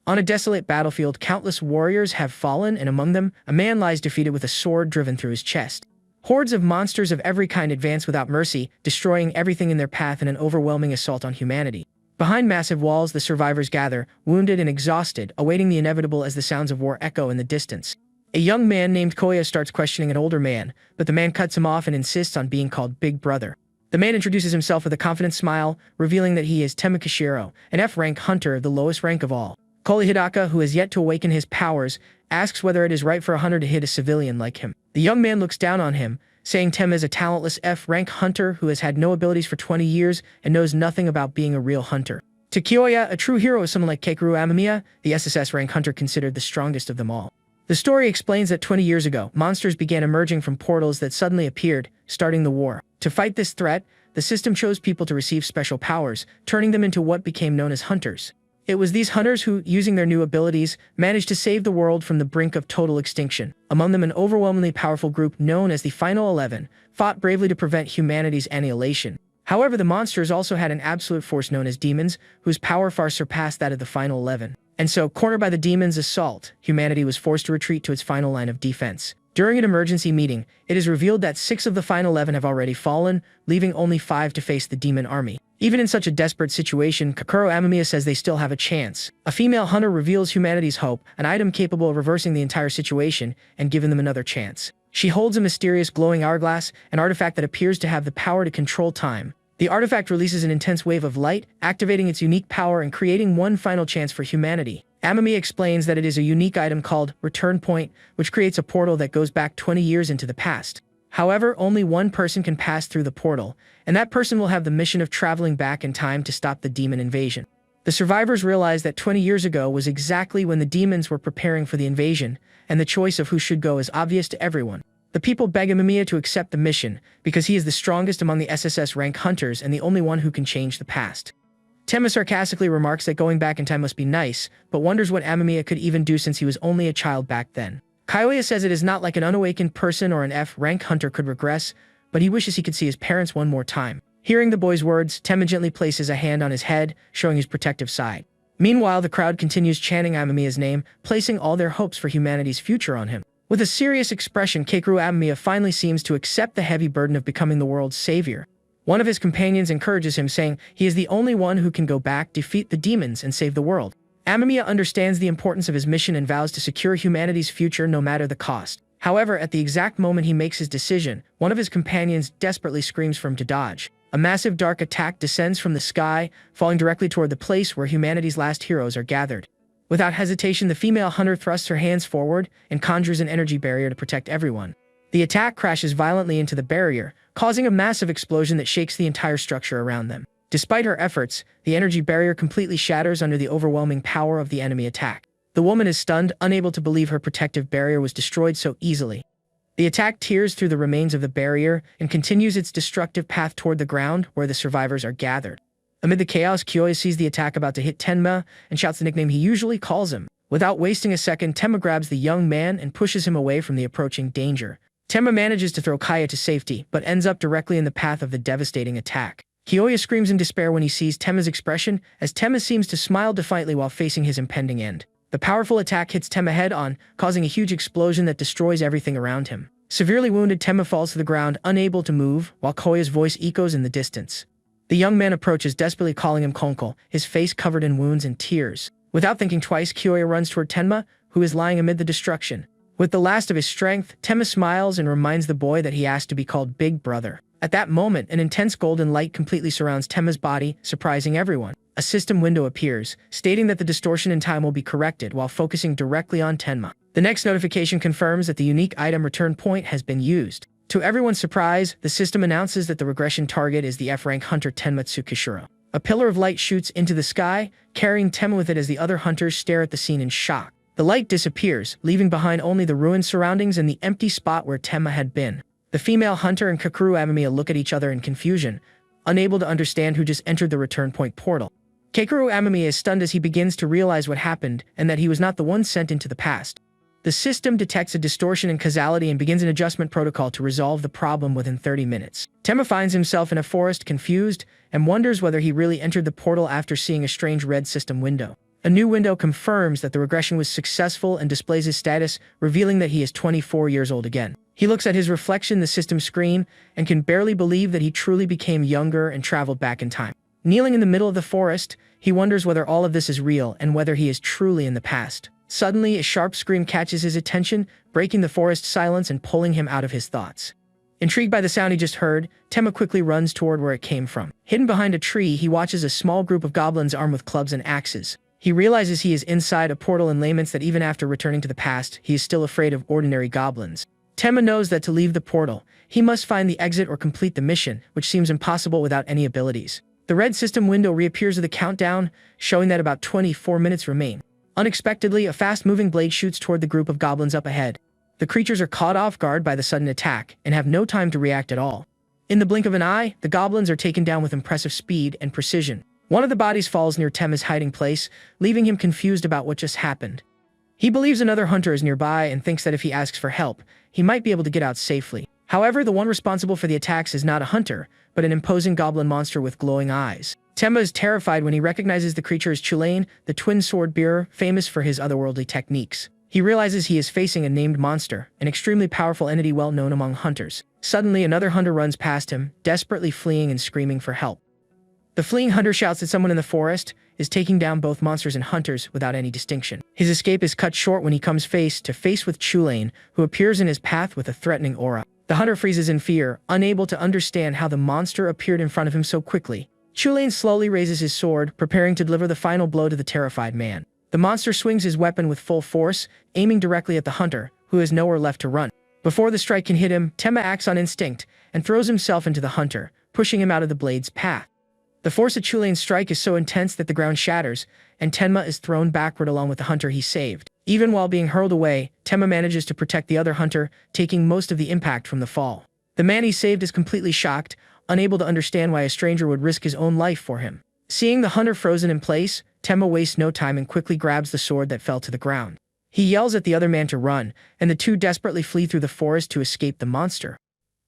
On a desolate battlefield, countless warriors have fallen, and among them, a man lies defeated with a sword driven through his chest. Hordes of monsters of every kind advance without mercy, destroying everything in their path in an overwhelming assault on humanity. Behind massive walls, the survivors gather, wounded and exhausted, awaiting the inevitable as the sounds of war echo in the distance. A young man named Koya starts questioning an older man, but the man cuts him off and insists on being called Big Brother. The man introduces himself with a confident smile, revealing that he is Kishiro, an F-rank hunter, the lowest rank of all. Koli Hidaka, who has yet to awaken his powers, asks whether it is right for a hunter to hit a civilian like him. The young man looks down on him, saying Tem is a talentless F-rank hunter who has had no abilities for 20 years and knows nothing about being a real hunter. To Kyoya, a true hero is someone like Keikaru Amamiya, the SSS rank hunter considered the strongest of them all. The story explains that 20 years ago, monsters began emerging from portals that suddenly appeared, starting the war. To fight this threat, the system chose people to receive special powers, turning them into what became known as hunters. It was these hunters who, using their new abilities, managed to save the world from the brink of total extinction. Among them, an overwhelmingly powerful group known as the Final 11 fought bravely to prevent humanity's annihilation. However, the monsters also had an absolute force known as demons, whose power far surpassed that of the Final 11. And so, cornered by the demons' assault, humanity was forced to retreat to its final line of defense. During an emergency meeting, it is revealed that 6 of the Final 11 have already fallen, leaving only 5 to face the demon army. Even in such a desperate situation, Kakuro Amamiya says they still have a chance. A female hunter reveals humanity's hope, an item capable of reversing the entire situation and giving them another chance. She holds a mysterious glowing hourglass, an artifact that appears to have the power to control time. The artifact releases an intense wave of light, activating its unique power and creating one final chance for humanity. Amamiya explains that it is a unique item called Return Point, which creates a portal that goes back 20 years into the past. However, only one person can pass through the portal, and that person will have the mission of traveling back in time to stop the demon invasion. The survivors realize that 20 years ago was exactly when the demons were preparing for the invasion, and the choice of who should go is obvious to everyone. The people beg Amamiya to accept the mission, because he is the strongest among the SSS rank hunters and the only one who can change the past. Tema sarcastically remarks that going back in time must be nice, but wonders what Amamiya could even do since he was only a child back then. Kyoya says it is not like an unawakened person or an F-rank hunter could regress, but he wishes he could see his parents one more time. Hearing the boy's words, Tema gently places a hand on his head, showing his protective side. Meanwhile, the crowd continues chanting Amamiya's name, placing all their hopes for humanity's future on him. With a serious expression, Keikaru Amamiya finally seems to accept the heavy burden of becoming the world's savior. One of his companions encourages him, saying he is the only one who can go back, defeat the demons, and save the world. Amamiya understands the importance of his mission and vows to secure humanity's future no matter the cost. However, at the exact moment he makes his decision, one of his companions desperately screams for him to dodge. A massive dark attack descends from the sky, falling directly toward the place where humanity's last heroes are gathered. Without hesitation, the female hunter thrusts her hands forward and conjures an energy barrier to protect everyone. The attack crashes violently into the barrier, causing a massive explosion that shakes the entire structure around them. Despite her efforts, the energy barrier completely shatters under the overwhelming power of the enemy attack. The woman is stunned, unable to believe her protective barrier was destroyed so easily. The attack tears through the remains of the barrier and continues its destructive path toward the ground where the survivors are gathered. Amid the chaos, Kyoya sees the attack about to hit Tenma and shouts the nickname he usually calls him. Without wasting a second, Tenma grabs the young man and pushes him away from the approaching danger. Tenma manages to throw Kaya to safety, but ends up directly in the path of the devastating attack. Kyoya screams in despair when he sees Tenma's expression, as Tenma seems to smile defiantly while facing his impending end. The powerful attack hits Tenma head-on, causing a huge explosion that destroys everything around him. Severely wounded, Tenma falls to the ground, unable to move, while Koya's voice echoes in the distance. The young man approaches, desperately calling him Konko, his face covered in wounds and tears. Without thinking twice, Kyoya runs toward Tenma, who is lying amid the destruction. With the last of his strength, Tenma smiles and reminds the boy that he asked to be called Big Brother. At that moment, an intense golden light completely surrounds Tenma's body, surprising everyone. A system window appears, stating that the distortion in time will be corrected while focusing directly on Tenma. The next notification confirms that the unique item Return Point has been used. To everyone's surprise, the system announces that the regression target is the F-rank hunter Tenmatsu Kishiro. A pillar of light shoots into the sky, carrying Tenma with it as the other hunters stare at the scene in shock. The light disappears, leaving behind only the ruined surroundings and the empty spot where Tenma had been. The female hunter and Kakuru Amamiya look at each other in confusion, unable to understand who just entered the Return Point portal. Keikaru Amamiya is stunned as he begins to realize what happened and that he was not the one sent into the past. The system detects a distortion in causality and begins an adjustment protocol to resolve the problem within 30 minutes. Tenma finds himself in a forest, confused, and wonders whether he really entered the portal after seeing a strange red system window. A new window confirms that the regression was successful and displays his status, revealing that he is 24 years old again. He looks at his reflection in the system screen and can barely believe that he truly became younger and traveled back in time. Kneeling in the middle of the forest, he wonders whether all of this is real and whether he is truly in the past. Suddenly, a sharp scream catches his attention, breaking the forest silence and pulling him out of his thoughts. Intrigued by the sound he just heard, Tenma quickly runs toward where it came from. Hidden behind a tree, he watches a small group of goblins armed with clubs and axes. He realizes he is inside a portal and laments that even after returning to the past, he is still afraid of ordinary goblins. Tenma knows that to leave the portal, he must find the exit or complete the mission, which seems impossible without any abilities. The red system window reappears with a countdown, showing that about 24 minutes remain. Unexpectedly, a fast-moving blade shoots toward the group of goblins up ahead. The creatures are caught off guard by the sudden attack and have no time to react at all. In the blink of an eye, the goblins are taken down with impressive speed and precision. One of the bodies falls near Tenma's hiding place, leaving him confused about what just happened. He believes another hunter is nearby and thinks that if he asks for help, he might be able to get out safely. However, the one responsible for the attacks is not a hunter, but an imposing goblin monster with glowing eyes. Tenma is terrified when he recognizes the creature as Chulain, the twin sword bearer, famous for his otherworldly techniques. He realizes he is facing a named monster, an extremely powerful entity well known among hunters. Suddenly, another hunter runs past him, desperately fleeing and screaming for help. The fleeing hunter shouts that someone in the forest is taking down both monsters and hunters without any distinction. His escape is cut short when he comes face to face with Chulain, who appears in his path with a threatening aura. The hunter freezes in fear, unable to understand how the monster appeared in front of him so quickly. Chulain slowly raises his sword, preparing to deliver the final blow to the terrified man. The monster swings his weapon with full force, aiming directly at the hunter, who has nowhere left to run. Before the strike can hit him, Tenma acts on instinct and throws himself into the hunter, pushing him out of the blade's path. The force of Chulain's strike is so intense that the ground shatters, and Tenma is thrown backward along with the hunter he saved. Even while being hurled away, Tenma manages to protect the other hunter, taking most of the impact from the fall. The man he saved is completely shocked, unable to understand why a stranger would risk his own life for him. Seeing the hunter frozen in place, Tenma wastes no time and quickly grabs the sword that fell to the ground. He yells at the other man to run, and the two desperately flee through the forest to escape the monster.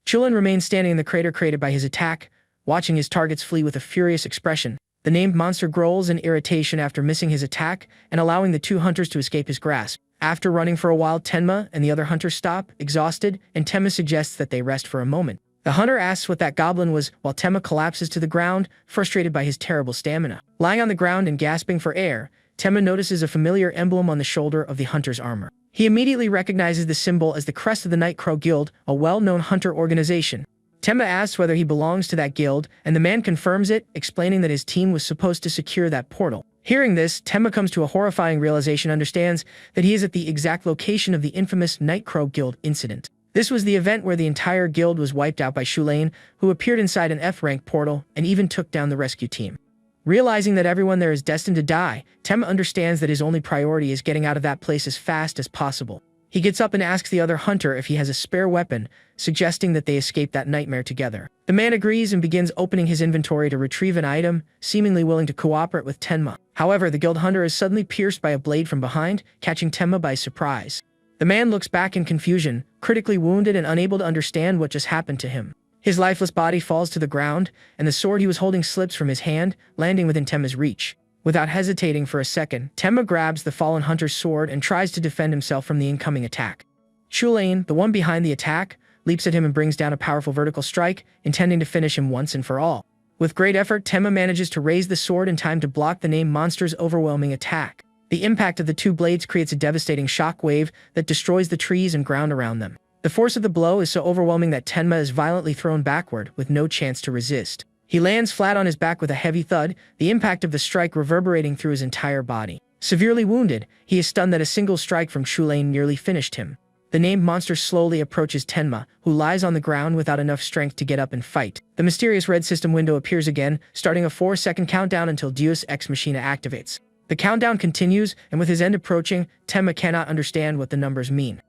Chulain remains standing in the crater created by his attack, watching his targets flee with a furious expression. The named monster growls in irritation after missing his attack and allowing the two hunters to escape his grasp. After running for a while, Tenma and the other hunter stop, exhausted, and Tenma suggests that they rest for a moment. The hunter asks what that goblin was, while Tenma collapses to the ground, frustrated by his terrible stamina. Lying on the ground and gasping for air, Tenma notices a familiar emblem on the shoulder of the hunter's armor. He immediately recognizes the symbol as the crest of the Night Crow Guild, a well-known hunter organization. Tenma asks whether he belongs to that guild, and the man confirms it, explaining that his team was supposed to secure that portal. Hearing this, Tenma comes to a horrifying realization and understands that he is at the exact location of the infamous Night Crow Guild incident. This was the event where the entire guild was wiped out by Chulain, who appeared inside an F-rank portal and even took down the rescue team. Realizing that everyone there is destined to die, Tenma understands that his only priority is getting out of that place as fast as possible. He gets up and asks the other hunter if he has a spare weapon, suggesting that they escape that nightmare together. The man agrees and begins opening his inventory to retrieve an item, seemingly willing to cooperate with Tenma. However, the guild hunter is suddenly pierced by a blade from behind, catching Tenma by surprise. The man looks back in confusion, critically wounded and unable to understand what just happened to him. His lifeless body falls to the ground, and the sword he was holding slips from his hand, landing within Tenma's reach. Without hesitating for a second, Tenma grabs the fallen hunter's sword and tries to defend himself from the incoming attack. Chulain, the one behind the attack, leaps at him and brings down a powerful vertical strike, intending to finish him once and for all. With great effort, Tenma manages to raise the sword in time to block the named monster's overwhelming attack. The impact of the two blades creates a devastating shockwave that destroys the trees and ground around them. The force of the blow is so overwhelming that Tenma is violently thrown backward, with no chance to resist. He lands flat on his back with a heavy thud, the impact of the strike reverberating through his entire body. Severely wounded, he is stunned that a single strike from Chulain nearly finished him. The named monster slowly approaches Tenma, who lies on the ground without enough strength to get up and fight. The mysterious red system window appears again, starting a 4-second countdown until Deus Ex Machina activates. The countdown continues, and with his end approaching, Tenma cannot understand what the numbers mean.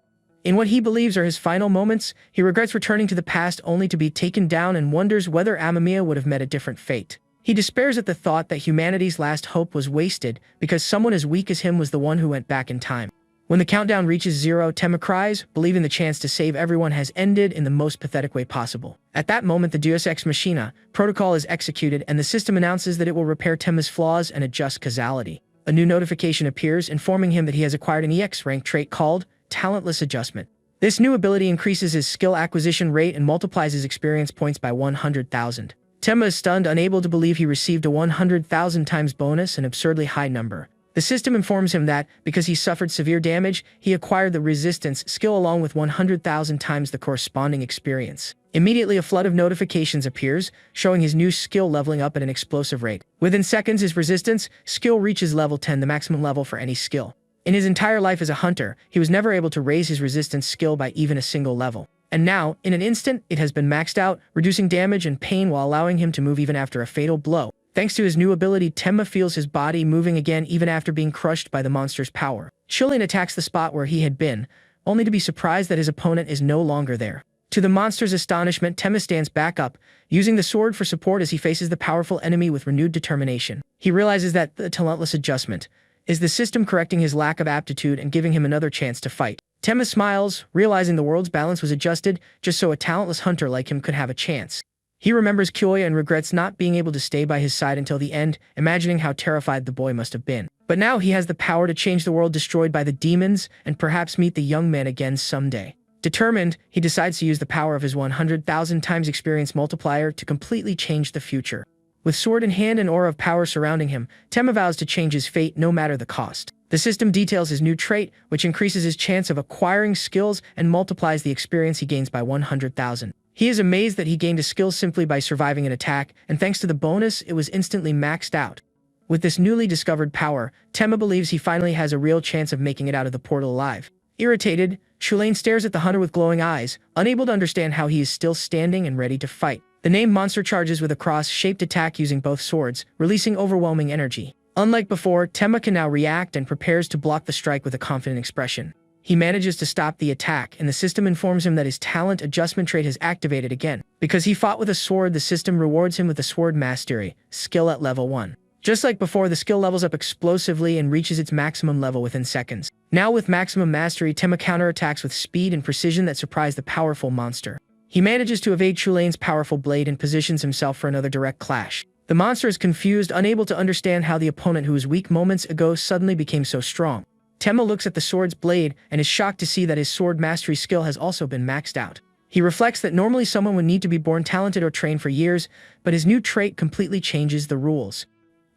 In what he believes are his final moments, he regrets returning to the past only to be taken down and wonders whether Amamiya would have met a different fate. He despairs at the thought that humanity's last hope was wasted because someone as weak as him was the one who went back in time. When the countdown reaches 0, Tenma cries, believing the chance to save everyone has ended in the most pathetic way possible. At that moment, the Deus Ex Machina protocol is executed and the system announces that it will repair Tenma's flaws and adjust causality. a new notification appears informing him that he has acquired an EX rank trait called Talentless Adjustment. This new ability increases his skill acquisition rate and multiplies his experience points by 100,000. Tenma is stunned, unable to believe he received a 100,000 times bonus, an absurdly high number. The system informs him that, because he suffered severe damage, he acquired the resistance skill along with 100,000 times the corresponding experience. Immediately, a flood of notifications appears, showing his new skill leveling up at an explosive rate. Within seconds, his resistance skill reaches level 10, the maximum level for any skill. In his entire life as a hunter, he was never able to raise his resistance skill by even a single level. And now, in an instant, it has been maxed out, reducing damage and pain while allowing him to move even after a fatal blow. Thanks to his new ability, Tenma feels his body moving again even after being crushed by the monster's power. Chulane attacks the spot where he had been, only to be surprised that his opponent is no longer there. To the monster's astonishment, Tenma stands back up, using the sword for support as he faces the powerful enemy with renewed determination. He realizes that the Talentless Adjustment is the system correcting his lack of aptitude and giving him another chance to fight. Tenma smiles, realizing the world's balance was adjusted just so a talentless hunter like him could have a chance. He remembers Kyoya and regrets not being able to stay by his side until the end, imagining how terrified the boy must have been. But now he has the power to change the world destroyed by the demons and perhaps meet the young man again someday. Determined, he decides to use the power of his 100,000 times experience multiplier to completely change the future. With sword in hand and aura of power surrounding him, Tenma vows to change his fate no matter the cost. The system details his new trait, which increases his chance of acquiring skills and multiplies the experience he gains by 100,000. He is amazed that he gained a skill simply by surviving an attack, and thanks to the bonus, it was instantly maxed out. With this newly discovered power, Tenma believes he finally has a real chance of making it out of the portal alive. Irritated, Chulane stares at the hunter with glowing eyes, unable to understand how he is still standing and ready to fight. The named monster charges with a cross-shaped attack using both swords, releasing overwhelming energy. Unlike before, Tenma can now react and prepares to block the strike with a confident expression. He manages to stop the attack, and the system informs him that his talent adjustment trait has activated again. Because he fought with a sword, the system rewards him with the Sword Mastery, skill at level 1. Just like before, the skill levels up explosively and reaches its maximum level within seconds. Now with maximum mastery, Tenma counterattacks with speed and precision that surprise the powerful monster. He manages to evade Chulane's powerful blade and positions himself for another direct clash. The monster is confused, unable to understand how the opponent who was weak moments ago suddenly became so strong. Tenma looks at the sword's blade and is shocked to see that his sword mastery skill has also been maxed out. He reflects that normally someone would need to be born talented or trained for years, but his new trait completely changes the rules.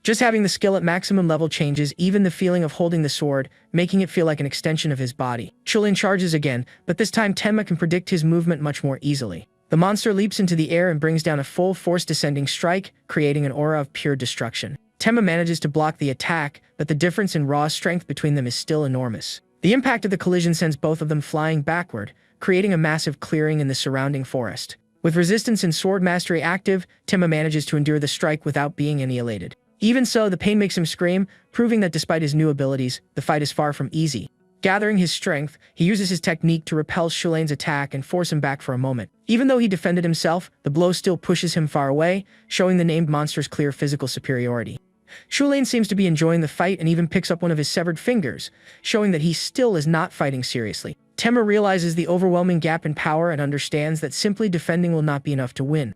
Just having the skill at maximum level changes even the feeling of holding the sword, making it feel like an extension of his body. Chulane charges again, but this time Tenma can predict his movement much more easily. The monster leaps into the air and brings down a full force descending strike, creating an aura of pure destruction. Tenma manages to block the attack, but the difference in raw strength between them is still enormous. The impact of the collision sends both of them flying backward, creating a massive clearing in the surrounding forest. With resistance and sword mastery active, Tenma manages to endure the strike without being annihilated. Even so, the pain makes him scream, proving that despite his new abilities, the fight is far from easy. Gathering his strength, he uses his technique to repel Chulane's attack and force him back for a moment. Even though he defended himself, the blow still pushes him far away, showing the named monster's clear physical superiority. Chulane seems to be enjoying the fight and even picks up one of his severed fingers, showing that he still is not fighting seriously. Tenma realizes the overwhelming gap in power and understands that simply defending will not be enough to win.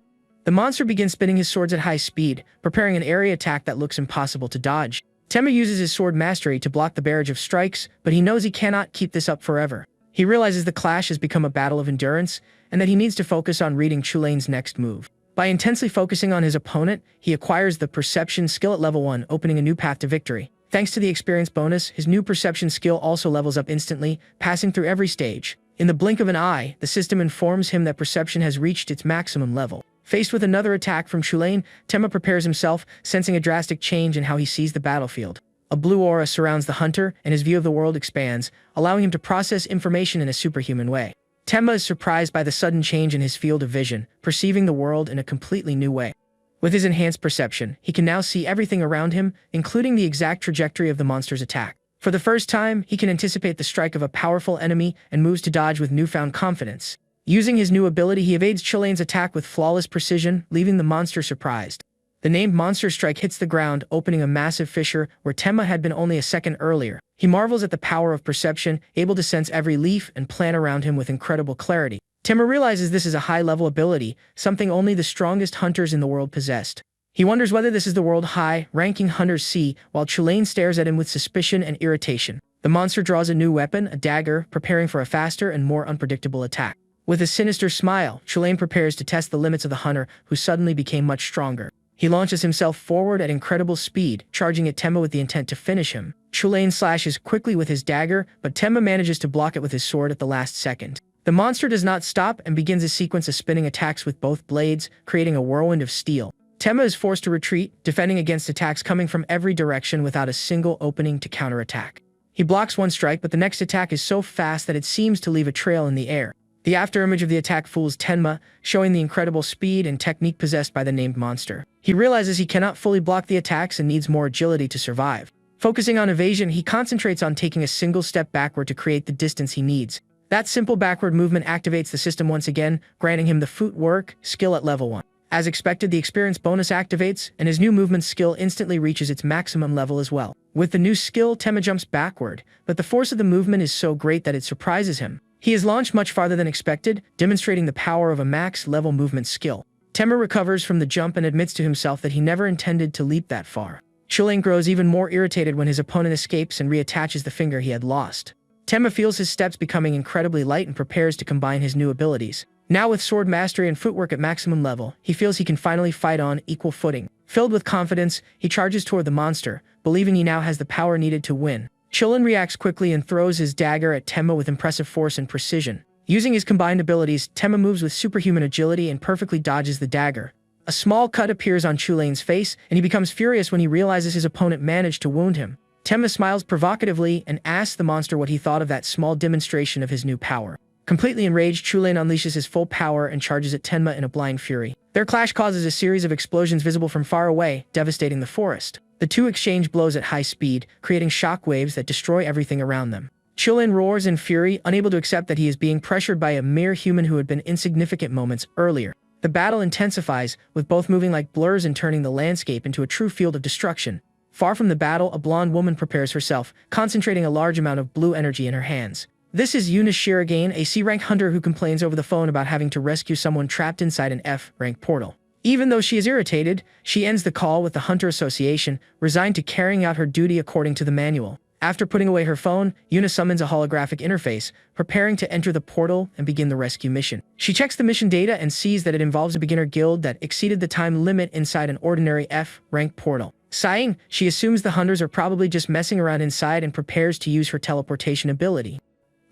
The monster begins spinning his swords at high speed, preparing an area attack that looks impossible to dodge. Tenma uses his sword mastery to block the barrage of strikes, but he knows he cannot keep this up forever. He realizes the clash has become a battle of endurance, and that he needs to focus on reading Chulane's next move. By intensely focusing on his opponent, he acquires the Perception skill at level 1, opening a new path to victory. Thanks to the experience bonus, his new Perception skill also levels up instantly, passing through every stage. In the blink of an eye, the system informs him that Perception has reached its maximum level. Faced with another attack from Chulane, Tenma prepares himself, sensing a drastic change in how he sees the battlefield. A blue aura surrounds the hunter, and his view of the world expands, allowing him to process information in a superhuman way. Tenma is surprised by the sudden change in his field of vision, perceiving the world in a completely new way. With his enhanced perception, he can now see everything around him, including the exact trajectory of the monster's attack. For the first time, he can anticipate the strike of a powerful enemy and moves to dodge with newfound confidence. Using his new ability, he evades Chulane's attack with flawless precision, leaving the monster surprised. The named monster strike hits the ground, opening a massive fissure where Tenma had been only a second earlier. He marvels at the power of perception, able to sense every leaf and plant around him with incredible clarity. Tenma realizes this is a high-level ability, something only the strongest hunters in the world possessed. He wonders whether this is the world high-ranking hunters see, while Chulane stares at him with suspicion and irritation. The monster draws a new weapon, a dagger, preparing for a faster and more unpredictable attack. With a sinister smile, Chulane prepares to test the limits of the hunter, who suddenly became much stronger. He launches himself forward at incredible speed, charging at Tenma with the intent to finish him. Chulane slashes quickly with his dagger, but Tenma manages to block it with his sword at the last second. The monster does not stop and begins a sequence of spinning attacks with both blades, creating a whirlwind of steel. Tenma is forced to retreat, defending against attacks coming from every direction without a single opening to counterattack. He blocks one strike, but the next attack is so fast that it seems to leave a trail in the air. The afterimage of the attack fools Tenma, showing the incredible speed and technique possessed by the named monster. He realizes he cannot fully block the attacks and needs more agility to survive. Focusing on evasion, he concentrates on taking a single step backward to create the distance he needs. That simple backward movement activates the system once again, granting him the footwork skill at level 1. As expected, the experience bonus activates, and his new movement skill instantly reaches its maximum level as well. With the new skill, Tenma jumps backward, but the force of the movement is so great that it surprises him. He is launched much farther than expected, demonstrating the power of a max-level movement skill. Tenma recovers from the jump and admits to himself that he never intended to leap that far. Chulane grows even more irritated when his opponent escapes and reattaches the finger he had lost. Tenma feels his steps becoming incredibly light and prepares to combine his new abilities. Now with sword mastery and footwork at maximum level, he feels he can finally fight on equal footing. Filled with confidence, he charges toward the monster, believing he now has the power needed to win. Chulane reacts quickly and throws his dagger at Tenma with impressive force and precision. Using his combined abilities, Tenma moves with superhuman agility and perfectly dodges the dagger. A small cut appears on Chulane's face, and he becomes furious when he realizes his opponent managed to wound him. Tenma smiles provocatively and asks the monster what he thought of that small demonstration of his new power. Completely enraged, Chulane unleashes his full power and charges at Tenma in a blind fury. Their clash causes a series of explosions visible from far away, devastating the forest. The two exchange blows at high speed, creating shockwaves that destroy everything around them. Chulane roars in fury, unable to accept that he is being pressured by a mere human who had been insignificant moments earlier. The battle intensifies, with both moving like blurs and turning the landscape into a true field of destruction. Far from the battle, a blonde woman prepares herself, concentrating a large amount of blue energy in her hands. This is Yuna Shirogane, a C-rank hunter who complains over the phone about having to rescue someone trapped inside an F-rank portal. Even though she is irritated, she ends the call with the Hunter Association, resigned to carrying out her duty according to the manual. After putting away her phone, Yuna summons a holographic interface, preparing to enter the portal and begin the rescue mission. She checks the mission data and sees that it involves a beginner guild that exceeded the time limit inside an ordinary F-rank portal. Sighing, she assumes the hunters are probably just messing around inside and prepares to use her teleportation ability.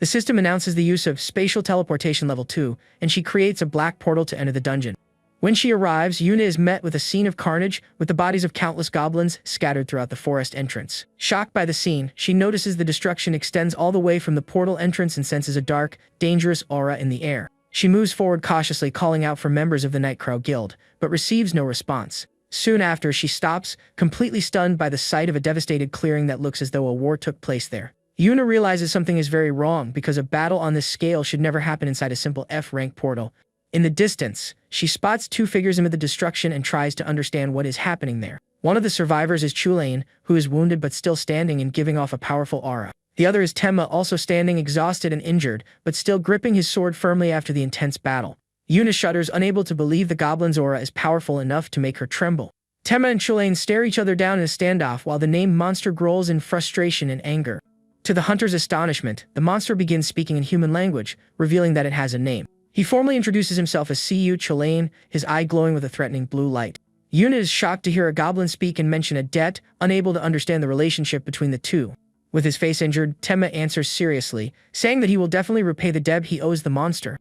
The system announces the use of spatial teleportation level 2, and she creates a black portal to enter the dungeon. When she arrives, Yuna is met with a scene of carnage, with the bodies of countless goblins scattered throughout the forest entrance. Shocked by the scene, she notices the destruction extends all the way from the portal entrance and senses a dark, dangerous aura in the air. She moves forward cautiously, calling out for members of the Nightcrow Guild, but receives no response. Soon after, she stops, completely stunned by the sight of a devastated clearing that looks as though a war took place there. Yuna realizes something is very wrong because a battle on this scale should never happen inside a simple F-rank portal. In the distance, she spots two figures amid the destruction and tries to understand what is happening there. One of the survivors is Chulane, who is wounded but still standing and giving off a powerful aura. The other is Tenma, also standing exhausted and injured, but still gripping his sword firmly after the intense battle. Yuna shudders, unable to believe the goblin's aura is powerful enough to make her tremble. Tenma and Chulane stare each other down in a standoff while the named monster growls in frustration and anger. To the hunter's astonishment, the monster begins speaking in human language, revealing that it has a name. He formally introduces himself as Cu Chulane, his eye glowing with a threatening blue light. Yuna is shocked to hear a goblin speak and mention a debt, unable to understand the relationship between the two. With his face injured, Tenma answers seriously, saying that he will definitely repay the debt he owes the monster.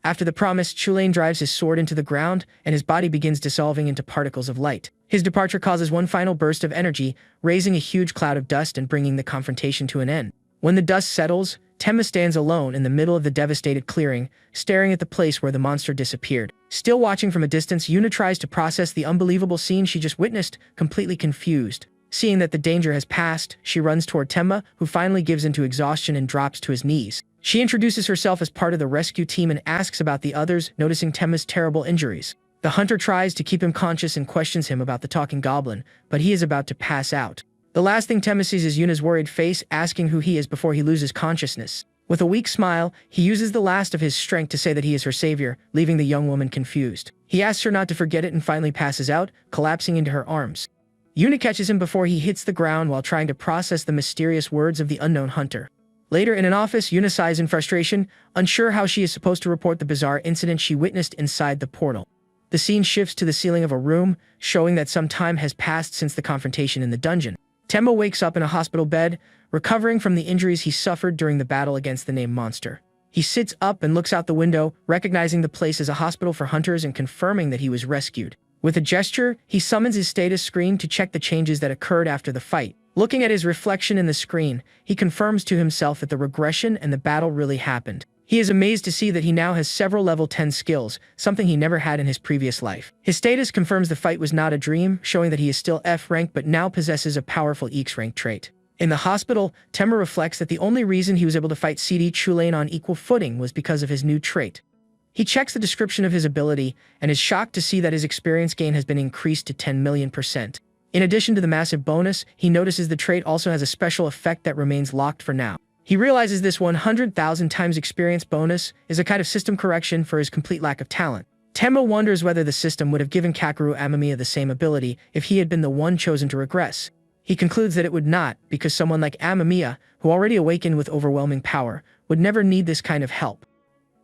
After the promise, Chulane drives his sword into the ground, and his body begins dissolving into particles of light. His departure causes one final burst of energy, raising a huge cloud of dust and bringing the confrontation to an end. When the dust settles, Tenma stands alone in the middle of the devastated clearing, staring at the place where the monster disappeared. Still watching from a distance, Yuna tries to process the unbelievable scene she just witnessed, completely confused. Seeing that the danger has passed, she runs toward Tenma, who finally gives into exhaustion and drops to his knees. She introduces herself as part of the rescue team and asks about the others, noticing Tenma's terrible injuries. The hunter tries to keep him conscious and questions him about the talking goblin, but he is about to pass out. The last thing Tenma sees is Yuna's worried face, asking who he is before he loses consciousness. With a weak smile, he uses the last of his strength to say that he is her savior, leaving the young woman confused. He asks her not to forget it and finally passes out, collapsing into her arms. Yuna catches him before he hits the ground while trying to process the mysterious words of the unknown hunter. Later in an office, Yuna sighs in frustration, unsure how she is supposed to report the bizarre incident she witnessed inside the portal. The scene shifts to the ceiling of a room, showing that some time has passed since the confrontation in the dungeon. Tenma wakes up in a hospital bed, recovering from the injuries he suffered during the battle against the named monster. He sits up and looks out the window, recognizing the place as a hospital for hunters and confirming that he was rescued. With a gesture, he summons his status screen to check the changes that occurred after the fight. Looking at his reflection in the screen, he confirms to himself that the regression and the battle really happened. He is amazed to see that he now has several level 10 skills, something he never had in his previous life. His status confirms the fight was not a dream, showing that he is still F rank but now possesses a powerful EX rank trait. In the hospital, Tenma reflects that the only reason he was able to fight CD Chulane on equal footing was because of his new trait. He checks the description of his ability and is shocked to see that his experience gain has been increased to 10 million%. In addition to the massive bonus, he notices the trait also has a special effect that remains locked for now. He realizes this 100,000 times experience bonus is a kind of system correction for his complete lack of talent. Tenma wonders whether the system would have given Kakeru Amamiya the same ability if he had been the one chosen to regress. He concludes that it would not, because someone like Amamiya, who already awakened with overwhelming power, would never need this kind of help.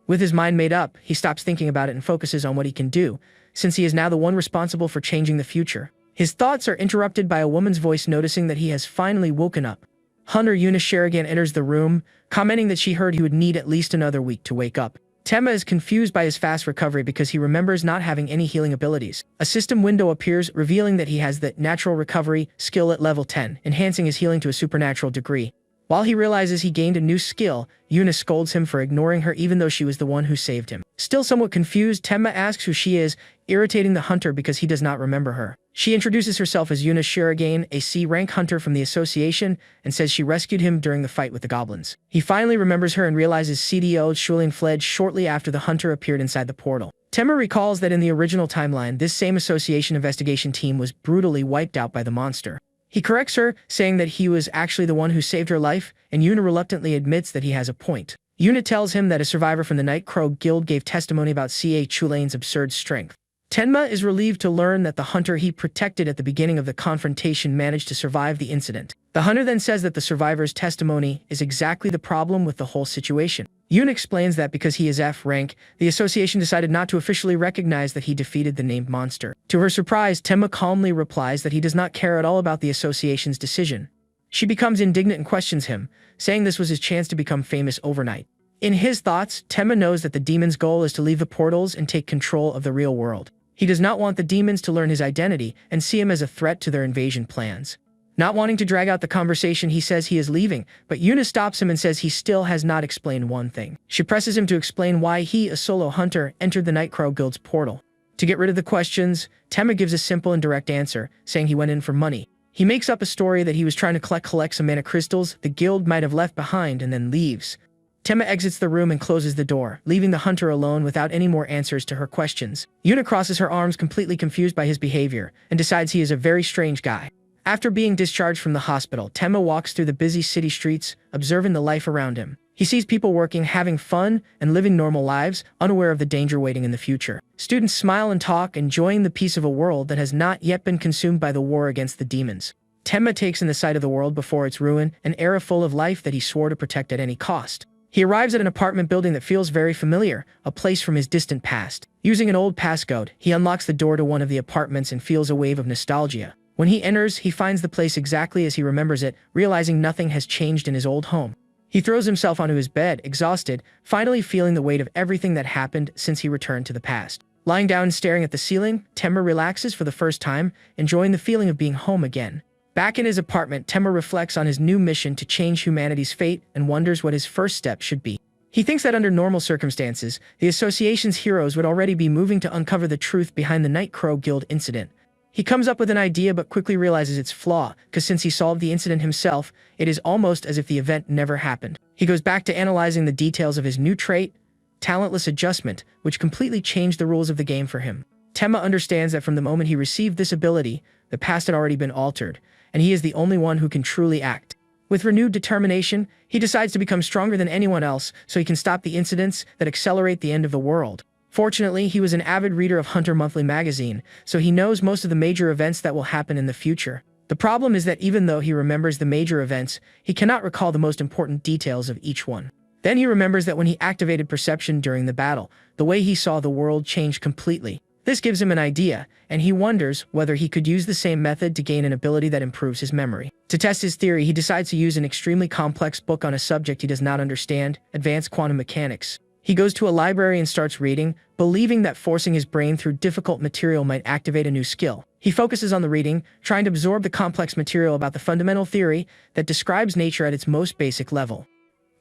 With his mind made up, he stops thinking about it and focuses on what he can do, since he is now the one responsible for changing the future. His thoughts are interrupted by a woman's voice noticing that he has finally woken up. Hunter Yuna Sherigan enters the room, commenting that she heard he would need at least another week to wake up. Tenma is confused by his fast recovery because he remembers not having any healing abilities. A system window appears, revealing that he has the natural recovery skill at level 10, enhancing his healing to a supernatural degree. While he realizes he gained a new skill, Yuna scolds him for ignoring her even though she was the one who saved him. Still somewhat confused, Tenma asks who she is, irritating the hunter because he does not remember her. She introduces herself as Yuna Shirogane, a C-rank hunter from the association, and says she rescued him during the fight with the goblins. He finally remembers her and realizes CDO Shulin fled shortly after the hunter appeared inside the portal. Tenma recalls that in the original timeline, this same association investigation team was brutally wiped out by the monster. He corrects her, saying that he was actually the one who saved her life, and Yuna reluctantly admits that he has a point. Yuna tells him that a survivor from the Night Crow Guild gave testimony about C.A. Chulane's absurd strength. Tenma is relieved to learn that the hunter he protected at the beginning of the confrontation managed to survive the incident. The hunter then says that the survivor's testimony is exactly the problem with the whole situation. Yuna explains that because he is F rank, the association decided not to officially recognize that he defeated the named monster. To her surprise, Tenma calmly replies that he does not care at all about the association's decision. She becomes indignant and questions him, saying this was his chance to become famous overnight. In his thoughts, Tenma knows that the demon's goal is to leave the portals and take control of the real world. He does not want the demons to learn his identity and see him as a threat to their invasion plans. Not wanting to drag out the conversation, he says he is leaving, but Yuna stops him and says he still has not explained one thing. She presses him to explain why he, a solo hunter, entered the Night Crow Guild's portal. To get rid of the questions, Tenma gives a simple and direct answer, saying he went in for money. He makes up a story that he was trying to collect some mana crystals the guild might have left behind and then leaves. Tenma exits the room and closes the door, leaving the hunter alone without any more answers to her questions. Yuna crosses her arms, completely confused by his behavior, and decides he is a very strange guy. After being discharged from the hospital, Tenma walks through the busy city streets, observing the life around him. He sees people working, having fun, and living normal lives, unaware of the danger waiting in the future. Students smile and talk, enjoying the peace of a world that has not yet been consumed by the war against the demons. Tenma takes in the sight of the world before its ruin, an era full of life that he swore to protect at any cost. He arrives at an apartment building that feels very familiar, a place from his distant past. Using an old passcode, he unlocks the door to one of the apartments and feels a wave of nostalgia. When he enters, he finds the place exactly as he remembers it, realizing nothing has changed in his old home. He throws himself onto his bed, exhausted, finally feeling the weight of everything that happened since he returned to the past. Lying down and staring at the ceiling, Tenma relaxes for the first time, enjoying the feeling of being home again. Back in his apartment, Tenma reflects on his new mission to change humanity's fate and wonders what his first step should be. He thinks that under normal circumstances, the association's heroes would already be moving to uncover the truth behind the Night Crow Guild incident. He comes up with an idea but quickly realizes its flaw, because since he solved the incident himself, it is almost as if the event never happened. He goes back to analyzing the details of his new trait, Talentless Adjustment, which completely changed the rules of the game for him. Tenma understands that from the moment he received this ability, the past had already been altered, and he is the only one who can truly act. With renewed determination, he decides to become stronger than anyone else so he can stop the incidents that accelerate the end of the world. Fortunately, he was an avid reader of Hunter Monthly magazine, so he knows most of the major events that will happen in the future. The problem is that even though he remembers the major events, he cannot recall the most important details of each one. Then he remembers that when he activated perception during the battle, the way he saw the world changed completely. This gives him an idea, and he wonders whether he could use the same method to gain an ability that improves his memory. To test his theory, he decides to use an extremely complex book on a subject he does not understand, advanced quantum mechanics. He goes to a library and starts reading, believing that forcing his brain through difficult material might activate a new skill. He focuses on the reading, trying to absorb the complex material about the fundamental theory that describes nature at its most basic level.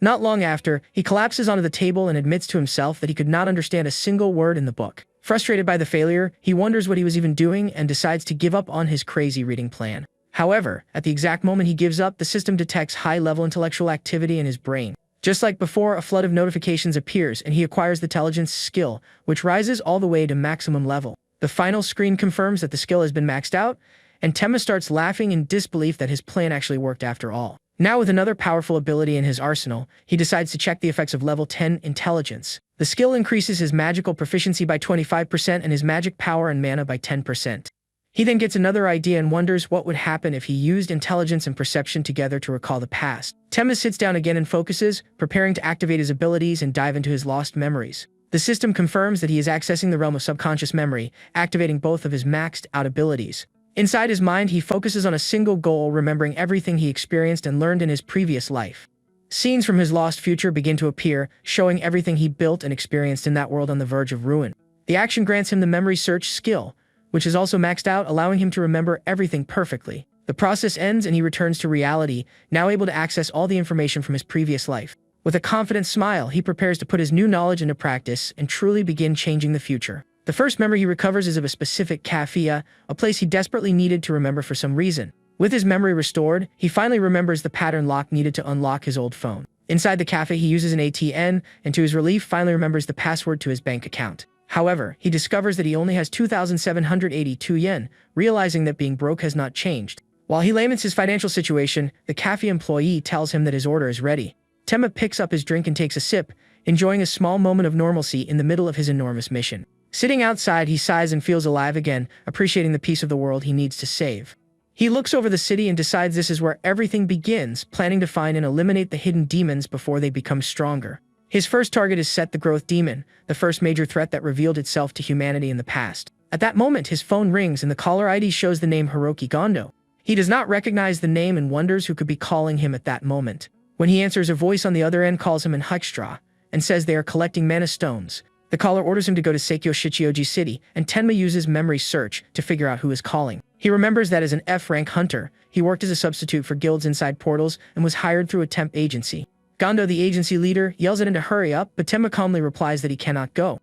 Not long after, he collapses onto the table and admits to himself that he could not understand a single word in the book. Frustrated by the failure, he wonders what he was even doing and decides to give up on his crazy reading plan. However, at the exact moment he gives up, the system detects high-level intellectual activity in his brain. Just like before, a flood of notifications appears and he acquires the intelligence skill, which rises all the way to maximum level. The final screen confirms that the skill has been maxed out, and Temma starts laughing in disbelief that his plan actually worked after all. Now with another powerful ability in his arsenal, he decides to check the effects of level 10 intelligence. The skill increases his magical proficiency by 25% and his magic power and mana by 10%. He then gets another idea and wonders what would happen if he used intelligence and perception together to recall the past. Temma sits down again and focuses, preparing to activate his abilities and dive into his lost memories. The system confirms that he is accessing the realm of subconscious memory, activating both of his maxed-out abilities. Inside his mind, he focuses on a single goal, remembering everything he experienced and learned in his previous life. Scenes from his lost future begin to appear, showing everything he built and experienced in that world on the verge of ruin. The action grants him the memory search skill, which is also maxed out, allowing him to remember everything perfectly. The process ends and he returns to reality, now able to access all the information from his previous life. With a confident smile, he prepares to put his new knowledge into practice and truly begin changing the future. The first memory he recovers is of a specific cafe, a place he desperately needed to remember for some reason. With his memory restored, he finally remembers the pattern lock needed to unlock his old phone. Inside the cafe, he uses an ATM, and to his relief, finally remembers the password to his bank account. However, he discovers that he only has 2,782 yen, realizing that being broke has not changed. While he laments his financial situation, the cafe employee tells him that his order is ready. Temma picks up his drink and takes a sip, enjoying a small moment of normalcy in the middle of his enormous mission. Sitting outside, he sighs and feels alive again, appreciating the piece of the world he needs to save. He looks over the city and decides this is where everything begins, planning to find and eliminate the hidden demons before they become stronger. His first target is Set the Growth Demon, the first major threat that revealed itself to humanity in the past. At that moment, his phone rings and the caller ID shows the name Hiroki Gondo. He does not recognize the name and wonders who could be calling him at that moment. When he answers, a voice on the other end calls him an Huckstra and says they are collecting mana stones. The caller orders him to go to Seikyo Shichioji City, and Tenma uses memory search to figure out who is calling. He remembers that as an F-rank hunter, he worked as a substitute for guilds inside portals and was hired through a temp agency. Gondo, the agency leader, yells at him to hurry up, but Tenma calmly replies that he cannot go.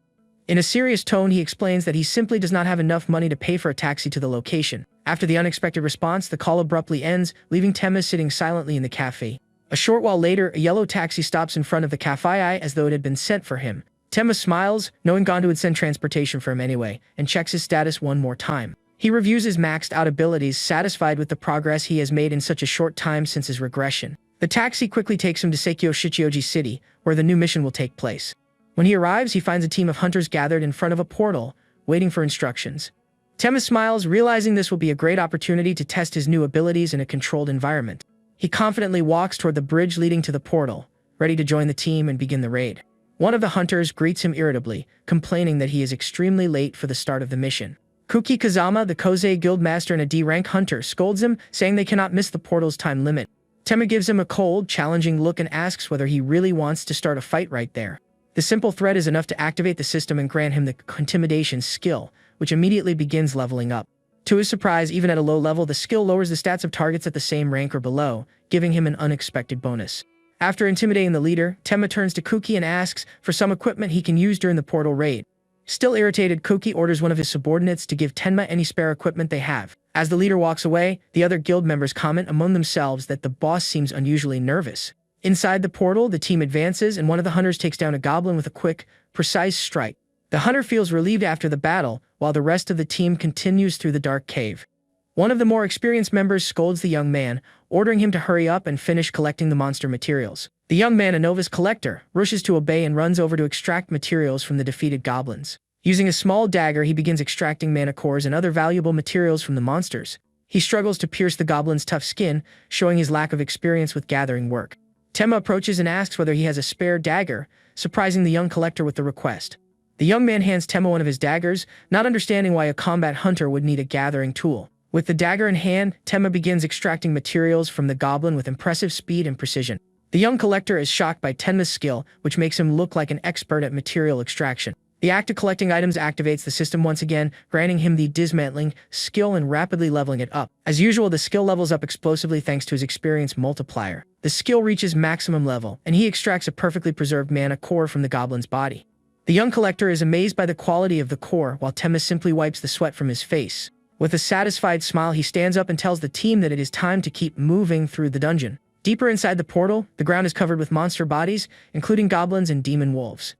In a serious tone, he explains that he simply does not have enough money to pay for a taxi to the location. After the unexpected response, the call abruptly ends, leaving Tenma sitting silently in the cafe. A short while later, a yellow taxi stops in front of the cafe as though it had been sent for him. Tenma smiles, knowing Gondo would send transportation for him anyway, and checks his status one more time. He reviews his maxed-out abilities, satisfied with the progress he has made in such a short time since his regression. The taxi quickly takes him to Seikyo Shichioji City, where the new mission will take place. When he arrives, he finds a team of hunters gathered in front of a portal, waiting for instructions. Tenma smiles, realizing this will be a great opportunity to test his new abilities in a controlled environment. He confidently walks toward the bridge leading to the portal, ready to join the team and begin the raid. One of the hunters greets him irritably, complaining that he is extremely late for the start of the mission. Kuki Kazama, the Kozei guildmaster and a D-rank hunter, scolds him, saying they cannot miss the portal's time limit. Tenma gives him a cold, challenging look and asks whether he really wants to start a fight right there. The simple threat is enough to activate the system and grant him the intimidation skill, which immediately begins leveling up. To his surprise, even at a low level, the skill lowers the stats of targets at the same rank or below, giving him an unexpected bonus. After intimidating the leader, Tenma turns to Kuki and asks for some equipment he can use during the portal raid. Still irritated, Kuki orders one of his subordinates to give Tenma any spare equipment they have. As the leader walks away, the other guild members comment among themselves that the boss seems unusually nervous. Inside the portal, the team advances and one of the hunters takes down a goblin with a quick, precise strike. The hunter feels relieved after the battle, while the rest of the team continues through the dark cave. One of the more experienced members scolds the young man, ordering him to hurry up and finish collecting the monster materials. The young man, a novice collector, rushes to obey and runs over to extract materials from the defeated goblins. Using a small dagger, he begins extracting mana cores and other valuable materials from the monsters. He struggles to pierce the goblin's tough skin, showing his lack of experience with gathering work. Tenma approaches and asks whether he has a spare dagger, surprising the young collector with the request. The young man hands Tenma one of his daggers, not understanding why a combat hunter would need a gathering tool. With the dagger in hand, Tenma begins extracting materials from the goblin with impressive speed and precision. The young collector is shocked by Tenma's skill, which makes him look like an expert at material extraction. The act of collecting items activates the system once again, granting him the dismantling skill and rapidly leveling it up. As usual, the skill levels up explosively thanks to his experience multiplier. The skill reaches maximum level, and he extracts a perfectly preserved mana core from the goblin's body. The young collector is amazed by the quality of the core, while Tenma simply wipes the sweat from his face. With a satisfied smile, he stands up and tells the team that it is time to keep moving through the dungeon. Deeper inside the portal, the ground is covered with monster bodies, including goblins and demon wolves.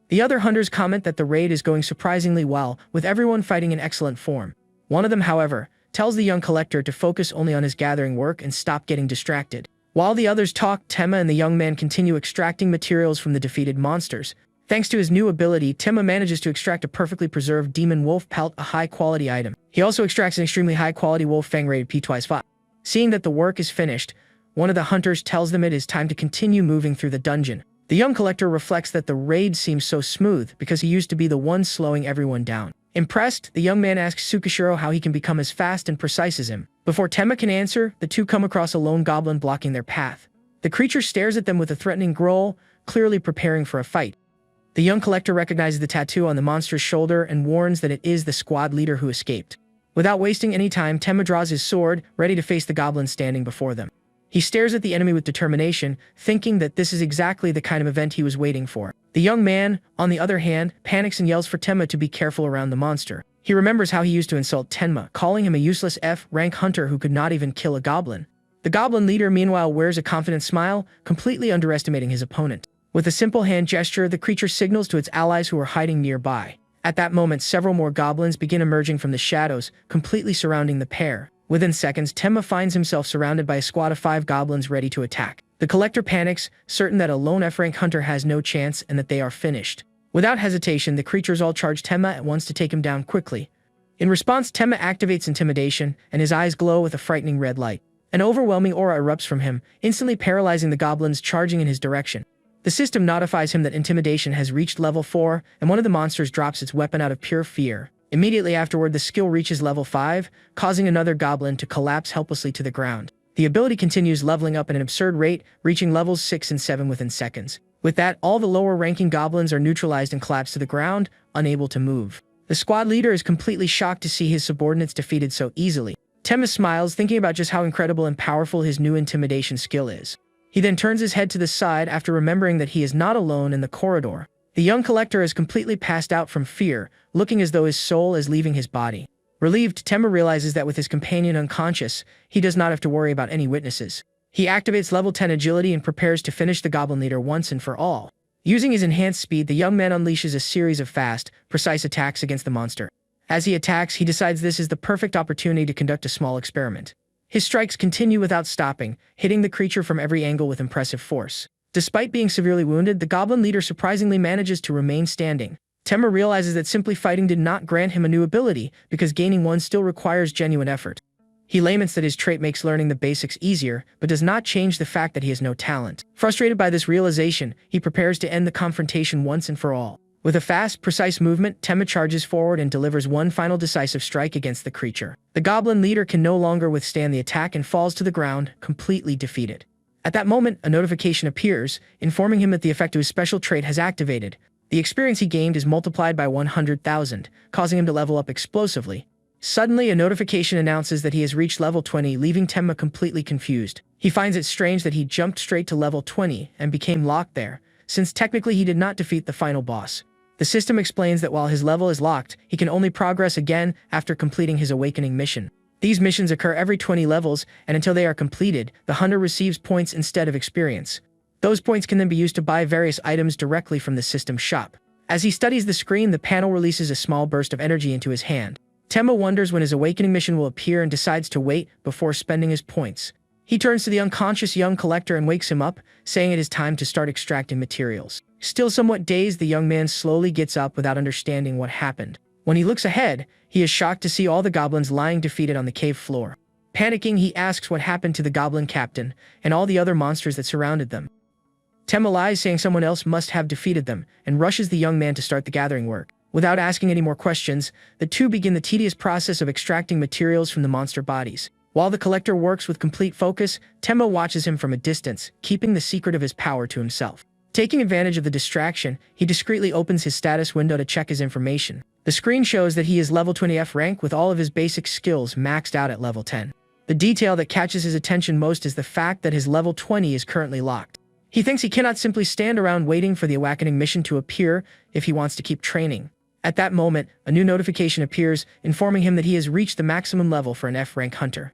The other hunters comment that the raid is going surprisingly well, with everyone fighting in excellent form. One of them, however, tells the young collector to focus only on his gathering work and stop getting distracted. While the others talk, Tenma and the young man continue extracting materials from the defeated monsters. Thanks to his new ability, Tenma manages to extract a perfectly preserved demon wolf pelt, a high-quality item. He also extracts an extremely high-quality wolf fang rated P2/5. Seeing that the work is finished, one of the hunters tells them it is time to continue moving through the dungeon. The young collector reflects that the raid seems so smooth because he used to be the one slowing everyone down. Impressed, the young man asks Tsukishiro how he can become as fast and precise as him. Before Tenma can answer, the two come across a lone goblin blocking their path. The creature stares at them with a threatening growl, clearly preparing for a fight. The young collector recognizes the tattoo on the monster's shoulder and warns that it is the squad leader who escaped. Without wasting any time, Tenma draws his sword, ready to face the goblin standing before them. He stares at the enemy with determination, thinking that this is exactly the kind of event he was waiting for. The young man, on the other hand, panics and yells for Tenma to be careful around the monster. He remembers how he used to insult Tenma, calling him a useless F-rank hunter who could not even kill a goblin. The goblin leader, meanwhile, wears a confident smile, completely underestimating his opponent. With a simple hand gesture, the creature signals to its allies who are hiding nearby. At that moment, several more goblins begin emerging from the shadows, completely surrounding the pair. Within seconds, Tenma finds himself surrounded by a squad of 5 goblins ready to attack. The collector panics, certain that a lone F-rank hunter has no chance and that they are finished. Without hesitation, the creatures all charge Tenma at once to take him down quickly. In response, Tenma activates intimidation, and his eyes glow with a frightening red light. An overwhelming aura erupts from him, instantly paralyzing the goblins charging in his direction. The system notifies him that intimidation has reached level 4, and one of the monsters drops its weapon out of pure fear. Immediately afterward, the skill reaches level 5, causing another goblin to collapse helplessly to the ground. The ability continues leveling up at an absurd rate, reaching levels 6 and 7 within seconds. With that, all the lower-ranking goblins are neutralized and collapse to the ground, unable to move. The squad leader is completely shocked to see his subordinates defeated so easily. Tenma smiles, thinking about just how incredible and powerful his new intimidation skill is. He then turns his head to the side after remembering that he is not alone in the corridor. The young collector is completely passed out from fear, looking as though his soul is leaving his body. Relieved, Tenma realizes that with his companion unconscious, he does not have to worry about any witnesses. He activates level 10 agility and prepares to finish the goblin leader once and for all. Using his enhanced speed, the young man unleashes a series of fast, precise attacks against the monster. As he attacks, he decides this is the perfect opportunity to conduct a small experiment. His strikes continue without stopping, hitting the creature from every angle with impressive force. Despite being severely wounded, the goblin leader surprisingly manages to remain standing. Tenma realizes that simply fighting did not grant him a new ability, because gaining one still requires genuine effort. He laments that his trait makes learning the basics easier, but does not change the fact that he has no talent. Frustrated by this realization, he prepares to end the confrontation once and for all. With a fast, precise movement, Tenma charges forward and delivers one final decisive strike against the creature. The goblin leader can no longer withstand the attack and falls to the ground, completely defeated. At that moment, a notification appears, informing him that the effect of his special trait has activated. The experience he gained is multiplied by 100,000, causing him to level up explosively. Suddenly, a notification announces that he has reached level 20, leaving Tenma completely confused. He finds it strange that he jumped straight to level 20 and became locked there, since technically he did not defeat the final boss. The system explains that while his level is locked, he can only progress again after completing his awakening mission. These missions occur every 20 levels, and until they are completed, the hunter receives points instead of experience. Those points can then be used to buy various items directly from the system shop. As he studies the screen, the panel releases a small burst of energy into his hand. Tenma wonders when his awakening mission will appear and decides to wait before spending his points. He turns to the unconscious young collector and wakes him up, saying it is time to start extracting materials. Still somewhat dazed, the young man slowly gets up without understanding what happened. When he looks ahead, he is shocked to see all the goblins lying defeated on the cave floor. Panicking, he asks what happened to the goblin captain and all the other monsters that surrounded them. Tenma lies, saying someone else must have defeated them, and rushes the young man to start the gathering work. Without asking any more questions, the two begin the tedious process of extracting materials from the monster bodies. While the collector works with complete focus, Tenma watches him from a distance, keeping the secret of his power to himself. Taking advantage of the distraction, he discreetly opens his status window to check his information. The screen shows that he is level 20F rank with all of his basic skills maxed out at level 10. The detail that catches his attention most is the fact that his level 20 is currently locked. He thinks he cannot simply stand around waiting for the awakening mission to appear if he wants to keep training. At that moment, a new notification appears, informing him that he has reached the maximum level for an F-rank hunter.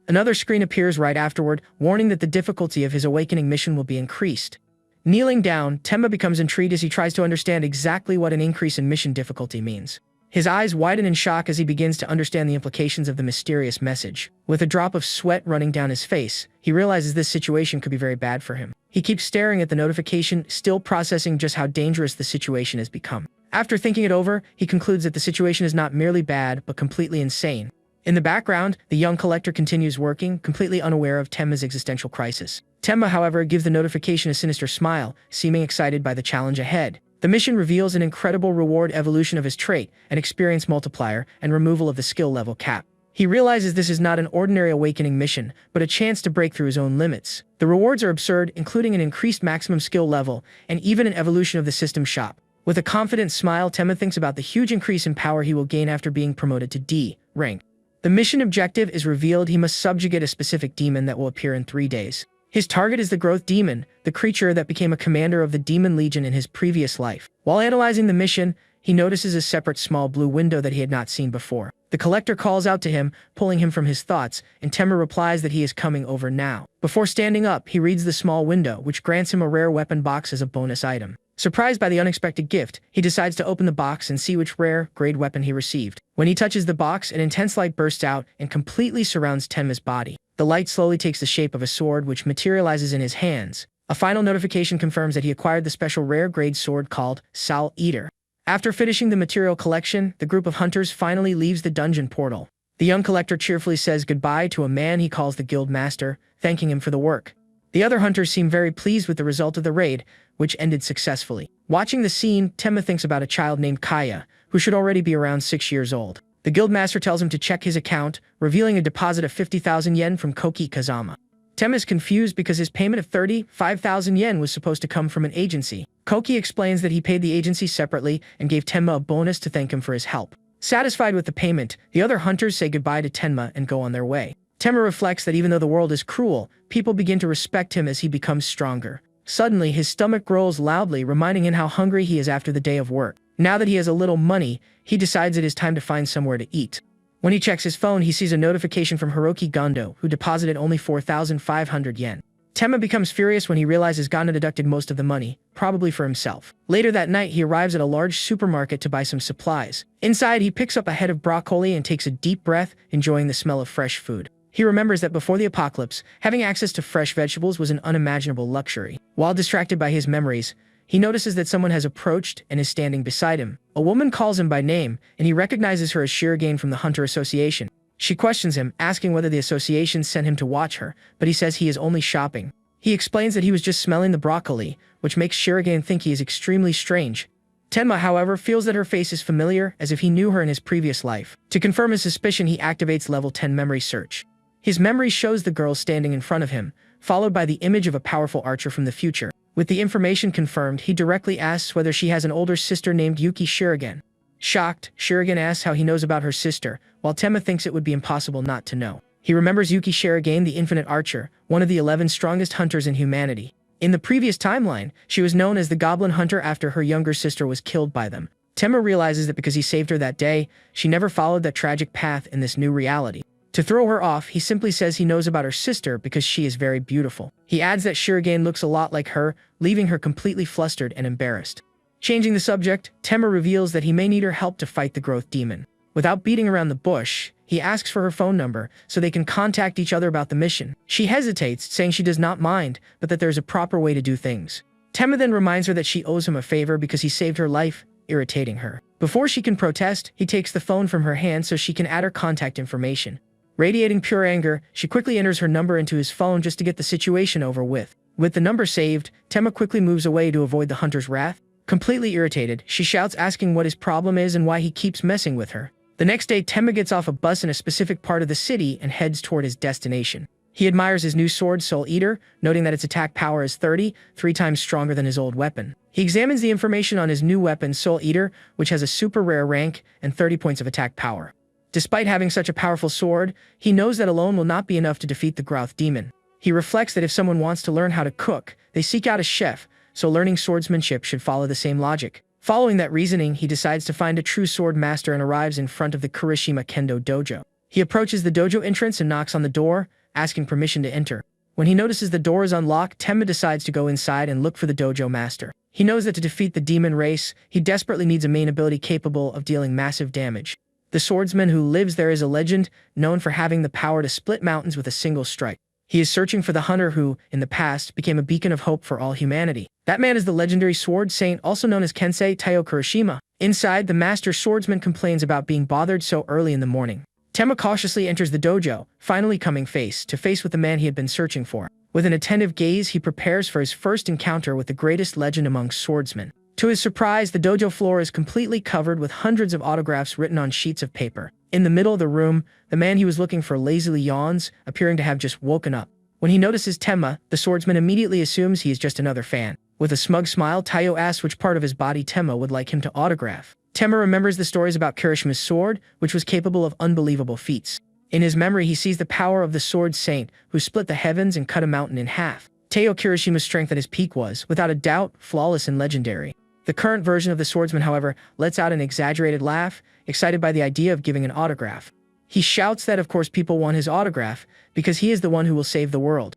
Another screen appears right afterward, warning that the difficulty of his awakening mission will be increased. Kneeling down, Tenma becomes intrigued as he tries to understand exactly what an increase in mission difficulty means. His eyes widen in shock as he begins to understand the implications of the mysterious message. With a drop of sweat running down his face, he realizes this situation could be very bad for him. He keeps staring at the notification, still processing just how dangerous the situation has become. After thinking it over, he concludes that the situation is not merely bad, but completely insane. In the background, the young collector continues working, completely unaware of Tenma's existential crisis. Tenma, however, gives the notification a sinister smile, seeming excited by the challenge ahead. The mission reveals an incredible reward evolution of his trait, an experience multiplier, and removal of the skill level cap. He realizes this is not an ordinary awakening mission, but a chance to break through his own limits. The rewards are absurd, including an increased maximum skill level, and even an evolution of the system shop. With a confident smile, Tenma thinks about the huge increase in power he will gain after being promoted to D rank. The mission objective is revealed. He must subjugate a specific demon that will appear in 3 days. His target is the Growth Demon, the creature that became a commander of the Demon Legion in his previous life. While analyzing the mission, he notices a separate small blue window that he had not seen before. The collector calls out to him, pulling him from his thoughts, and Tenma replies that he is coming over now. Before standing up, he reads the small window, which grants him a rare weapon box as a bonus item. Surprised by the unexpected gift, he decides to open the box and see which rare, grade weapon he received. When he touches the box, an intense light bursts out and completely surrounds Tenma's body. The light slowly takes the shape of a sword, which materializes in his hands. A final notification confirms that he acquired the special rare grade sword called Soul Eater. After finishing the material collection, the group of hunters finally leaves the dungeon portal. The young collector cheerfully says goodbye to a man he calls the guild master, thanking him for the work. The other hunters seem very pleased with the result of the raid, which ended successfully. Watching the scene, Tenma thinks about a child named Kaya, who should already be around 6 years old. The guildmaster tells him to check his account, revealing a deposit of 50,000 yen from Koki Kazama. Tenma is confused because his payment of 35,000 yen was supposed to come from an agency. Koki explains that he paid the agency separately and gave Tenma a bonus to thank him for his help. Satisfied with the payment, the other hunters say goodbye to Tenma and go on their way. Tenma reflects that even though the world is cruel, people begin to respect him as he becomes stronger. Suddenly, his stomach growls loudly, reminding him how hungry he is after the day of work. Now that he has a little money, he decides it is time to find somewhere to eat. When he checks his phone, he sees a notification from Hiroki Gondo, who deposited only 4,500 yen. Tenma becomes furious when he realizes Gondo deducted most of the money, probably for himself. Later that night, he arrives at a large supermarket to buy some supplies. Inside, he picks up a head of broccoli and takes a deep breath, enjoying the smell of fresh food. He remembers that before the apocalypse, having access to fresh vegetables was an unimaginable luxury. While distracted by his memories, he notices that someone has approached and is standing beside him. A woman calls him by name, and he recognizes her as Shirogane from the Hunter Association. She questions him, asking whether the association sent him to watch her, but he says he is only shopping. He explains that he was just smelling the broccoli, which makes Shirogane think he is extremely strange. Tenma, however, feels that her face is familiar, as if he knew her in his previous life. To confirm his suspicion, he activates level 10 memory search. His memory shows the girl standing in front of him, followed by the image of a powerful archer from the future. With the information confirmed, he directly asks whether she has an older sister named Yuki Shirogane. Shocked, Shirogane asks how he knows about her sister, while Tenma thinks it would be impossible not to know. He remembers Yuki Shirogane, the Infinite Archer, one of the 11 strongest hunters in humanity. In the previous timeline, she was known as the Goblin Hunter after her younger sister was killed by them. Tenma realizes that because he saved her that day, she never followed that tragic path in this new reality. To throw her off, he simply says he knows about her sister because she is very beautiful. He adds that Shirogane looks a lot like her, leaving her completely flustered and embarrassed. Changing the subject, Tenma reveals that he may need her help to fight the Growth Demon. Without beating around the bush, he asks for her phone number so they can contact each other about the mission. She hesitates, saying she does not mind, but that there's a proper way to do things. Temma then reminds her that she owes him a favor because he saved her life, irritating her. Before she can protest, he takes the phone from her hand so she can add her contact information. Radiating pure anger, she quickly enters her number into his phone just to get the situation over with. With the number saved, Temma quickly moves away to avoid the hunter's wrath. Completely irritated, she shouts asking what his problem is and why he keeps messing with her. The next day, Temma gets off a bus in a specific part of the city and heads toward his destination. He admires his new sword, Soul Eater, noting that its attack power is 3 times stronger than his old weapon. He examines the information on his new weapon, Soul Eater, which has a super rare rank and 30 points of attack power. Despite having such a powerful sword, he knows that alone will not be enough to defeat the Growth Demon. He reflects that if someone wants to learn how to cook, they seek out a chef, so learning swordsmanship should follow the same logic. Following that reasoning, he decides to find a true sword master and arrives in front of the Kirishima Kendo dojo. He approaches the dojo entrance and knocks on the door, asking permission to enter. When he notices the door is unlocked, Temma decides to go inside and look for the dojo master. He knows that to defeat the demon race, he desperately needs a main ability capable of dealing massive damage. The swordsman who lives there is a legend, known for having the power to split mountains with a single strike. He is searching for the hunter who, in the past, became a beacon of hope for all humanity. That man is the legendary sword saint, also known as Kensei Taiyo Kirishima. Inside, the master swordsman complains about being bothered so early in the morning. Temma cautiously enters the dojo, finally coming face to face with the man he had been searching for. With an attentive gaze, he prepares for his first encounter with the greatest legend among swordsmen. To his surprise, the dojo floor is completely covered with hundreds of autographs written on sheets of paper. In the middle of the room, the man he was looking for lazily yawns, appearing to have just woken up. When he notices Temma, the swordsman immediately assumes he is just another fan. With a smug smile, Taiyo asks which part of his body Temma would like him to autograph. Temma remembers the stories about Kirishima's sword, which was capable of unbelievable feats. In his memory, he sees the power of the sword saint, who split the heavens and cut a mountain in half. Taiyo Kirishima's strength at his peak was, without a doubt, flawless and legendary. The current version of the swordsman, however, lets out an exaggerated laugh, excited by the idea of giving an autograph. He shouts that of course people want his autograph, because he is the one who will save the world.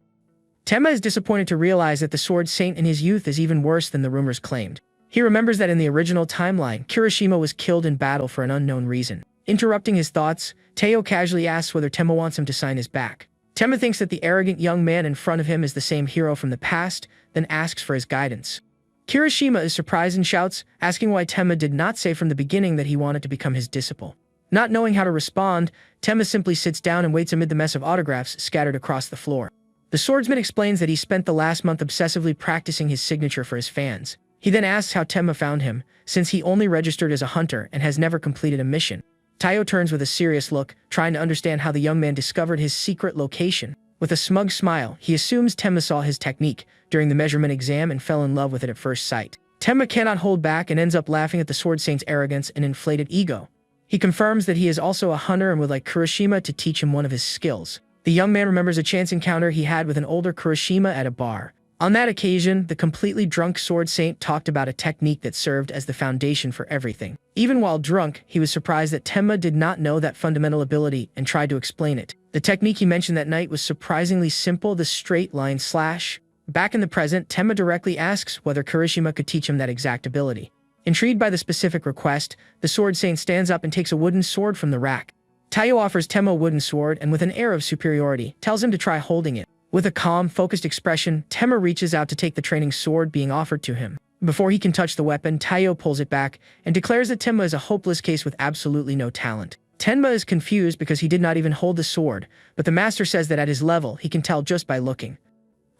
Temma is disappointed to realize that the sword saint in his youth is even worse than the rumors claimed. He remembers that in the original timeline, Kirishima was killed in battle for an unknown reason. Interrupting his thoughts, Taiyo casually asks whether Temma wants him to sign his back. Temma thinks that the arrogant young man in front of him is the same hero from the past, then asks for his guidance. Kirishima is surprised and shouts, asking why Temma did not say from the beginning that he wanted to become his disciple. Not knowing how to respond, Temma simply sits down and waits amid the mess of autographs scattered across the floor. The swordsman explains that he spent the last month obsessively practicing his signature for his fans. He then asks how Temma found him, since he only registered as a hunter and has never completed a mission. Taiyo turns with a serious look, trying to understand how the young man discovered his secret location. With a smug smile, he assumes Temma saw his technique during the measurement exam and fell in love with it at first sight. Temma cannot hold back and ends up laughing at the sword saint's arrogance and inflated ego. He confirms that he is also a hunter and would like Kirishima to teach him one of his skills. The young man remembers a chance encounter he had with an older Kirishima at a bar. On that occasion, the completely drunk sword saint talked about a technique that served as the foundation for everything. Even while drunk, he was surprised that Temma did not know that fundamental ability and tried to explain it. The technique he mentioned that night was surprisingly simple, the straight line slash. Back in the present, Temma directly asks whether Kirishima could teach him that exact ability. Intrigued by the specific request, the sword saint stands up and takes a wooden sword from the rack. Taiyo offers Temma a wooden sword and with an air of superiority, tells him to try holding it. With a calm, focused expression, Temma reaches out to take the training sword being offered to him. Before he can touch the weapon, Taiyo pulls it back and declares that Temma is a hopeless case with absolutely no talent. Temma is confused because he did not even hold the sword, but the master says that at his level, he can tell just by looking.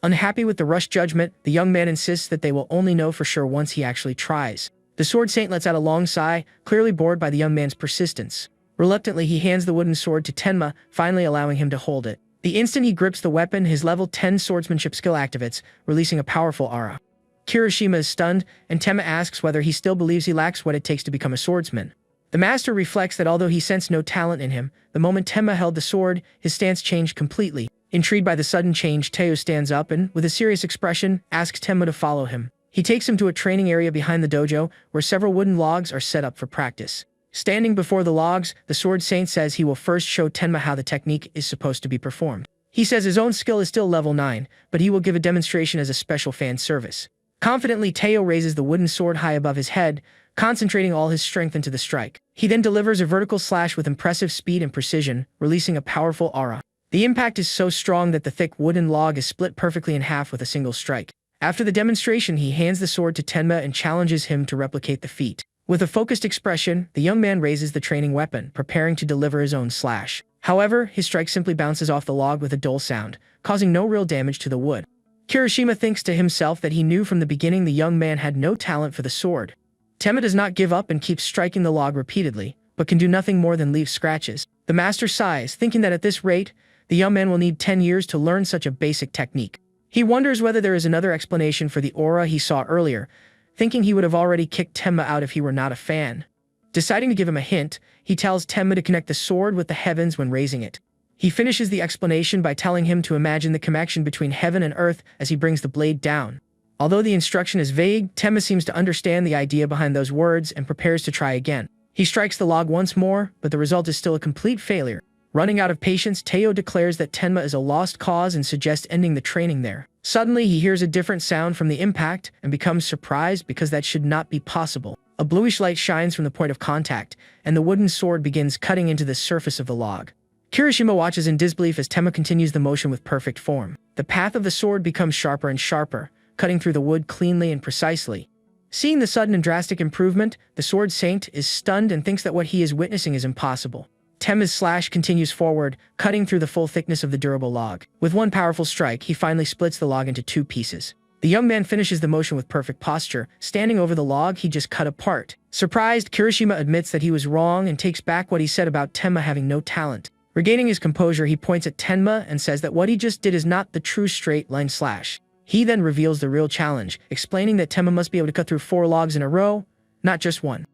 Unhappy with the rushed judgment, the young man insists that they will only know for sure once he actually tries. The sword saint lets out a long sigh, clearly bored by the young man's persistence. Reluctantly, he hands the wooden sword to Temma, finally allowing him to hold it. The instant he grips the weapon, his level 10 swordsmanship skill activates, releasing a powerful aura. Kirishima is stunned, and Temma asks whether he still believes he lacks what it takes to become a swordsman. The master reflects that although he sensed no talent in him, the moment Temma held the sword, his stance changed completely. Intrigued by the sudden change, Taiyo stands up and, with a serious expression, asks Temma to follow him. He takes him to a training area behind the dojo, where several wooden logs are set up for practice. Standing before the logs, the sword saint says he will first show Temma how the technique is supposed to be performed. He says his own skill is still level 9, but he will give a demonstration as a special fan service. Confidently, Taiyo raises the wooden sword high above his head, concentrating all his strength into the strike. He then delivers a vertical slash with impressive speed and precision, releasing a powerful aura. The impact is so strong that the thick wooden log is split perfectly in half with a single strike. After the demonstration, he hands the sword to Tenma and challenges him to replicate the feat. With a focused expression, the young man raises the training weapon, preparing to deliver his own slash. However, his strike simply bounces off the log with a dull sound, causing no real damage to the wood. Kirishima thinks to himself that he knew from the beginning the young man had no talent for the sword. Tenma does not give up and keeps striking the log repeatedly, but can do nothing more than leave scratches. The master sighs, thinking that at this rate, the young man will need 10 years to learn such a basic technique. He wonders whether there is another explanation for the aura he saw earlier, thinking he would have already kicked Tenma out if he were not a fan. Deciding to give him a hint, he tells Tenma to connect the sword with the heavens when raising it. He finishes the explanation by telling him to imagine the connection between heaven and earth as he brings the blade down. Although the instruction is vague, Tenma seems to understand the idea behind those words and prepares to try again. He strikes the log once more, but the result is still a complete failure. Running out of patience, Teo declares that Tenma is a lost cause and suggests ending the training there. Suddenly, he hears a different sound from the impact and becomes surprised because that should not be possible. A bluish light shines from the point of contact, and the wooden sword begins cutting into the surface of the log. Kirishima watches in disbelief as Tenma continues the motion with perfect form. The path of the sword becomes sharper and sharper, cutting through the wood cleanly and precisely. Seeing the sudden and drastic improvement, the sword saint is stunned and thinks that what he is witnessing is impossible. Tenma's slash continues forward, cutting through the full thickness of the durable log. With one powerful strike, he finally splits the log into 2 pieces. The young man finishes the motion with perfect posture, standing over the log he just cut apart. Surprised, Kirishima admits that he was wrong and takes back what he said about Tenma having no talent. Regaining his composure, he points at Tenma and says that what he just did is not the true straight-line slash. He then reveals the real challenge, explaining that Tenma must be able to cut through 4 logs in a row, not just one.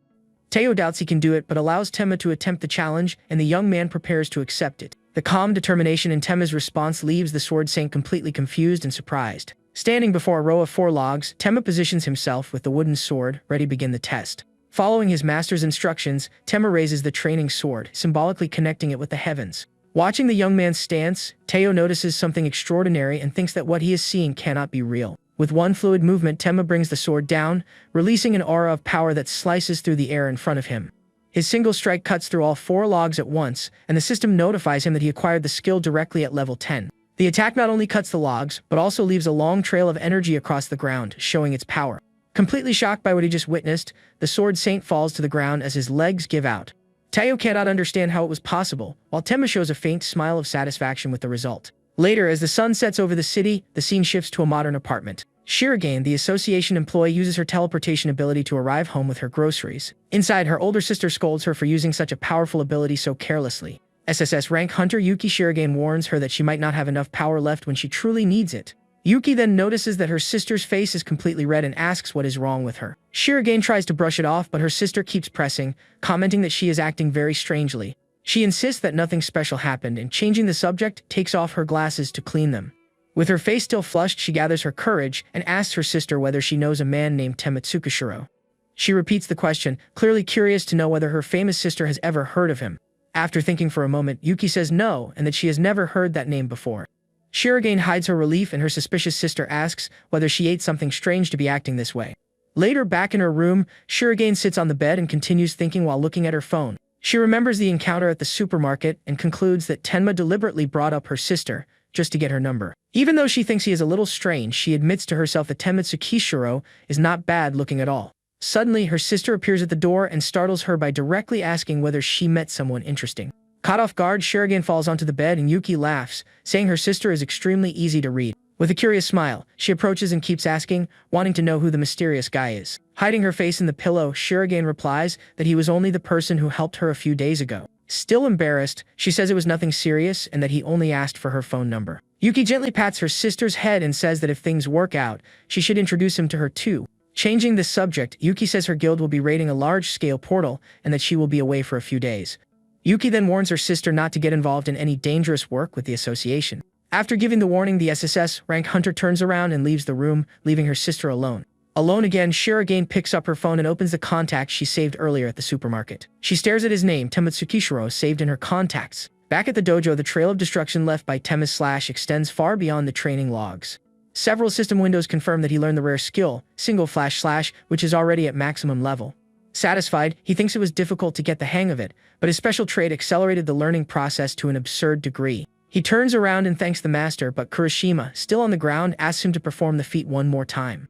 Teo doubts he can do it but allows Tenma to attempt the challenge, and the young man prepares to accept it. The calm determination in Tenma's response leaves the sword saint completely confused and surprised. Standing before a row of 4 logs, Tenma positions himself with the wooden sword, ready to begin the test. Following his master's instructions, Tenma raises the training sword, symbolically connecting it with the heavens. Watching the young man's stance, Teo notices something extraordinary and thinks that what he is seeing cannot be real. With one fluid movement, Tenma brings the sword down, releasing an aura of power that slices through the air in front of him. His single strike cuts through all 4 logs at once, and the system notifies him that he acquired the skill directly at level 10. The attack not only cuts the logs, but also leaves a long trail of energy across the ground, showing its power. Completely shocked by what he just witnessed, the sword saint falls to the ground as his legs give out. Teo cannot understand how it was possible, while Tenma shows a faint smile of satisfaction with the result. Later, as the sun sets over the city, the scene shifts to a modern apartment. Shirogane, the association employee, uses her teleportation ability to arrive home with her groceries. Inside, her older sister scolds her for using such a powerful ability so carelessly. SSS rank hunter Yuki Shirogane warns her that she might not have enough power left when she truly needs it. Yuki then notices that her sister's face is completely red and asks what is wrong with her. Shirogane tries to brush it off, but her sister keeps pressing, commenting that she is acting very strangely. She insists that nothing special happened and, changing the subject, takes off her glasses to clean them. With her face still flushed, she gathers her courage and asks her sister whether she knows a man named Tematsukashiro. She repeats the question, clearly curious to know whether her famous sister has ever heard of him. After thinking for a moment, Yuki says no and that she has never heard that name before. Shirogane hides her relief and her suspicious sister asks whether she ate something strange to be acting this way. Later, back in her room, Shirogane sits on the bed and continues thinking while looking at her phone. She remembers the encounter at the supermarket and concludes that Tenma deliberately brought up her sister just to get her number. Even though she thinks he is a little strange, she admits to herself that Tematsukashiro is not bad looking at all. Suddenly, her sister appears at the door and startles her by directly asking whether she met someone interesting. Caught off guard, Shirogane falls onto the bed and Yuki laughs, saying her sister is extremely easy to read. With a curious smile, she approaches and keeps asking, wanting to know who the mysterious guy is. Hiding her face in the pillow, Shirogane replies that he was only the person who helped her a few days ago. Still embarrassed, she says it was nothing serious and that he only asked for her phone number. Yuki gently pats her sister's head and says that if things work out, she should introduce him to her too. Changing the subject, Yuki says her guild will be raiding a large-scale portal and that she will be away for a few days. Yuki then warns her sister not to get involved in any dangerous work with the association. After giving the warning, the SSS rank hunter turns around and leaves the room, leaving her sister alone. Alone again, Shirogane picks up her phone and opens the contacts she saved earlier at the supermarket. She stares at his name, Tematsukashiro, saved in her contacts. Back at the dojo, the trail of destruction left by Tema's slash extends far beyond the training logs. Several system windows confirm that he learned the rare skill, single flash slash, which is already at maximum level. Satisfied, he thinks it was difficult to get the hang of it, but his special trait accelerated the learning process to an absurd degree. He turns around and thanks the master, but Kirishima, still on the ground, asks him to perform the feat one more time.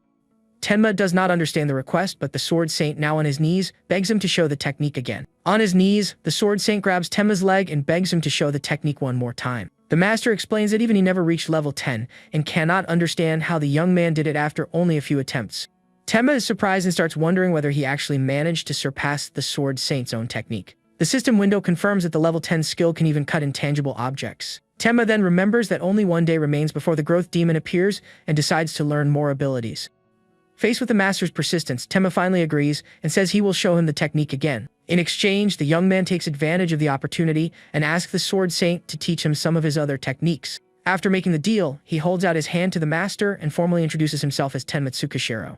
Tenma does not understand the request, but the Sword Saint, now on his knees, begs him to show the technique again. On his knees, the Sword Saint grabs Tenma's leg and begs him to show the technique one more time. The master explains that even he never reached level 10 and cannot understand how the young man did it after only a few attempts. Tenma is surprised and starts wondering whether he actually managed to surpass the Sword Saint's own technique. The system window confirms that the level 10 skill can even cut intangible objects. Tenma then remembers that only one day remains before the growth demon appears and decides to learn more abilities. Faced with the master's persistence, Tenma finally agrees and says he will show him the technique again. In exchange, the young man takes advantage of the opportunity and asks the Sword Saint to teach him some of his other techniques. After making the deal, he holds out his hand to the master and formally introduces himself as Tenma Tsukishiro.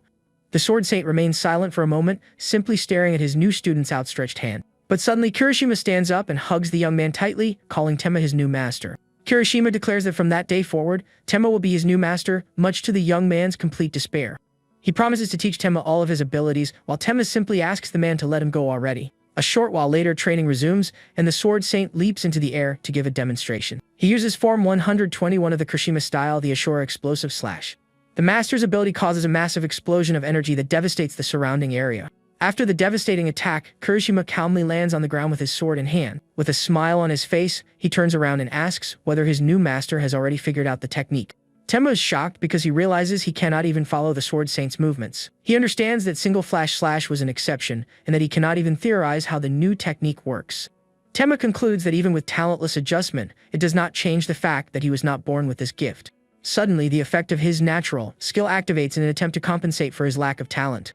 The Sword Saint remains silent for a moment, simply staring at his new student's outstretched hand. But suddenly, Kirishima stands up and hugs the young man tightly, calling Tenma his new master. Kirishima declares that from that day forward, Tenma will be his new master, much to the young man's complete despair. He promises to teach Tenma all of his abilities, while Tenma simply asks the man to let him go already. A short while later, training resumes, and the Sword Saint leaps into the air to give a demonstration. He uses Form 121 of the Kirishima style, the Asura explosive slash. The master's ability causes a massive explosion of energy that devastates the surrounding area. After the devastating attack, Kirishima calmly lands on the ground with his sword in hand. With a smile on his face, he turns around and asks whether his new master has already figured out the technique. Tenma is shocked because he realizes he cannot even follow the Sword Saint's movements. He understands that single flash slash was an exception, and that he cannot even theorize how the new technique works. Tenma concludes that even with talentless adjustment, it does not change the fact that he was not born with this gift. Suddenly, the effect of his natural skill activates in an attempt to compensate for his lack of talent.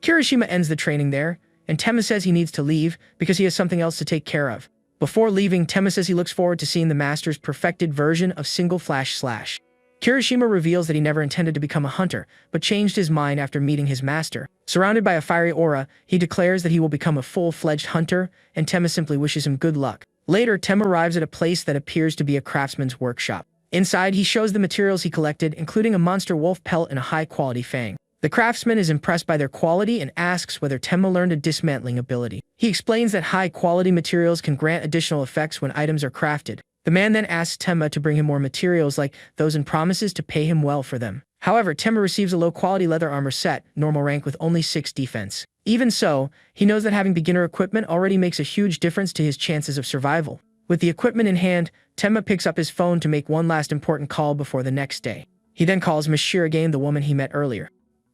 Kirishima ends the training there, and Tenma says he needs to leave because he has something else to take care of. Before leaving, Tenma says he looks forward to seeing the master's perfected version of single flash slash. Kirishima reveals that he never intended to become a hunter, but changed his mind after meeting his master. Surrounded by a fiery aura, he declares that he will become a full-fledged hunter, and Tenma simply wishes him good luck. Later, Tenma arrives at a place that appears to be a craftsman's workshop. Inside, he shows the materials he collected, including a monster wolf pelt and a high-quality fang. The craftsman is impressed by their quality and asks whether Tenma learned a dismantling ability. He explains that high-quality materials can grant additional effects when items are crafted. The man then asks Tenma to bring him more materials like those and promises to pay him well for them. However, Tenma receives a low-quality leather armor set, normal rank with only 6 defense. Even so, he knows that having beginner equipment already makes a huge difference to his chances of survival. With the equipment in hand, Tenma picks up his phone to make one last important call before the next day. He then calls Miss Shirogane, the woman he met earlier.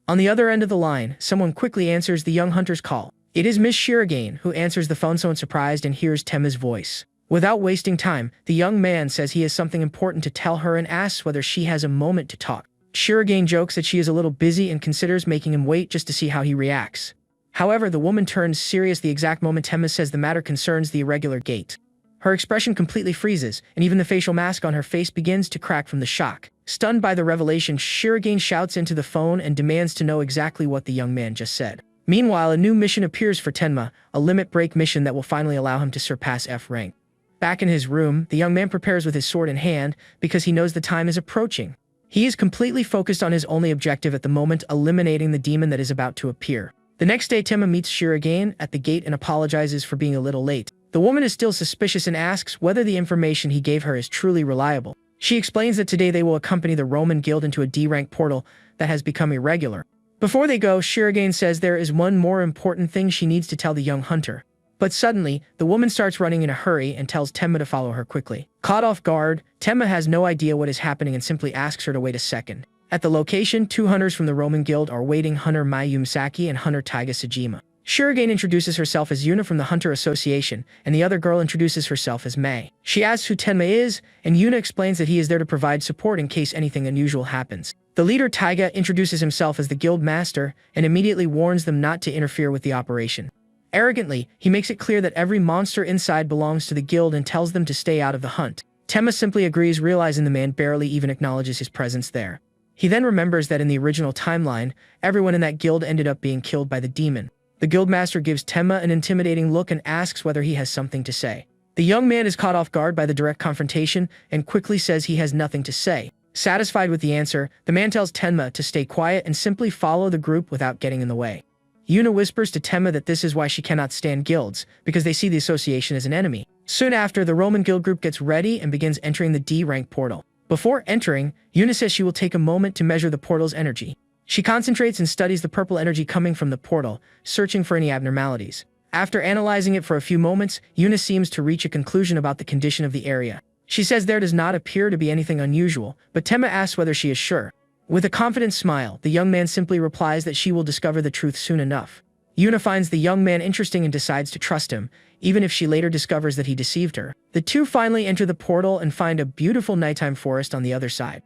On the other end of the line, someone quickly answers the young hunter's call. It is Miss Shirogane, who answers the phone, so surprised and hears Tenma's voice. Without wasting time, the young man says he has something important to tell her and asks whether she has a moment to talk. Shirogane jokes that she is a little busy and considers making him wait just to see how he reacts. However, the woman turns serious the exact moment Tenma says the matter concerns the irregular gait. Her expression completely freezes, and even the facial mask on her face begins to crack from the shock. Stunned by the revelation, Shirogane shouts into the phone and demands to know exactly what the young man just said. Meanwhile, a new mission appears for Tenma, a limit break mission that will finally allow him to surpass F rank. Back in his room, the young man prepares with his sword in hand because he knows the time is approaching. He is completely focused on his only objective at the moment, eliminating the demon that is about to appear. The next day, Tenma meets Shirogane at the gate and apologizes for being a little late. The woman is still suspicious and asks whether the information he gave her is truly reliable. She explains that today they will accompany the Roman guild into a D-rank portal that has become irregular. Before they go, Shirogane says there is one more important thing she needs to tell the young hunter. But suddenly, the woman starts running in a hurry and tells Tenma to follow her quickly. Caught off guard, Tenma has no idea what is happening and simply asks her to wait a second. At the location, 2 hunters from the Roman guild are waiting, Hunter Mayu Misaki and Hunter Taiga Sejima. Shirogane introduces herself as Yuna from the Hunter Association, and the other girl introduces herself as Mei. She asks who Tenma is, and Yuna explains that he is there to provide support in case anything unusual happens. The leader Taiga introduces himself as the guild master and immediately warns them not to interfere with the operation. Arrogantly, he makes it clear that every monster inside belongs to the guild and tells them to stay out of the hunt. Tenma simply agrees, realizing the man barely even acknowledges his presence there. He then remembers that in the original timeline, everyone in that guild ended up being killed by the demon. The guildmaster gives Tenma an intimidating look and asks whether he has something to say. The young man is caught off guard by the direct confrontation and quickly says he has nothing to say. Satisfied with the answer, the man tells Tenma to stay quiet and simply follow the group without getting in the way. Yuna whispers to Tenma that this is why she cannot stand guilds, because they see the association as an enemy. Soon after, the Roman guild group gets ready and begins entering the D-rank portal. Before entering, Yuna says she will take a moment to measure the portal's energy. She concentrates and studies the purple energy coming from the portal, searching for any abnormalities. After analyzing it for a few moments, Yuna seems to reach a conclusion about the condition of the area. She says there does not appear to be anything unusual, but Tenma asks whether she is sure. With a confident smile, the young man simply replies that she will discover the truth soon enough. Yuna finds the young man interesting and decides to trust him, even if she later discovers that he deceived her. The two finally enter the portal and find a beautiful nighttime forest on the other side.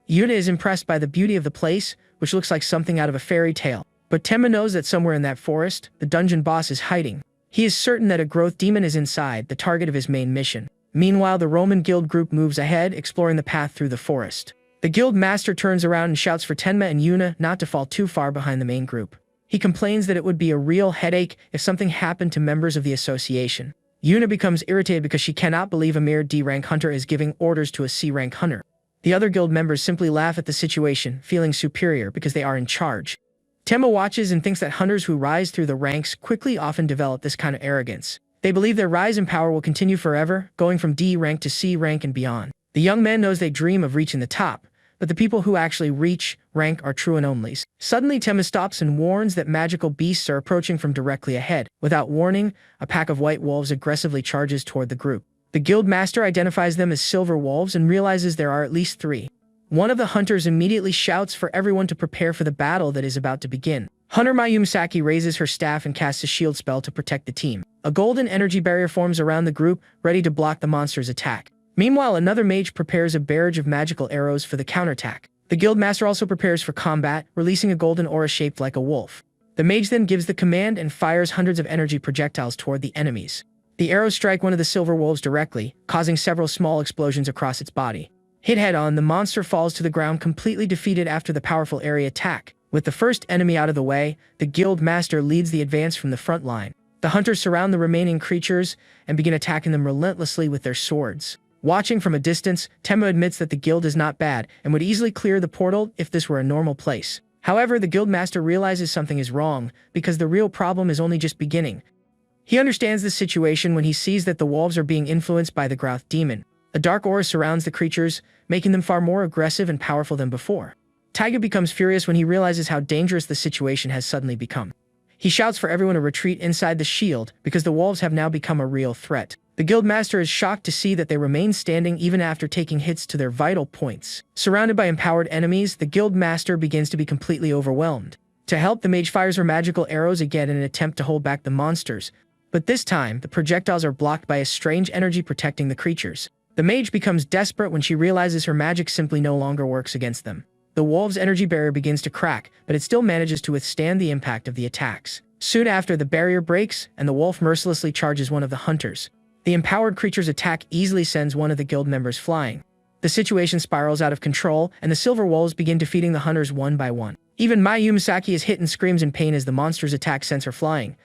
Yuna is impressed by the beauty of the place, which looks like something out of a fairy tale. But Tenma knows that somewhere in that forest, the dungeon boss is hiding. He is certain that a growth demon is inside, the target of his main mission. Meanwhile, the Roman guild group moves ahead, exploring the path through the forest. The guild master turns around and shouts for Tenma and Yuna not to fall too far behind the main group. He complains that it would be a real headache if something happened to members of the association. Yuna becomes irritated because she cannot believe a mere D-rank hunter is giving orders to a C-rank hunter. The other guild members simply laugh at the situation, feeling superior because they are in charge. Tenma watches and thinks that hunters who rise through the ranks quickly often develop this kind of arrogance. They believe their rise in power will continue forever, going from D rank to C rank and beyond. The young man knows they dream of reaching the top, but the people who actually reach rank are true and onlys. Suddenly, Tenma stops and warns that magical beasts are approaching from directly ahead. Without warning, a pack of white wolves aggressively charges toward the group. The guild master identifies them as silver wolves and realizes there are at least 3. One of the hunters immediately shouts for everyone to prepare for the battle that is about to begin. Hunter Mayumi raises her staff and casts a shield spell to protect the team. A golden energy barrier forms around the group, ready to block the monster's attack. Meanwhile, another mage prepares a barrage of magical arrows for the counterattack. The guildmaster also prepares for combat, releasing a golden aura shaped like a wolf. The mage then gives the command and fires hundreds of energy projectiles toward the enemies. The arrows strike one of the silver wolves directly, causing several small explosions across its body. Hit head-on, the monster falls to the ground completely defeated after the powerful area attack. With the first enemy out of the way, the guildmaster leads the advance from the front line. The hunters surround the remaining creatures and begin attacking them relentlessly with their swords. Watching from a distance, Tenma admits that the guild is not bad and would easily clear the portal if this were a normal place. However, the guildmaster realizes something is wrong because the real problem is only just beginning. He understands the situation when he sees that the wolves are being influenced by the Growth demon. A dark aura surrounds the creatures, making them far more aggressive and powerful than before. Taiga becomes furious when he realizes how dangerous the situation has suddenly become. He shouts for everyone to retreat inside the shield because the wolves have now become a real threat. The guildmaster is shocked to see that they remain standing even after taking hits to their vital points. Surrounded by empowered enemies, the guildmaster begins to be completely overwhelmed. To help, the mage fires her magical arrows again in an attempt to hold back the monsters, but this time, the projectiles are blocked by a strange energy protecting the creatures. The mage becomes desperate when she realizes her magic simply no longer works against them. The wolf's energy barrier begins to crack, but it still manages to withstand the impact of the attacks. Soon after, the barrier breaks, and the wolf mercilessly charges one of the hunters. The empowered creature's attack easily sends one of the guild members flying. The situation spirals out of control, and the silver wolves begin defeating the hunters one by one. Even Mayumi is hit and screams in pain as the monster's attack sends her flying.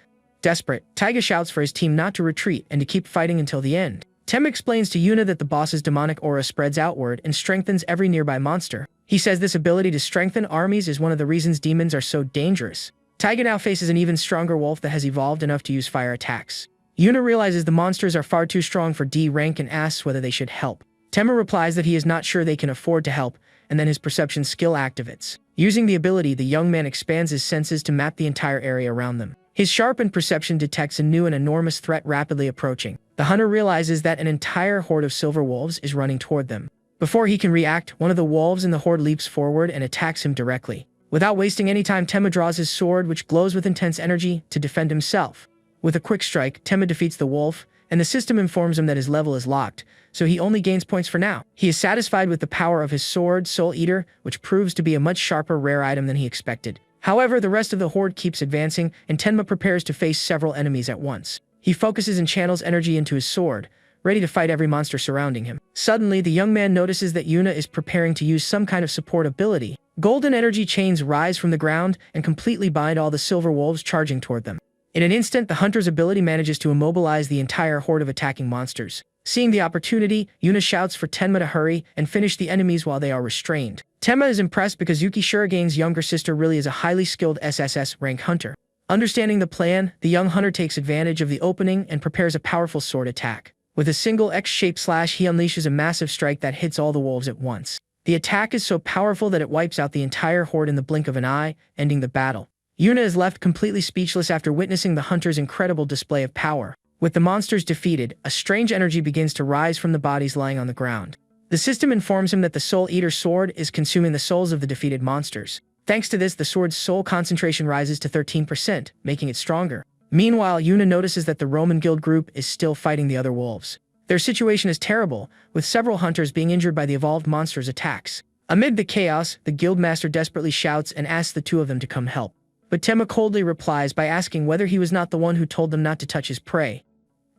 Desperate, Taiga shouts for his team not to retreat and to keep fighting until the end. Tenma explains to Yuna that the boss's demonic aura spreads outward and strengthens every nearby monster. He says this ability to strengthen armies is one of the reasons demons are so dangerous. Taiga now faces an even stronger wolf that has evolved enough to use fire attacks. Yuna realizes the monsters are far too strong for D rank and asks whether they should help. Tenma replies that he is not sure they can afford to help, and then his perception skill activates. Using the ability, the young man expands his senses to map the entire area around them. His sharpened perception detects a new and enormous threat rapidly approaching. The hunter realizes that an entire horde of silver wolves is running toward them. Before he can react, one of the wolves in the horde leaps forward and attacks him directly. Without wasting any time, Tenma draws his sword, which glows with intense energy, to defend himself. With a quick strike, Tenma defeats the wolf, and the system informs him that his level is locked, so he only gains points for now. He is satisfied with the power of his sword, Soul Eater, which proves to be a much sharper rare item than he expected. However, the rest of the horde keeps advancing, and Tenma prepares to face several enemies at once. He focuses and channels energy into his sword, ready to fight every monster surrounding him. Suddenly, the young man notices that Yuna is preparing to use some kind of support ability. Golden energy chains rise from the ground and completely bind all the silver wolves charging toward them. In an instant, the hunter's ability manages to immobilize the entire horde of attacking monsters. Seeing the opportunity, Yuna shouts for Tenma to hurry and finish the enemies while they are restrained. Tenma is impressed because Yuki Shurigane's younger sister really is a highly skilled SSS rank hunter. Understanding the plan, the young hunter takes advantage of the opening and prepares a powerful sword attack. With a single X-shaped slash, he unleashes a massive strike that hits all the wolves at once. The attack is so powerful that it wipes out the entire horde in the blink of an eye, ending the battle. Yuna is left completely speechless after witnessing the hunter's incredible display of power. With the monsters defeated, a strange energy begins to rise from the bodies lying on the ground. The system informs him that the Soul Eater sword is consuming the souls of the defeated monsters. Thanks to this, the sword's soul concentration rises to 13%, making it stronger. Meanwhile, Yuna notices that the Roman guild group is still fighting the other wolves. Their situation is terrible, with several hunters being injured by the evolved monsters' attacks. Amid the chaos, the guildmaster desperately shouts and asks the two of them to come help. But Tenma coldly replies by asking whether he was not the one who told them not to touch his prey.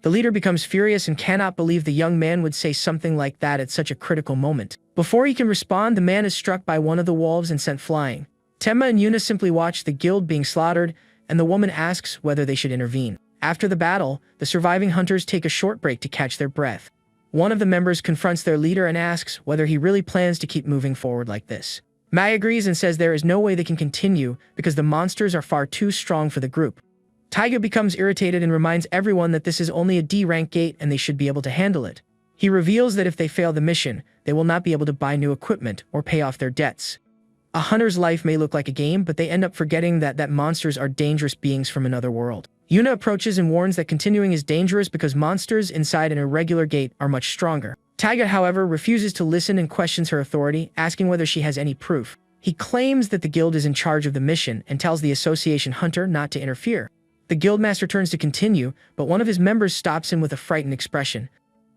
The leader becomes furious and cannot believe the young man would say something like that at such a critical moment. Before he can respond, the man is struck by one of the wolves and sent flying. Tenma and Yuna simply watch the guild being slaughtered, and the woman asks whether they should intervene. After the battle, the surviving hunters take a short break to catch their breath. One of the members confronts their leader and asks whether he really plans to keep moving forward like this. Mai agrees and says there is no way they can continue because the monsters are far too strong for the group. Taiga becomes irritated and reminds everyone that this is only a D-rank gate and they should be able to handle it. He reveals that if they fail the mission, they will not be able to buy new equipment or pay off their debts. A hunter's life may look like a game, but they end up forgetting that monsters are dangerous beings from another world. Yuna approaches and warns that continuing is dangerous because monsters inside an irregular gate are much stronger. Taiga, however, refuses to listen and questions her authority, asking whether she has any proof. He claims that the guild is in charge of the mission and tells the association hunter not to interfere. The guildmaster turns to continue, but one of his members stops him with a frightened expression.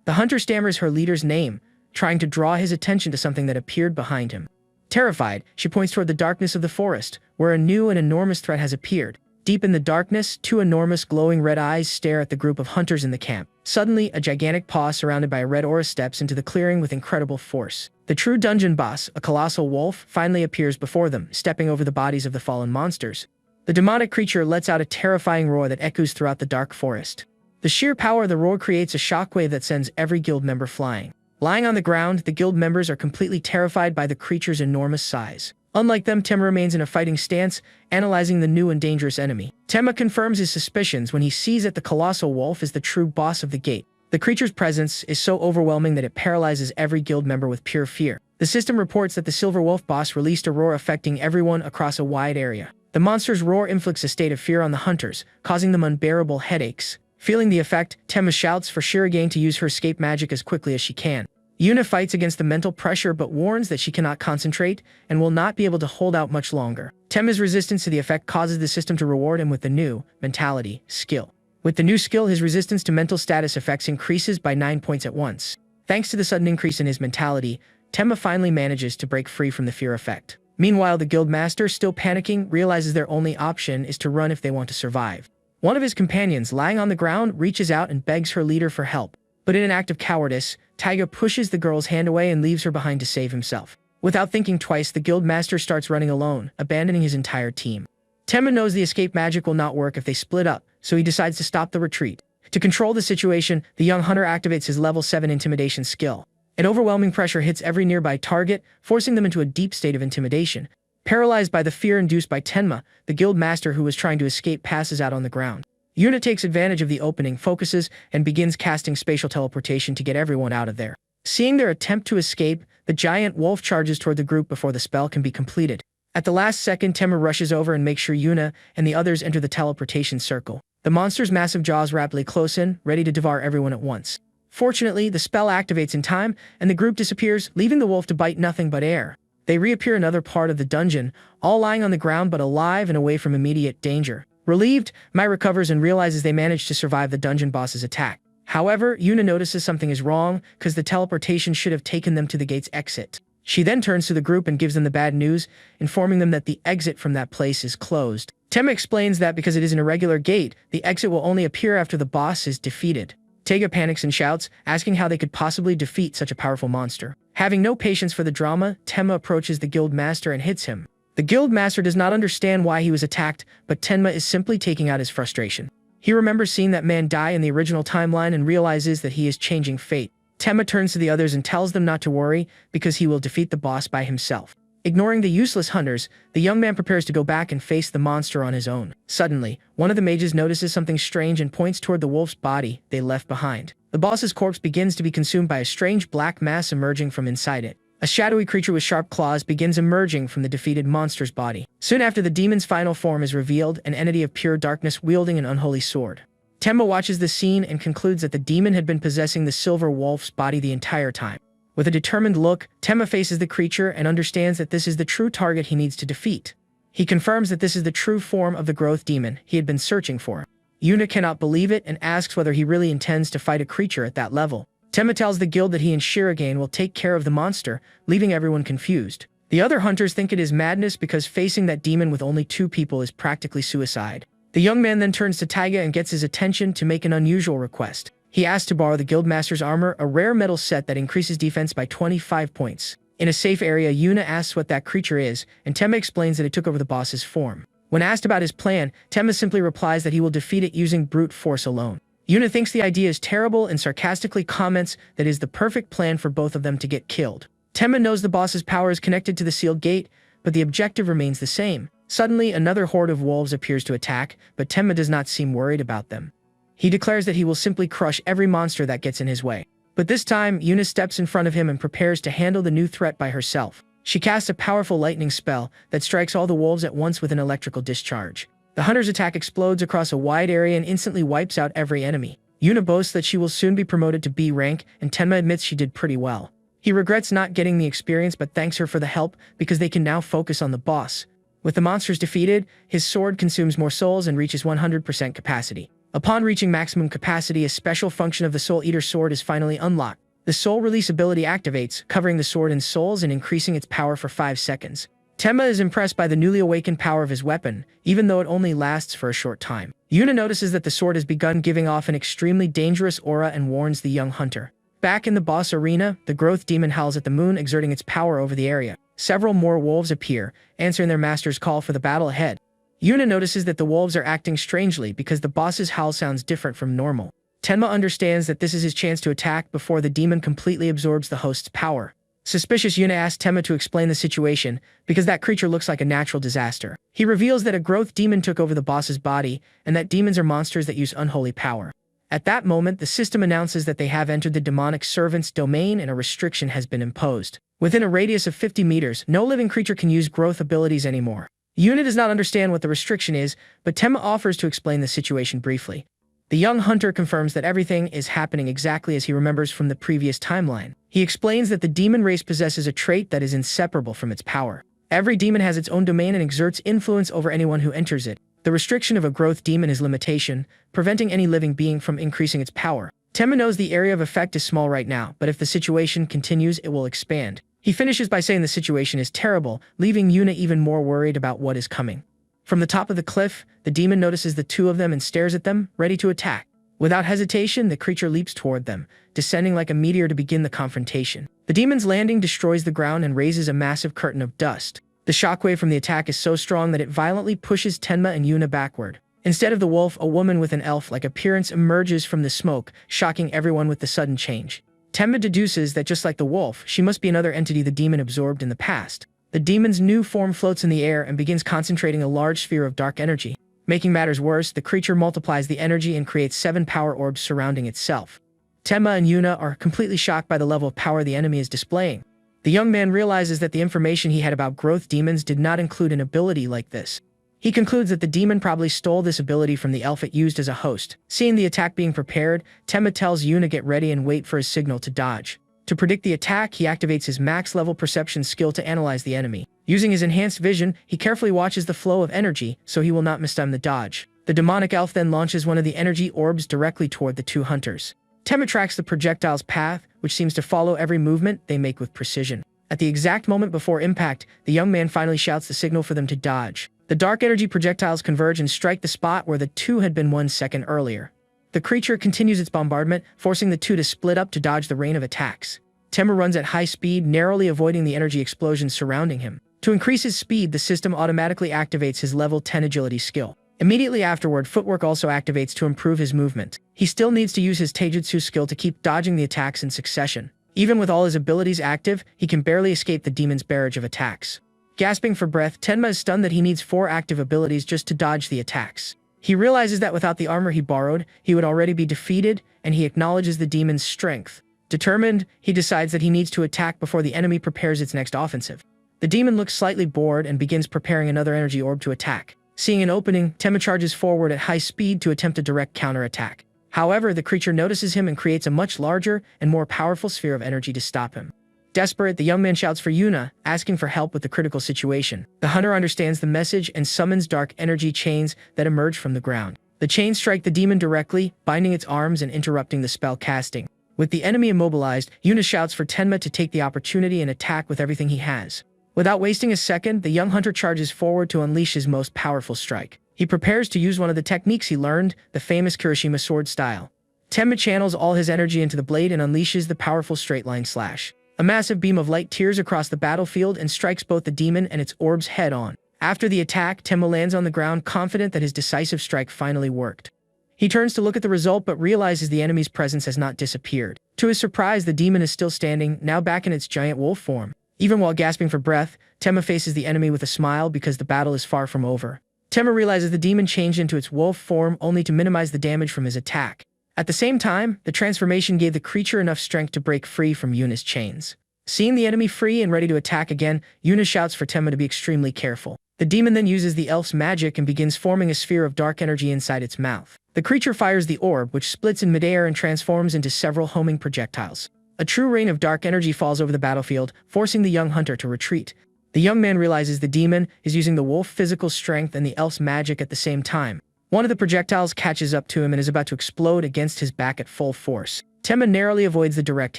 The hunter stammers her leader's name, trying to draw his attention to something that appeared behind him. Terrified, she points toward the darkness of the forest, where a new and enormous threat has appeared. Deep in the darkness, two enormous glowing red eyes stare at the group of hunters in the camp. Suddenly, a gigantic paw surrounded by a red aura steps into the clearing with incredible force. The true dungeon boss, a colossal wolf, finally appears before them, stepping over the bodies of the fallen monsters. The demonic creature lets out a terrifying roar that echoes throughout the dark forest. The sheer power of the roar creates a shockwave that sends every guild member flying. Lying on the ground, the guild members are completely terrified by the creature's enormous size. Unlike them, Tenma remains in a fighting stance, analyzing the new and dangerous enemy. Tenma confirms his suspicions when he sees that the colossal wolf is the true boss of the gate. The creature's presence is so overwhelming that it paralyzes every guild member with pure fear. The system reports that the silver wolf boss released a roar affecting everyone across a wide area. The monster's roar inflicts a state of fear on the hunters, causing them unbearable headaches. Feeling the effect, Tenma shouts for Shirogane to use her escape magic as quickly as she can. Yuna fights against the mental pressure but warns that she cannot concentrate and will not be able to hold out much longer. Tenma's resistance to the effect causes the system to reward him with the new mentality skill. With the new skill, his resistance to mental status effects increases by 9 points at once. Thanks to the sudden increase in his mentality, Tenma finally manages to break free from the fear effect. Meanwhile, the guildmaster, still panicking, realizes their only option is to run if they want to survive. One of his companions, lying on the ground, reaches out and begs her leader for help. But in an act of cowardice, Taiga pushes the girl's hand away and leaves her behind to save himself. Without thinking twice, the guildmaster starts running alone, abandoning his entire team. Tenma knows the escape magic will not work if they split up, so he decides to stop the retreat. To control the situation, the young hunter activates his level 7 intimidation skill. An overwhelming pressure hits every nearby target, forcing them into a deep state of intimidation. Paralyzed by the fear induced by Tenma, the guildmaster who was trying to escape passes out on the ground. Yuna takes advantage of the opening, focuses, and begins casting spatial teleportation to get everyone out of there. Seeing their attempt to escape, the giant wolf charges toward the group before the spell can be completed. At the last second, Tenma rushes over and makes sure Yuna and the others enter the teleportation circle. The monster's massive jaws rapidly close in, ready to devour everyone at once. Fortunately, the spell activates in time, and the group disappears, leaving the wolf to bite nothing but air. They reappear in another part of the dungeon, all lying on the ground but alive and away from immediate danger. Relieved, Mai recovers and realizes they managed to survive the dungeon boss's attack. However, Yuna notices something is wrong, because the teleportation should have taken them to the gate's exit. She then turns to the group and gives them the bad news, informing them that the exit from that place is closed. Tenma explains that because it is an irregular gate, the exit will only appear after the boss is defeated. Taiga panics and shouts, asking how they could possibly defeat such a powerful monster. Having no patience for the drama, Tenma approaches the guild master and hits him. The guild master does not understand why he was attacked, but Tenma is simply taking out his frustration. He remembers seeing that man die in the original timeline and realizes that he is changing fate. Tenma turns to the others and tells them not to worry, because he will defeat the boss by himself. Ignoring the useless hunters, the young man prepares to go back and face the monster on his own. Suddenly, one of the mages notices something strange and points toward the wolf's body they left behind. The boss's corpse begins to be consumed by a strange black mass emerging from inside it. A shadowy creature with sharp claws begins emerging from the defeated monster's body. Soon after, the demon's final form is revealed, an entity of pure darkness wielding an unholy sword. Tenma watches the scene and concludes that the demon had been possessing the silver wolf's body the entire time. With a determined look, Tenma faces the creature and understands that this is the true target he needs to defeat. He confirms that this is the true form of the growth demon he had been searching for. Yuna cannot believe it and asks whether he really intends to fight a creature at that level. Tenma tells the guild that he and Shirogane will take care of the monster, leaving everyone confused. The other hunters think it is madness because facing that demon with only 2 people is practically suicide. The young man then turns to Taiga and gets his attention to make an unusual request. He asks to borrow the guildmaster's armor, a rare metal set that increases defense by 25 points. In a safe area, Yuna asks what that creature is, and Tenma explains that it took over the boss's form. When asked about his plan, Tenma simply replies that he will defeat it using brute force alone. Yuna thinks the idea is terrible and sarcastically comments that it is the perfect plan for both of them to get killed. Tenma knows the boss's power is connected to the sealed gate, but the objective remains the same. Suddenly, another horde of wolves appears to attack, but Tenma does not seem worried about them. He declares that he will simply crush every monster that gets in his way. But this time, Yuna steps in front of him and prepares to handle the new threat by herself. She casts a powerful lightning spell that strikes all the wolves at once with an electrical discharge. The hunter's attack explodes across a wide area and instantly wipes out every enemy. Yuna boasts that she will soon be promoted to B rank, and Tenma admits she did pretty well. He regrets not getting the experience but thanks her for the help because they can now focus on the boss. With the monsters defeated, his sword consumes more souls and reaches 100% capacity. Upon reaching maximum capacity, a special function of the Soul Eater sword is finally unlocked. The soul release ability activates, covering the sword in souls and increasing its power for 5 seconds. Tenma is impressed by the newly awakened power of his weapon, even though it only lasts for a short time. Yuna notices that the sword has begun giving off an extremely dangerous aura and warns the young hunter. Back in the boss arena, the growth demon howls at the moon, exerting its power over the area. Several more wolves appear, answering their master's call for the battle ahead. Yuna notices that the wolves are acting strangely because the boss's howl sounds different from normal. Tenma understands that this is his chance to attack before the demon completely absorbs the host's power. Suspicious, Yuna asks Tenma to explain the situation because that creature looks like a natural disaster. He reveals that a growth demon took over the boss's body and that demons are monsters that use unholy power. At that moment, the system announces that they have entered the demonic servant's domain and a restriction has been imposed. Within a radius of 50 meters, no living creature can use growth abilities anymore. Yuna does not understand what the restriction is, but Tenma offers to explain the situation briefly. The young hunter confirms that everything is happening exactly as he remembers from the previous timeline. He explains that the demon race possesses a trait that is inseparable from its power. Every demon has its own domain and exerts influence over anyone who enters it. The restriction of a growth demon is limitation, preventing any living being from increasing its power. Tenma knows the area of effect is small right now, but if the situation continues, it will expand. He finishes by saying the situation is terrible, leaving Yuna even more worried about what is coming. From the top of the cliff, the demon notices the 2 of them and stares at them, ready to attack. Without hesitation, the creature leaps toward them, descending like a meteor to begin the confrontation. The demon's landing destroys the ground and raises a massive curtain of dust. The shockwave from the attack is so strong that it violently pushes Tenma and Yuna backward. Instead of the wolf, a woman with an elf-like appearance emerges from the smoke, shocking everyone with the sudden change. Tenma deduces that just like the wolf, she must be another entity the demon absorbed in the past. The demon's new form floats in the air and begins concentrating a large sphere of dark energy. Making matters worse, the creature multiplies the energy and creates 7 power orbs surrounding itself. Tenma and Yuna are completely shocked by the level of power the enemy is displaying. The young man realizes that the information he had about growth demons did not include an ability like this. He concludes that the demon probably stole this ability from the elf it used as a host. Seeing the attack being prepared, Tenma tells Yuna get ready and wait for his signal to dodge. To predict the attack, he activates his max-level perception skill to analyze the enemy. Using his enhanced vision, he carefully watches the flow of energy, so he will not mistime the dodge. The demonic elf then launches one of the energy orbs directly toward the 2 hunters. Tenma tracks the projectile's path, which seems to follow every movement they make with precision. At the exact moment before impact, the young man finally shouts the signal for them to dodge. The dark energy projectiles converge and strike the spot where the 2 had been 1 second earlier. The creature continues its bombardment, forcing the 2 to split up to dodge the rain of attacks. Tenma runs at high speed, narrowly avoiding the energy explosions surrounding him. To increase his speed, the system automatically activates his level 10 agility skill. Immediately afterward, footwork also activates to improve his movement. He still needs to use his taijutsu skill to keep dodging the attacks in succession. Even with all his abilities active, he can barely escape the demon's barrage of attacks. Gasping for breath, Tenma is stunned that he needs 4 active abilities just to dodge the attacks. He realizes that without the armor he borrowed, he would already be defeated, and he acknowledges the demon's strength. Determined, he decides that he needs to attack before the enemy prepares its next offensive. The demon looks slightly bored and begins preparing another energy orb to attack. Seeing an opening, Tenma charges forward at high speed to attempt a direct counterattack. However, the creature notices him and creates a much larger and more powerful sphere of energy to stop him. Desperate, the young man shouts for Yuna, asking for help with the critical situation. The hunter understands the message and summons dark energy chains that emerge from the ground. The chains strike the demon directly, binding its arms and interrupting the spell casting. With the enemy immobilized, Yuna shouts for Tenma to take the opportunity and attack with everything he has. Without wasting a second, the young hunter charges forward to unleash his most powerful strike. He prepares to use one of the techniques he learned, the famous Kirishima sword style. Tenma channels all his energy into the blade and unleashes the powerful straight-line slash. A massive beam of light tears across the battlefield and strikes both the demon and its orbs head-on. After the attack, Tenma lands on the ground confident that his decisive strike finally worked. He turns to look at the result but realizes the enemy's presence has not disappeared. To his surprise, the demon is still standing, now back in its giant wolf form. Even while gasping for breath, Tenma faces the enemy with a smile because the battle is far from over. Tenma realizes the demon changed into its wolf form only to minimize the damage from his attack. At the same time, the transformation gave the creature enough strength to break free from Yuna's chains. Seeing the enemy free and ready to attack again, Yuna shouts for Tenma to be extremely careful. The demon then uses the elf's magic and begins forming a sphere of dark energy inside its mouth. The creature fires the orb, which splits in midair and transforms into several homing projectiles. A true rain of dark energy falls over the battlefield, forcing the young hunter to retreat. The young man realizes the demon is using the wolf's physical strength and the elf's magic at the same time. One of the projectiles catches up to him and is about to explode against his back at full force. Tenma narrowly avoids the direct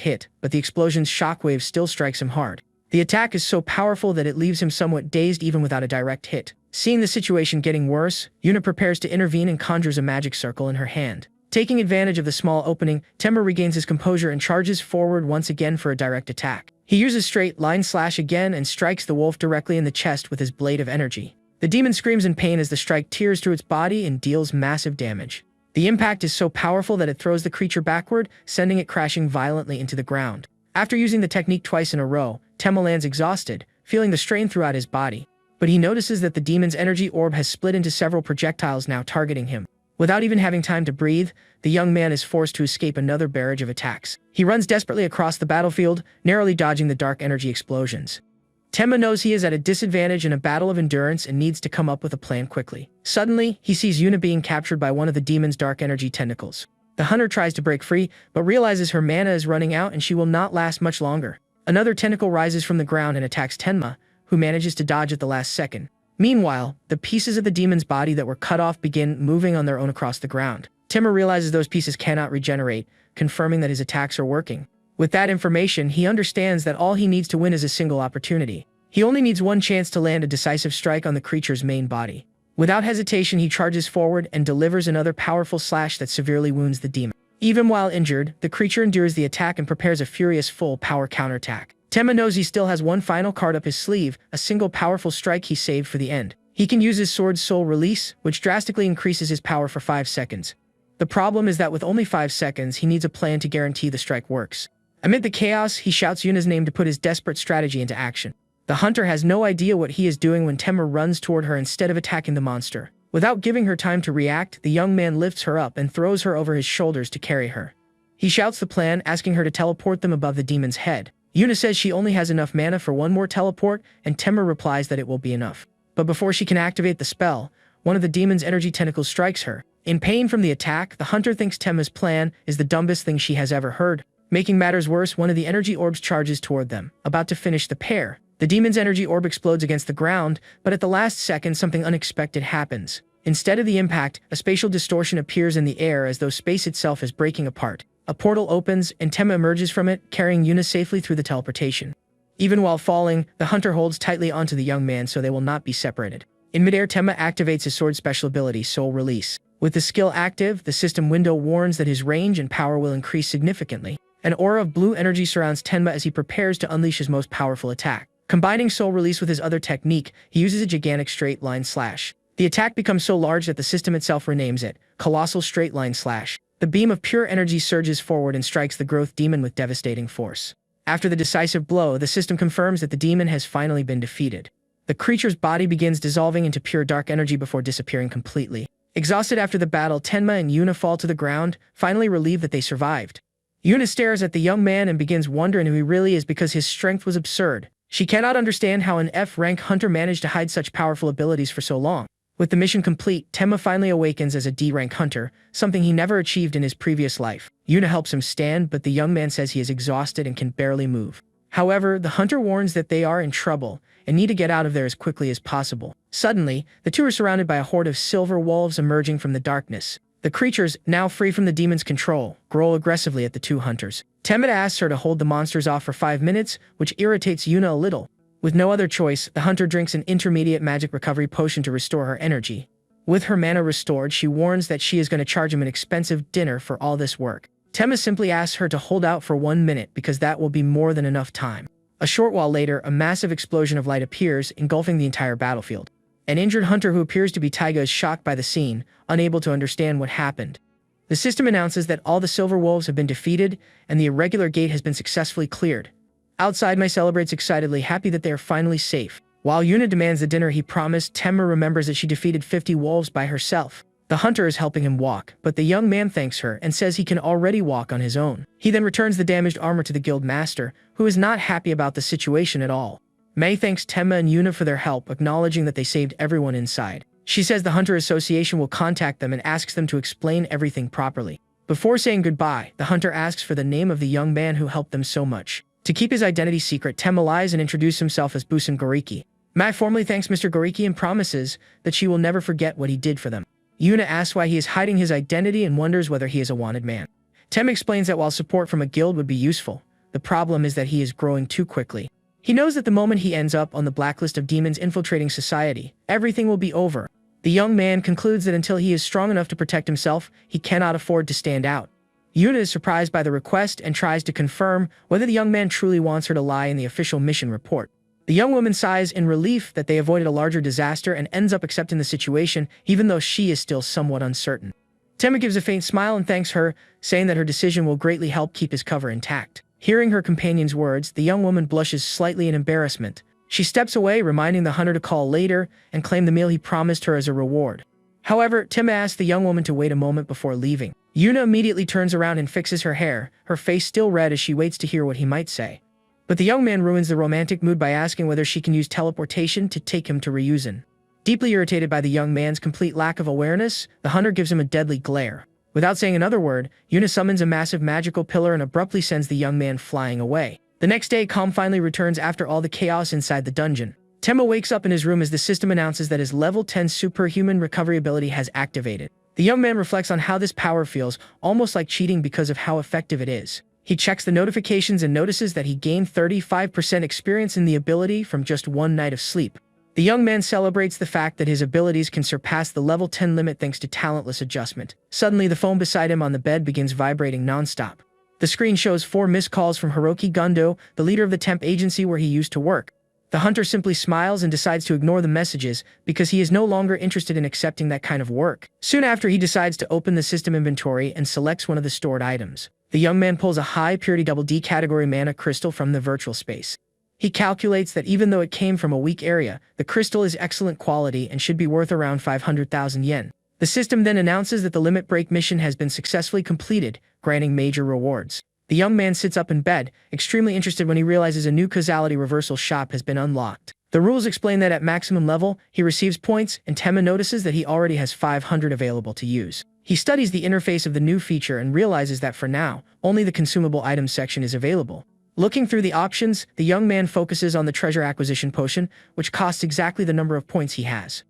hit, but the explosion's shockwave still strikes him hard. The attack is so powerful that it leaves him somewhat dazed even without a direct hit. Seeing the situation getting worse, Yuna prepares to intervene and conjures a magic circle in her hand. Taking advantage of the small opening, Tenma regains his composure and charges forward once again for a direct attack. He uses straight line slash again and strikes the wolf directly in the chest with his blade of energy. The demon screams in pain as the strike tears through its body and deals massive damage. The impact is so powerful that it throws the creature backward, sending it crashing violently into the ground. After using the technique twice in a row, Tenma lands exhausted, feeling the strain throughout his body. But he notices that the demon's energy orb has split into several projectiles now targeting him. Without even having time to breathe, the young man is forced to escape another barrage of attacks. He runs desperately across the battlefield, narrowly dodging the dark energy explosions. Tenma knows he is at a disadvantage in a battle of endurance and needs to come up with a plan quickly. Suddenly, he sees Yuna being captured by one of the demon's dark energy tentacles. The hunter tries to break free, but realizes her mana is running out and she will not last much longer. Another tentacle rises from the ground and attacks Tenma, who manages to dodge at the last second. Meanwhile, the pieces of the demon's body that were cut off begin moving on their own across the ground. Tenma realizes those pieces cannot regenerate, confirming that his attacks are working. With that information, he understands that all he needs to win is a single opportunity. He only needs one chance to land a decisive strike on the creature's main body. Without hesitation, he charges forward and delivers another powerful slash that severely wounds the demon. Even while injured, the creature endures the attack and prepares a furious full-power counterattack. Tenma knows he still has one final card up his sleeve, a single powerful strike he saved for the end. He can use his sword's soul release, which drastically increases his power for 5 seconds. The problem is that with only 5 seconds, he needs a plan to guarantee the strike works. Amid the chaos, he shouts Yuna's name to put his desperate strategy into action. The hunter has no idea what he is doing when Tenma runs toward her instead of attacking the monster. Without giving her time to react, the young man lifts her up and throws her over his shoulders to carry her. He shouts the plan, asking her to teleport them above the demon's head. Yuna says she only has enough mana for one more teleport, and Tenma replies that it will be enough. But before she can activate the spell, one of the demon's energy tentacles strikes her. In pain from the attack, the hunter thinks Tenma's plan is the dumbest thing she has ever heard. Making matters worse, one of the energy orbs charges toward them, about to finish the pair. The demon's energy orb explodes against the ground, but at the last second something unexpected happens. Instead of the impact, a spatial distortion appears in the air as though space itself is breaking apart. A portal opens, and Tenma emerges from it, carrying Yuna safely through the teleportation. Even while falling, the hunter holds tightly onto the young man so they will not be separated. In midair, Tenma activates his sword's special ability, Soul Release. With the skill active, the system window warns that his range and power will increase significantly. An aura of blue energy surrounds Tenma as he prepares to unleash his most powerful attack. Combining Soul Release with his other technique, he uses a gigantic straight-line slash. The attack becomes so large that the system itself renames it Colossal Straight-Line Slash. The beam of pure energy surges forward and strikes the growth demon with devastating force. After the decisive blow, the system confirms that the demon has finally been defeated. The creature's body begins dissolving into pure dark energy before disappearing completely. Exhausted after the battle, Tenma and Yuna fall to the ground, finally relieved that they survived. Yuna stares at the young man and begins wondering who he really is because his strength was absurd. She cannot understand how an F-rank hunter managed to hide such powerful abilities for so long. With the mission complete, Tenma finally awakens as a D-rank hunter, something he never achieved in his previous life. Yuna helps him stand, but the young man says he is exhausted and can barely move. However, the hunter warns that they are in trouble and need to get out of there as quickly as possible. Suddenly, the two are surrounded by a horde of silver wolves emerging from the darkness. The creatures, now free from the demon's control, growl aggressively at the two hunters. Tenma asks her to hold the monsters off for 5 minutes, which irritates Yuna a little. With no other choice, the hunter drinks an intermediate magic recovery potion to restore her energy. With her mana restored, she warns that she is going to charge him an expensive dinner for all this work. Tenma simply asks her to hold out for 1 minute because that will be more than enough time. A short while later, a massive explosion of light appears, engulfing the entire battlefield. An injured hunter who appears to be Taiga is shocked by the scene, unable to understand what happened. The system announces that all the silver wolves have been defeated, and the irregular gate has been successfully cleared. Outside, Mai celebrates excitedly, happy that they are finally safe. While Yuna demands the dinner he promised, Tenma remembers that she defeated 50 wolves by herself. The hunter is helping him walk, but the young man thanks her and says he can already walk on his own. He then returns the damaged armor to the guild master, who is not happy about the situation at all. Mai thanks Tenma and Yuna for their help, acknowledging that they saved everyone inside. She says the Hunter Association will contact them and asks them to explain everything properly. Before saying goodbye, the hunter asks for the name of the young man who helped them so much. To keep his identity secret, Tenma lies and introduces himself as Busen Goriki. Mai formally thanks Mr. Goriki and promises that she will never forget what he did for them. Yuna asks why he is hiding his identity and wonders whether he is a wanted man. Tenma explains that while support from a guild would be useful, the problem is that he is growing too quickly. He knows that the moment he ends up on the blacklist of demons infiltrating society, everything will be over. The young man concludes that until he is strong enough to protect himself, he cannot afford to stand out. Yuna is surprised by the request and tries to confirm whether the young man truly wants her to lie in the official mission report. The young woman sighs in relief that they avoided a larger disaster and ends up accepting the situation, even though she is still somewhat uncertain. Tenma gives a faint smile and thanks her, saying that her decision will greatly help keep his cover intact. Hearing her companion's words, the young woman blushes slightly in embarrassment. She steps away, reminding the hunter to call later and claim the meal he promised her as a reward. However, Tenma asks the young woman to wait a moment before leaving. Yuna immediately turns around and fixes her hair, her face still red as she waits to hear what he might say. But the young man ruins the romantic mood by asking whether she can use teleportation to take him to Ryuzan. Deeply irritated by the young man's complete lack of awareness, the hunter gives him a deadly glare. Without saying another word, Yuna summons a massive magical pillar and abruptly sends the young man flying away. The next day, Calm finally returns after all the chaos inside the dungeon. Tenma wakes up in his room as the system announces that his level 10 superhuman recovery ability has activated. The young man reflects on how this power feels, almost like cheating because of how effective it is. He checks the notifications and notices that he gained 35% experience in the ability from just one night of sleep. The young man celebrates the fact that his abilities can surpass the level 10 limit thanks to talentless adjustment. Suddenly, the phone beside him on the bed begins vibrating non-stop. The screen shows 4 missed calls from Hiroki Gundo, the leader of the temp agency where he used to work. The hunter simply smiles and decides to ignore the messages because he is no longer interested in accepting that kind of work. Soon after, he decides to open the system inventory and selects one of the stored items. The young man pulls a high purity double D category mana crystal from the virtual space. He calculates that even though it came from a weak area, the crystal is excellent quality and should be worth around 500,000 yen. The system then announces that the limit break mission has been successfully completed, granting major rewards. The young man sits up in bed, extremely interested when he realizes a new causality reversal shop has been unlocked. The rules explain that at maximum level, he receives points, and Tenma notices that he already has 500 available to use. He studies the interface of the new feature and realizes that for now, only the consumable items section is available. Looking through the options, the young man focuses on the treasure acquisition potion, which costs exactly the number of points he has.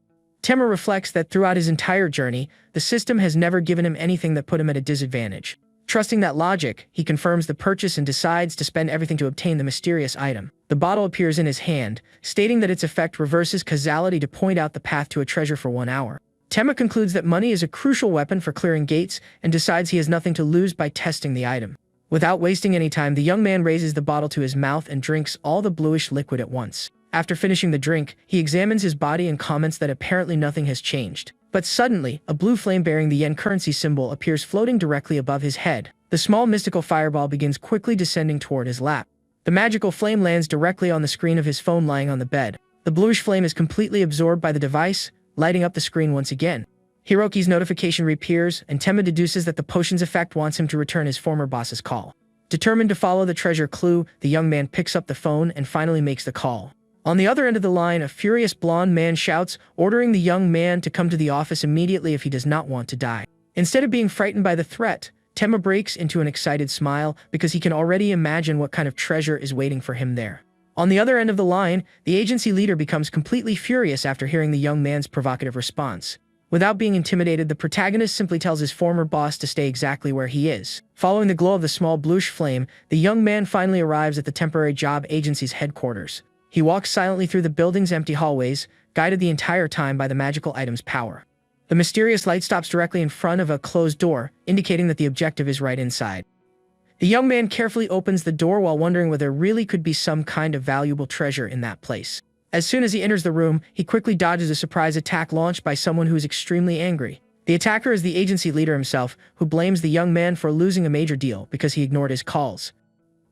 Tenma reflects that throughout his entire journey, the system has never given him anything that put him at a disadvantage. Trusting that logic, he confirms the purchase and decides to spend everything to obtain the mysterious item. The bottle appears in his hand, stating that its effect reverses causality to point out the path to a treasure for 1 hour. Tenma concludes that money is a crucial weapon for clearing gates and decides he has nothing to lose by testing the item. Without wasting any time, the young man raises the bottle to his mouth and drinks all the bluish liquid at once. After finishing the drink, he examines his body and comments that apparently nothing has changed. But suddenly, a blue flame bearing the yen currency symbol appears floating directly above his head. The small mystical fireball begins quickly descending toward his lap. The magical flame lands directly on the screen of his phone lying on the bed. The bluish flame is completely absorbed by the device, lighting up the screen once again. Hiroki's notification reappears, and Tenma deduces that the potion's effect wants him to return his former boss's call. Determined to follow the treasure clue, the young man picks up the phone and finally makes the call. On the other end of the line, a furious blonde man shouts, ordering the young man to come to the office immediately if he does not want to die. Instead of being frightened by the threat, Tenma breaks into an excited smile because he can already imagine what kind of treasure is waiting for him there. On the other end of the line, the agency leader becomes completely furious after hearing the young man's provocative response. Without being intimidated, the protagonist simply tells his former boss to stay exactly where he is. Following the glow of the small bluish flame, the young man finally arrives at the temporary job agency's headquarters. He walks silently through the building's empty hallways, guided the entire time by the magical item's power. The mysterious light stops directly in front of a closed door, indicating that the objective is right inside. The young man carefully opens the door while wondering whether there really could be some kind of valuable treasure in that place. As soon as he enters the room, he quickly dodges a surprise attack launched by someone who is extremely angry. The attacker is the agency leader himself, who blames the young man for losing a major deal because he ignored his calls.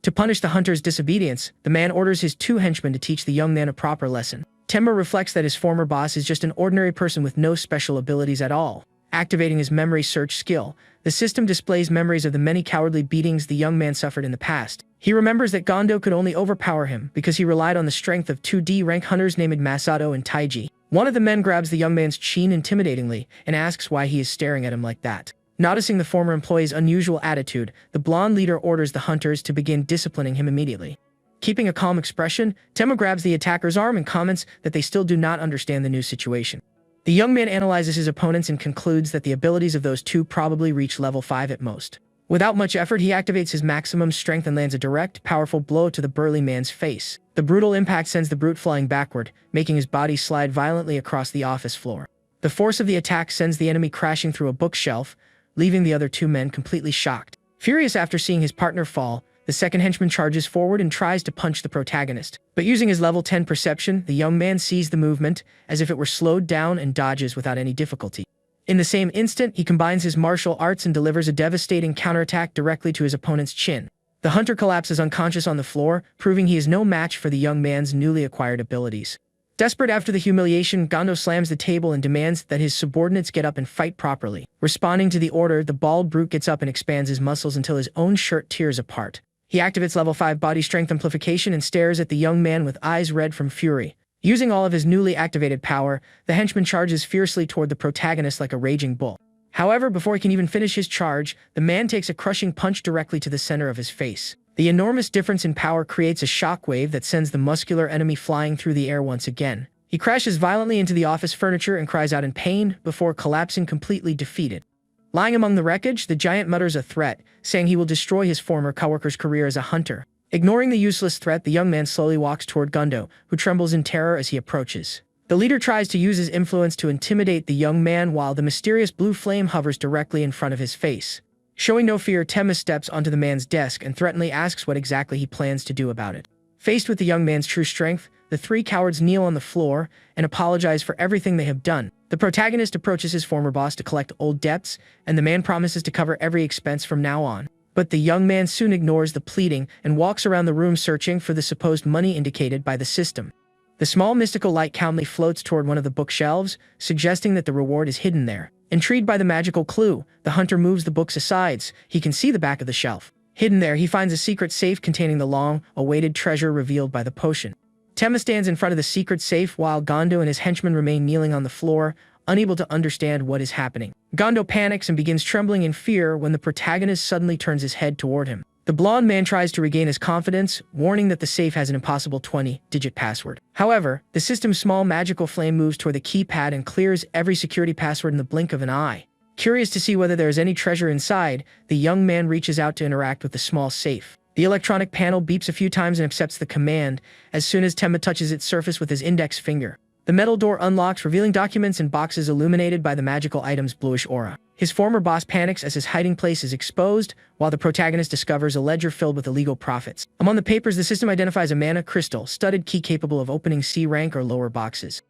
To punish the hunter's disobedience, the man orders his 2 henchmen to teach the young man a proper lesson. Tenma reflects that his former boss is just an ordinary person with no special abilities at all. Activating his memory search skill, the system displays memories of the many cowardly beatings the young man suffered in the past. He remembers that Gondo could only overpower him because he relied on the strength of 2D rank hunters named Masato and Taiji. One of the men grabs the young man's chin intimidatingly and asks why he is staring at him like that. Noticing the former employee's unusual attitude, the blonde leader orders the hunters to begin disciplining him immediately. Keeping a calm expression, Tenma grabs the attacker's arm and comments that they still do not understand the new situation. The young man analyzes his opponents and concludes that the abilities of those 2 probably reach level 5 at most. Without much effort, he activates his maximum strength and lands a direct, powerful blow to the burly man's face. The brutal impact sends the brute flying backward, making his body slide violently across the office floor. The force of the attack sends the enemy crashing through a bookshelf, leaving the other 2 men completely shocked. Furious after seeing his partner fall, the second henchman charges forward and tries to punch the protagonist. But using his level 10 perception, the young man sees the movement as if it were slowed down and dodges without any difficulty. In the same instant, he combines his martial arts and delivers a devastating counterattack directly to his opponent's chin. The hunter collapses unconscious on the floor, proving he is no match for the young man's newly acquired abilities. Desperate after the humiliation, Gondo slams the table and demands that his subordinates get up and fight properly. Responding to the order, the bald brute gets up and expands his muscles until his own shirt tears apart. He activates level 5 body strength amplification and stares at the young man with eyes red from fury. Using all of his newly activated power, the henchman charges fiercely toward the protagonist like a raging bull. However, before he can even finish his charge, the man takes a crushing punch directly to the center of his face. The enormous difference in power creates a shockwave that sends the muscular enemy flying through the air once again. He crashes violently into the office furniture and cries out in pain before collapsing completely defeated. Lying among the wreckage, the giant mutters a threat, saying he will destroy his former coworker's career as a hunter. Ignoring the useless threat, the young man slowly walks toward Gondo, who trembles in terror as he approaches. The leader tries to use his influence to intimidate the young man while the mysterious blue flame hovers directly in front of his face. Showing no fear, Tenma steps onto the man's desk and threateningly asks what exactly he plans to do about it. Faced with the young man's true strength, the 3 cowards kneel on the floor and apologize for everything they have done. The protagonist approaches his former boss to collect old debts, and the man promises to cover every expense from now on. But the young man soon ignores the pleading and walks around the room searching for the supposed money indicated by the system. The small mystical light calmly floats toward one of the bookshelves, suggesting that the reward is hidden there. Intrigued by the magical clue, the hunter moves the books aside. He can see the back of the shelf. Hidden there, he finds a secret safe containing the long-awaited treasure revealed by the potion. Tenma stands in front of the secret safe while Gondo and his henchmen remain kneeling on the floor, unable to understand what is happening. Gondo panics and begins trembling in fear when the protagonist suddenly turns his head toward him. The blonde man tries to regain his confidence, warning that the safe has an impossible 20-digit password. However, the system's small magical flame moves toward the keypad and clears every security password in the blink of an eye. Curious to see whether there is any treasure inside, the young man reaches out to interact with the small safe. The electronic panel beeps a few times and accepts the command as soon as Tenma touches its surface with his index finger. The metal door unlocks, revealing documents and boxes illuminated by the magical item's bluish aura. His former boss panics as his hiding place is exposed, while the protagonist discovers a ledger filled with illegal profits. Among the papers, the system identifies a mana crystal, studded key capable of opening C-rank or lower boxes.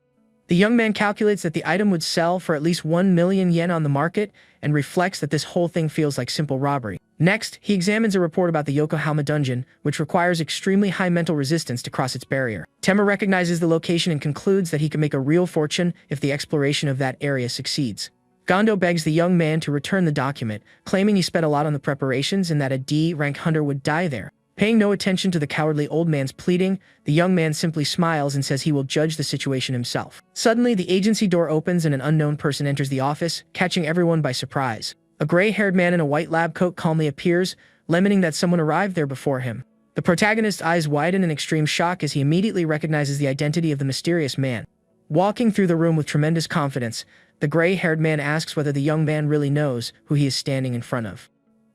The young man calculates that the item would sell for at least 1 million yen on the market and reflects that this whole thing feels like simple robbery. Next, he examines a report about the Yokohama dungeon, which requires extremely high mental resistance to cross its barrier. Tenma recognizes the location and concludes that he can make a real fortune if the exploration of that area succeeds. Gondo begs the young man to return the document, claiming he spent a lot on the preparations and that a D-rank hunter would die there. Paying no attention to the cowardly old man's pleading, the young man simply smiles and says he will judge the situation himself. Suddenly, the agency door opens and an unknown person enters the office, catching everyone by surprise. A gray-haired man in a white lab coat calmly appears, lamenting that someone arrived there before him. The protagonist's eyes widen in extreme shock as he immediately recognizes the identity of the mysterious man. Walking through the room with tremendous confidence, the gray-haired man asks whether the young man really knows who he is standing in front of.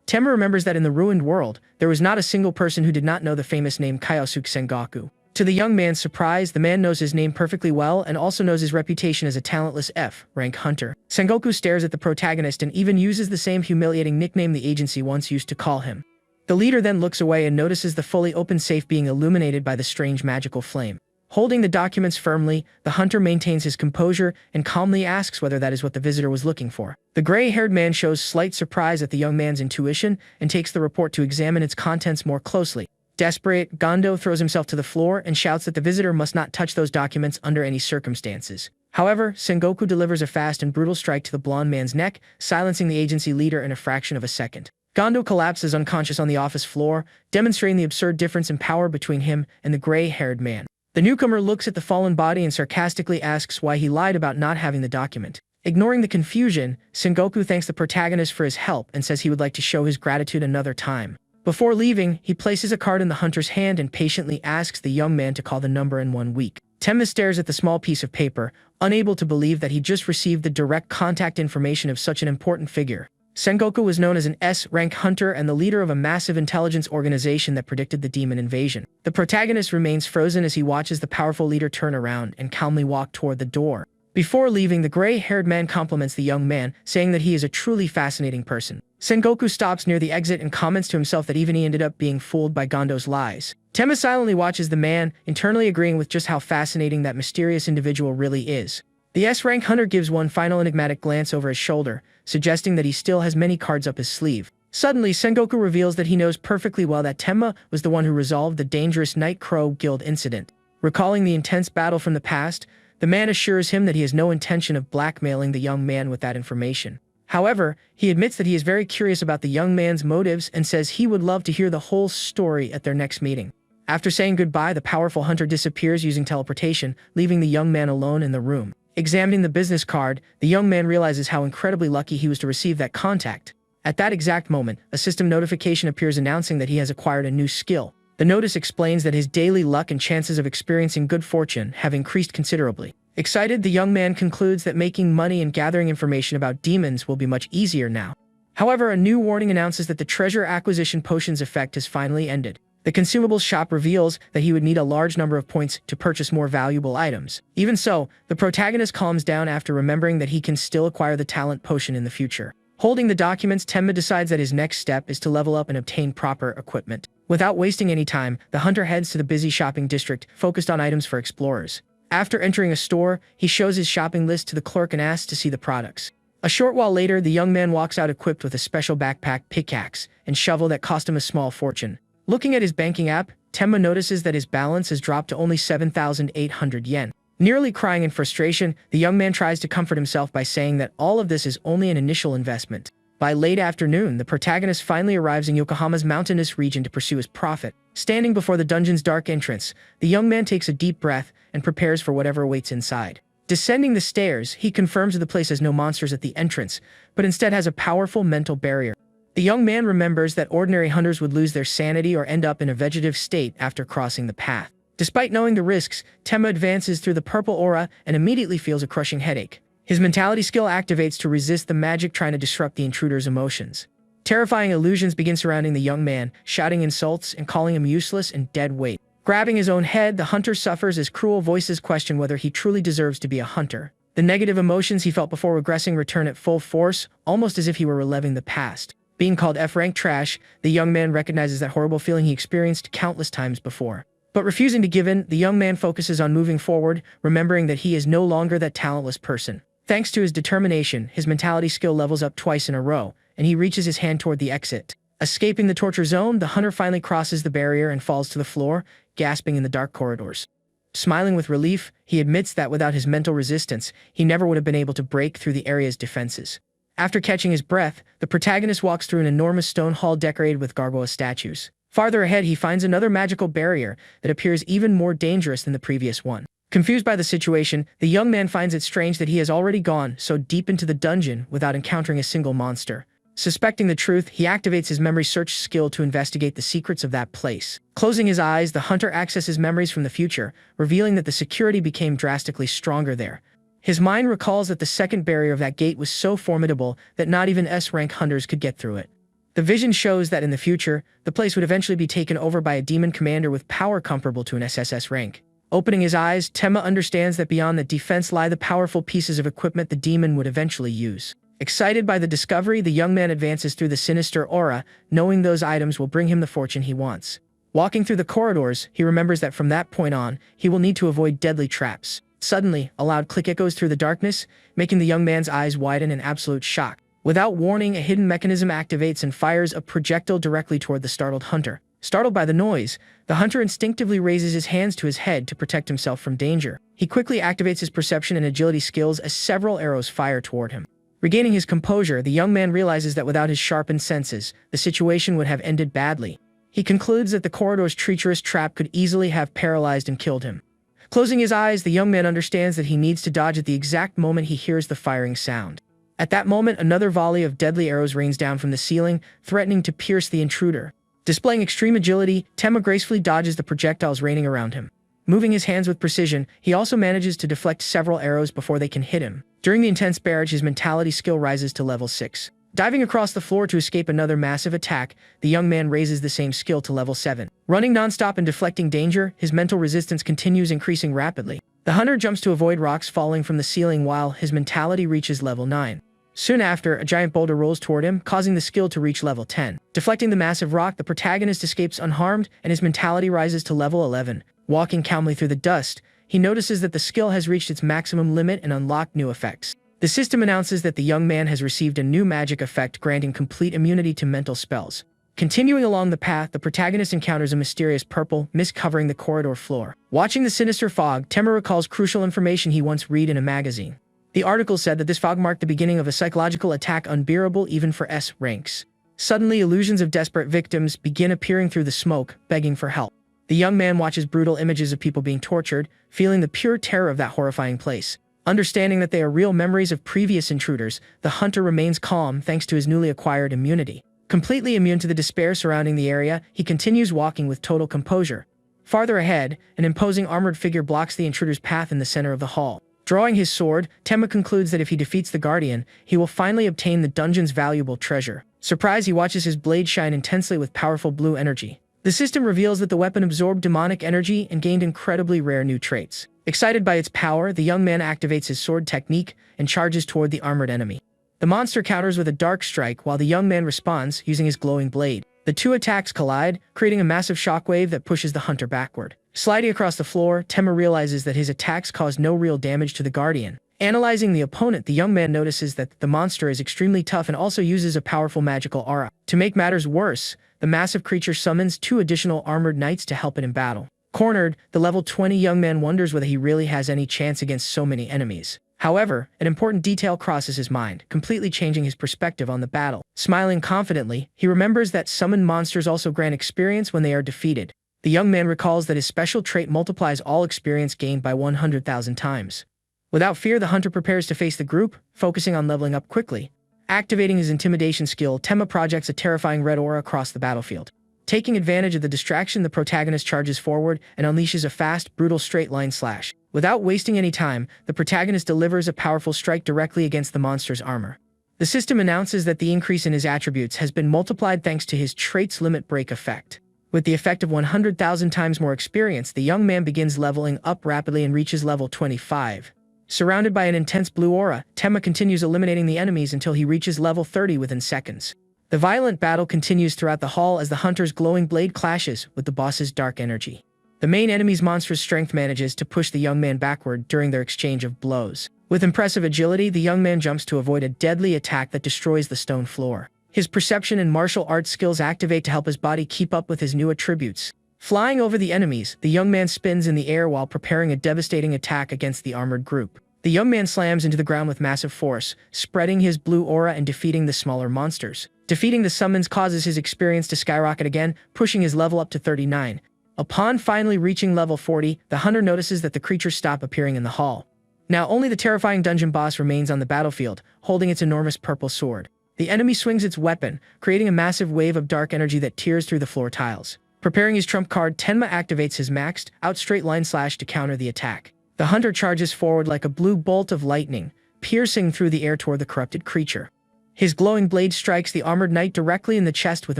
Tenma remembers that in the ruined world, there was not a single person who did not know the famous name Kyosuke Sengoku. To the young man's surprise, the man knows his name perfectly well and also knows his reputation as a talentless F-rank hunter. Sengoku stares at the protagonist and even uses the same humiliating nickname the agency once used to call him. The leader then looks away and notices the fully open safe being illuminated by the strange magical flame. Holding the documents firmly, the hunter maintains his composure and calmly asks whether that is what the visitor was looking for. The gray-haired man shows slight surprise at the young man's intuition and takes the report to examine its contents more closely. Desperate, Gondo throws himself to the floor and shouts that the visitor must not touch those documents under any circumstances. However, Sengoku delivers a fast and brutal strike to the blonde man's neck, silencing the agency leader in a fraction of a second. Gondo collapses unconscious on the office floor, demonstrating the absurd difference in power between him and the gray-haired man. The newcomer looks at the fallen body and sarcastically asks why he lied about not having the document. Ignoring the confusion, Sengoku thanks the protagonist for his help and says he would like to show his gratitude another time. Before leaving, he places a card in the hunter's hand and patiently asks the young man to call the number in 1 week. Tenma stares at the small piece of paper, unable to believe that he just received the direct contact information of such an important figure. Sengoku was known as an S-rank hunter and the leader of a massive intelligence organization that predicted the demon invasion. The protagonist remains frozen as he watches the powerful leader turn around and calmly walk toward the door. Before leaving, the gray-haired man compliments the young man, saying that he is a truly fascinating person. Sengoku stops near the exit and comments to himself that even he ended up being fooled by Gondo's lies. Tenma silently watches the man, internally agreeing with just how fascinating that mysterious individual really is. The S-rank hunter gives one final enigmatic glance over his shoulder, suggesting that he still has many cards up his sleeve. Suddenly, Sengoku reveals that he knows perfectly well that Tenma was the one who resolved the dangerous Night Crow Guild incident. Recalling the intense battle from the past, the man assures him that he has no intention of blackmailing the young man with that information. However, he admits that he is very curious about the young man's motives and says he would love to hear the whole story at their next meeting. After saying goodbye, the powerful hunter disappears using teleportation, leaving the young man alone in the room. Examining the business card, the young man realizes how incredibly lucky he was to receive that contact. At that exact moment, a system notification appears announcing that he has acquired a new skill. The notice explains that his daily luck and chances of experiencing good fortune have increased considerably. Excited, the young man concludes that making money and gathering information about demons will be much easier now. However, a new warning announces that the treasure acquisition potion's effect has finally ended. The consumables shop reveals that he would need a large number of points to purchase more valuable items. Even so, the protagonist calms down after remembering that he can still acquire the talent potion in the future. Holding the documents, Tenma decides that his next step is to level up and obtain proper equipment. Without wasting any time, the hunter heads to the busy shopping district, focused on items for explorers. After entering a store, he shows his shopping list to the clerk and asks to see the products. A short while later, the young man walks out equipped with a special backpack, pickaxe, and shovel that cost him a small fortune. Looking at his banking app, Tenma notices that his balance has dropped to only 7,800 yen. Nearly crying in frustration, the young man tries to comfort himself by saying that all of this is only an initial investment. By late afternoon, the protagonist finally arrives in Yokohama's mountainous region to pursue his profit. Standing before the dungeon's dark entrance, the young man takes a deep breath and prepares for whatever awaits inside. Descending the stairs, he confirms the place has no monsters at the entrance, but instead has a powerful mental barrier. The young man remembers that ordinary hunters would lose their sanity or end up in a vegetative state after crossing the path. Despite knowing the risks, Tenma advances through the purple aura and immediately feels a crushing headache. His mentality skill activates to resist the magic trying to disrupt the intruder's emotions. Terrifying illusions begin surrounding the young man, shouting insults and calling him useless and dead weight. Grabbing his own head, the hunter suffers as cruel voices question whether he truly deserves to be a hunter. The negative emotions he felt before regressing return at full force, almost as if he were reliving the past. Being called F-rank trash, the young man recognizes that horrible feeling he experienced countless times before. But refusing to give in, the young man focuses on moving forward, remembering that he is no longer that talentless person. Thanks to his determination, his mentality skill levels up twice in a row, and he reaches his hand toward the exit. Escaping the torture zone, the hunter finally crosses the barrier and falls to the floor, gasping in the dark corridors. Smiling with relief, he admits that without his mental resistance, he never would have been able to break through the area's defenses. After catching his breath, the protagonist walks through an enormous stone hall decorated with gargoyle statues. Farther ahead, he finds another magical barrier that appears even more dangerous than the previous one. Confused by the situation, the young man finds it strange that he has already gone so deep into the dungeon without encountering a single monster. Suspecting the truth, he activates his memory search skill to investigate the secrets of that place. Closing his eyes, the hunter accesses memories from the future, revealing that the security became drastically stronger there. His mind recalls that the second barrier of that gate was so formidable that not even S-rank hunters could get through it. The vision shows that in the future, the place would eventually be taken over by a demon commander with power comparable to an SSS rank. Opening his eyes, Temma understands that beyond the defense lie the powerful pieces of equipment the demon would eventually use. Excited by the discovery, the young man advances through the sinister aura, knowing those items will bring him the fortune he wants. Walking through the corridors, he remembers that from that point on, he will need to avoid deadly traps. Suddenly, a loud click echoes through the darkness, making the young man's eyes widen in absolute shock. Without warning, a hidden mechanism activates and fires a projectile directly toward the startled hunter. Startled by the noise, the hunter instinctively raises his hands to his head to protect himself from danger. He quickly activates his perception and agility skills as several arrows fire toward him. Regaining his composure, the young man realizes that without his sharpened senses, the situation would have ended badly. He concludes that the corridor's treacherous trap could easily have paralyzed and killed him. Closing his eyes, the young man understands that he needs to dodge at the exact moment he hears the firing sound. At that moment, another volley of deadly arrows rains down from the ceiling, threatening to pierce the intruder. Displaying extreme agility, Temma gracefully dodges the projectiles raining around him. Moving his hands with precision, he also manages to deflect several arrows before they can hit him. During the intense barrage, his mentality skill rises to level 6. Diving across the floor to escape another massive attack, the young man raises the same skill to level 7. Running nonstop and deflecting danger, his mental resistance continues increasing rapidly. The hunter jumps to avoid rocks falling from the ceiling while his mentality reaches level 9. Soon after, a giant boulder rolls toward him, causing the skill to reach level 10. Deflecting the massive rock, the protagonist escapes unharmed, and his mentality rises to level 11. Walking calmly through the dust, he notices that the skill has reached its maximum limit and unlocked new effects. The system announces that the young man has received a new magic effect granting complete immunity to mental spells. Continuing along the path, the protagonist encounters a mysterious purple mist covering the corridor floor. Watching the sinister fog, Temma recalls crucial information he once read in a magazine. The article said that this fog marked the beginning of a psychological attack unbearable even for S ranks. Suddenly, illusions of desperate victims begin appearing through the smoke, begging for help. The young man watches brutal images of people being tortured, feeling the pure terror of that horrifying place. Understanding that they are real memories of previous intruders, the hunter remains calm thanks to his newly acquired immunity. Completely immune to the despair surrounding the area, he continues walking with total composure. Farther ahead, an imposing armored figure blocks the intruder's path in the center of the hall. Drawing his sword, Temma concludes that if he defeats the Guardian, he will finally obtain the dungeon's valuable treasure. Surprised, he watches his blade shine intensely with powerful blue energy. The system reveals that the weapon absorbed demonic energy and gained incredibly rare new traits. Excited by its power, the young man activates his sword technique and charges toward the armored enemy. The monster counters with a dark strike while the young man responds using his glowing blade. The two attacks collide, creating a massive shockwave that pushes the hunter backward. Sliding across the floor, Temma realizes that his attacks cause no real damage to the Guardian. Analyzing the opponent, the young man notices that the monster is extremely tough and also uses a powerful magical aura. To make matters worse, the massive creature summons 2 additional armored knights to help it in battle. Cornered, the level 20 young man wonders whether he really has any chance against so many enemies. However, an important detail crosses his mind, completely changing his perspective on the battle. Smiling confidently, he remembers that summoned monsters also grant experience when they are defeated. The young man recalls that his special trait multiplies all experience gained by 100,000 times. Without fear, the hunter prepares to face the group, focusing on leveling up quickly. Activating his intimidation skill, Temma projects a terrifying red aura across the battlefield. Taking advantage of the distraction, the protagonist charges forward and unleashes a fast, brutal straight-line slash. Without wasting any time, the protagonist delivers a powerful strike directly against the monster's armor. The system announces that the increase in his attributes has been multiplied thanks to his trait's limit break effect. With the effect of 100,000 times more experience, the young man begins leveling up rapidly and reaches level 25. Surrounded by an intense blue aura, Temma continues eliminating the enemies until he reaches level 30 within seconds. The violent battle continues throughout the hall as the hunter's glowing blade clashes with the boss's dark energy. The main enemy's monstrous strength manages to push the young man backward during their exchange of blows. With impressive agility, the young man jumps to avoid a deadly attack that destroys the stone floor. His perception and martial arts skills activate to help his body keep up with his new attributes. Flying over the enemies, the young man spins in the air while preparing a devastating attack against the armored group. The young man slams into the ground with massive force, spreading his blue aura and defeating the smaller monsters. Defeating the summons causes his experience to skyrocket again, pushing his level up to 39. Upon finally reaching level 40, the hunter notices that the creatures stop appearing in the hall. Now only the terrifying dungeon boss remains on the battlefield, holding its enormous purple sword. The enemy swings its weapon, creating a massive wave of dark energy that tears through the floor tiles. Preparing his trump card, Tenma activates his maxed out straight line slash to counter the attack. The hunter charges forward like a blue bolt of lightning, piercing through the air toward the corrupted creature. His glowing blade strikes the armored knight directly in the chest with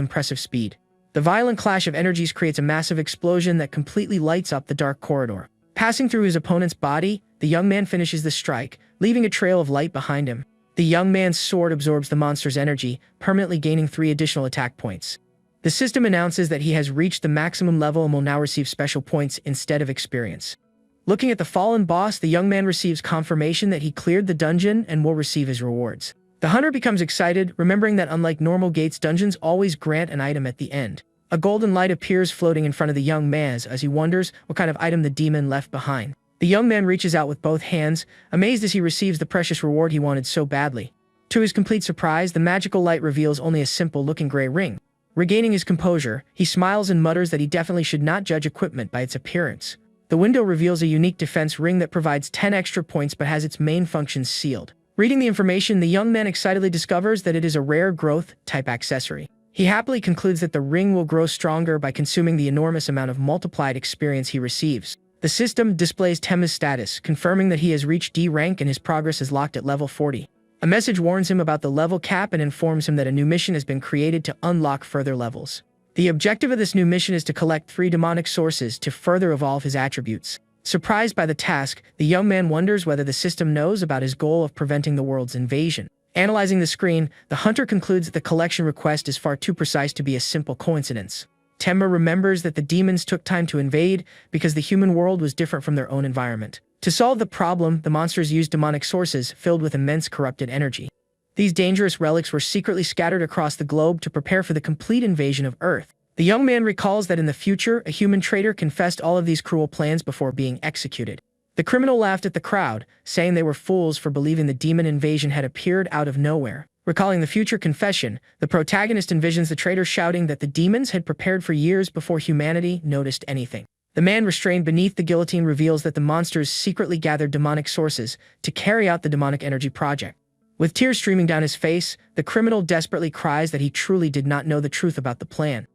impressive speed. The violent clash of energies creates a massive explosion that completely lights up the dark corridor. Passing through his opponent's body, the young man finishes the strike, leaving a trail of light behind him. The young man's sword absorbs the monster's energy, permanently gaining 3 additional attack points. The system announces that he has reached the maximum level and will now receive special points instead of experience. Looking at the fallen boss, the young man receives confirmation that he cleared the dungeon and will receive his rewards. The hunter becomes excited, remembering that unlike normal gates, dungeons always grant an item at the end. A golden light appears floating in front of the young man as he wonders what kind of item the demon left behind. The young man reaches out with both hands, amazed as he receives the precious reward he wanted so badly. To his complete surprise, the magical light reveals only a simple-looking gray ring. Regaining his composure, he smiles and mutters that he definitely should not judge equipment by its appearance. The window reveals a unique defense ring that provides 10 extra points but has its main functions sealed. Reading the information, the young man excitedly discovers that it is a rare growth-type accessory. He happily concludes that the ring will grow stronger by consuming the enormous amount of multiplied experience he receives. The system displays Tenma's status, confirming that he has reached D rank and his progress is locked at level 40. A message warns him about the level cap and informs him that a new mission has been created to unlock further levels. The objective of this new mission is to collect 3 demonic sources to further evolve his attributes. Surprised by the task, the young man wonders whether the system knows about his goal of preventing the world's invasion. Analyzing the screen, the hunter concludes that the collection request is far too precise to be a simple coincidence. Tenma remembers that the demons took time to invade because the human world was different from their own environment. To solve the problem, the monsters used demonic sources filled with immense corrupted energy. These dangerous relics were secretly scattered across the globe to prepare for the complete invasion of Earth. The young man recalls that in the future, a human traitor confessed all of these cruel plans before being executed. The criminal laughed at the crowd, saying they were fools for believing the demon invasion had appeared out of nowhere. Recalling the future confession, the protagonist envisions the traitor shouting that the demons had prepared for years before humanity noticed anything. The man restrained beneath the guillotine reveals that the monsters secretly gathered demonic sources to carry out the demonic energy project. With tears streaming down his face, the criminal desperately cries that he truly did not know the truth about the plan.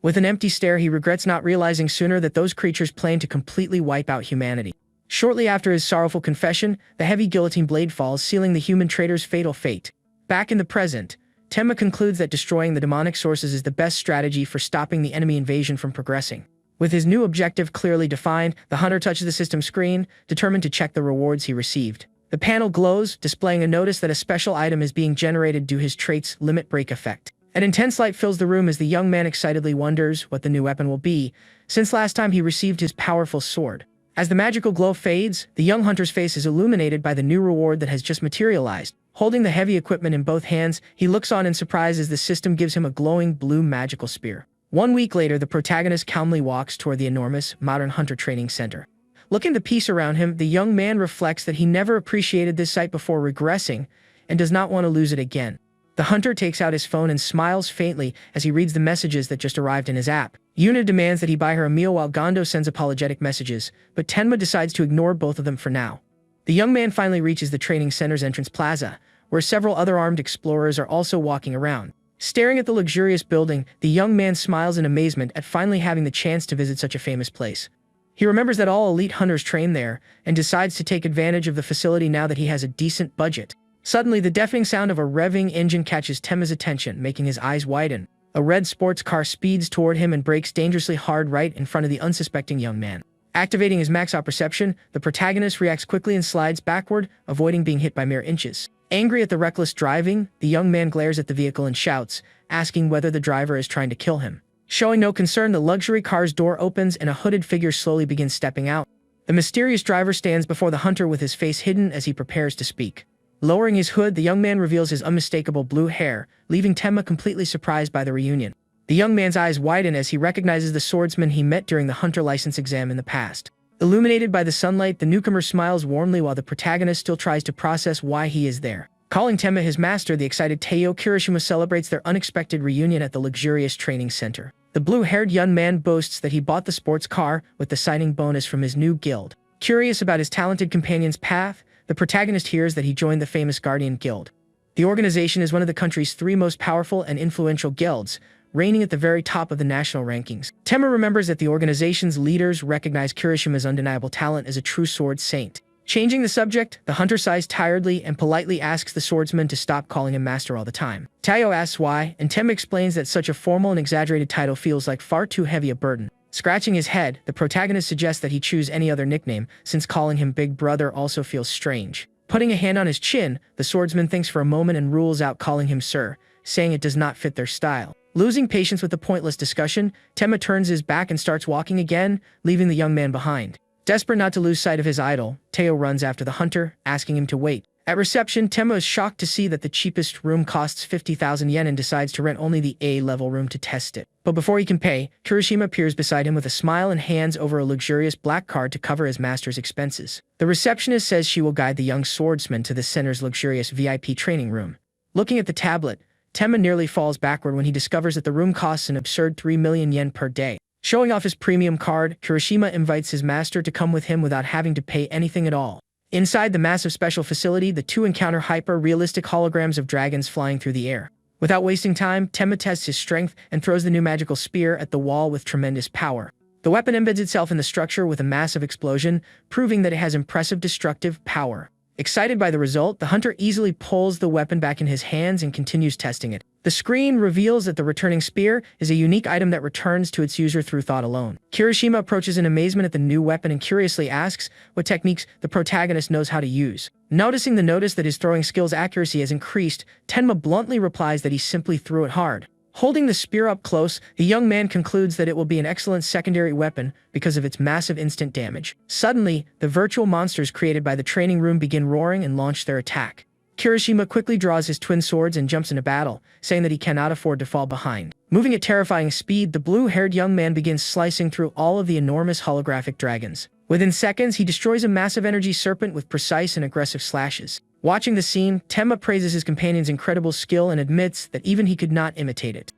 With an empty stare, he regrets not realizing sooner that those creatures planned to completely wipe out humanity. Shortly after his sorrowful confession, the heavy guillotine blade falls, sealing the human traitor's fatal fate. Back in the present, Tenma concludes that destroying the demonic sources is the best strategy for stopping the enemy invasion from progressing. With his new objective clearly defined, the hunter touches the system screen, determined to check the rewards he received. The panel glows, displaying a notice that a special item is being generated due to his trait's limit break effect. An intense light fills the room as the young man excitedly wonders what the new weapon will be, since last time he received his powerful sword. As the magical glow fades, the young hunter's face is illuminated by the new reward that has just materialized. Holding the heavy equipment in both hands, he looks on in surprise as the system gives him a glowing blue magical spear. 1 week later, the protagonist calmly walks toward the enormous, modern hunter training center. Looking at the peace around him, the young man reflects that he never appreciated this sight before regressing and does not want to lose it again. The hunter takes out his phone and smiles faintly as he reads the messages that just arrived in his app. Yuna demands that he buy her a meal while Gondo sends apologetic messages, but Tenma decides to ignore both of them for now. The young man finally reaches the training center's entrance plaza, where several other armed explorers are also walking around. Staring at the luxurious building, the young man smiles in amazement at finally having the chance to visit such a famous place. He remembers that all elite hunters train there, and decides to take advantage of the facility now that he has a decent budget. Suddenly, the deafening sound of a revving engine catches Tenma's attention, making his eyes widen. A red sports car speeds toward him and brakes dangerously hard right in front of the unsuspecting young man. Activating his max-out perception, the protagonist reacts quickly and slides backward, avoiding being hit by mere inches. Angry at the reckless driving, the young man glares at the vehicle and shouts, asking whether the driver is trying to kill him. Showing no concern, the luxury car's door opens and a hooded figure slowly begins stepping out. The mysterious driver stands before the hunter with his face hidden as he prepares to speak. Lowering his hood, the young man reveals his unmistakable blue hair, leaving Tenma completely surprised by the reunion. The young man's eyes widen as he recognizes the swordsman he met during the hunter license exam in the past. Illuminated by the sunlight, the newcomer smiles warmly while the protagonist still tries to process why he is there. Calling Tenma his master, the excited Taiyo Kirishima celebrates their unexpected reunion at the luxurious training center. The blue-haired young man boasts that he bought the sports car with the signing bonus from his new guild. Curious about his talented companion's path, the protagonist hears that he joined the famous Guardian Guild. The organization is one of the country's 3 most powerful and influential guilds, reigning at the very top of the national rankings. Tenma remembers that the organization's leaders recognize Kirishima's undeniable talent as a true sword saint. Changing the subject, the hunter sighs tiredly and politely asks the swordsman to stop calling him master all the time. Taiyo asks why, and Tenma explains that such a formal and exaggerated title feels like far too heavy a burden. Scratching his head, the protagonist suggests that he choose any other nickname, since calling him Big Brother also feels strange. Putting a hand on his chin, the swordsman thinks for a moment and rules out calling him sir, saying it does not fit their style. Losing patience with the pointless discussion, Tenma turns his back and starts walking again, leaving the young man behind. Desperate not to lose sight of his idol, Taiyo runs after the hunter, asking him to wait. At reception, Tenma is shocked to see that the cheapest room costs 50,000 yen and decides to rent only the A-level room to test it. But before he can pay, Kirishima appears beside him with a smile and hands over a luxurious black card to cover his master's expenses. The receptionist says she will guide the young swordsman to the center's luxurious VIP training room. Looking at the tablet, Tenma nearly falls backward when he discovers that the room costs an absurd 3 million yen per day. Showing off his premium card, Kirishima invites his master to come with him without having to pay anything at all. Inside the massive special facility, the two encounter hyper-realistic holograms of dragons flying through the air. Without wasting time, Tenma tests his strength and throws the new magical spear at the wall with tremendous power. The weapon embeds itself in the structure with a massive explosion, proving that it has impressive destructive power. Excited by the result, the hunter easily pulls the weapon back in his hands and continues testing it. The screen reveals that the returning spear is a unique item that returns to its user through thought alone. Kirishima approaches in amazement at the new weapon and curiously asks what techniques the protagonist knows how to use. Noticing that his throwing skill's accuracy has increased, Tenma bluntly replies that he simply threw it hard. Holding the spear up close, the young man concludes that it will be an excellent secondary weapon because of its massive instant damage. Suddenly, the virtual monsters created by the training room begin roaring and launch their attack. Kirishima quickly draws his twin swords and jumps into battle, saying that he cannot afford to fall behind. Moving at terrifying speed, the blue-haired young man begins slicing through all of the enormous holographic dragons. Within seconds, he destroys a massive energy serpent with precise and aggressive slashes. Watching the scene, Tenma praises his companion's incredible skill and admits that even he could not imitate it.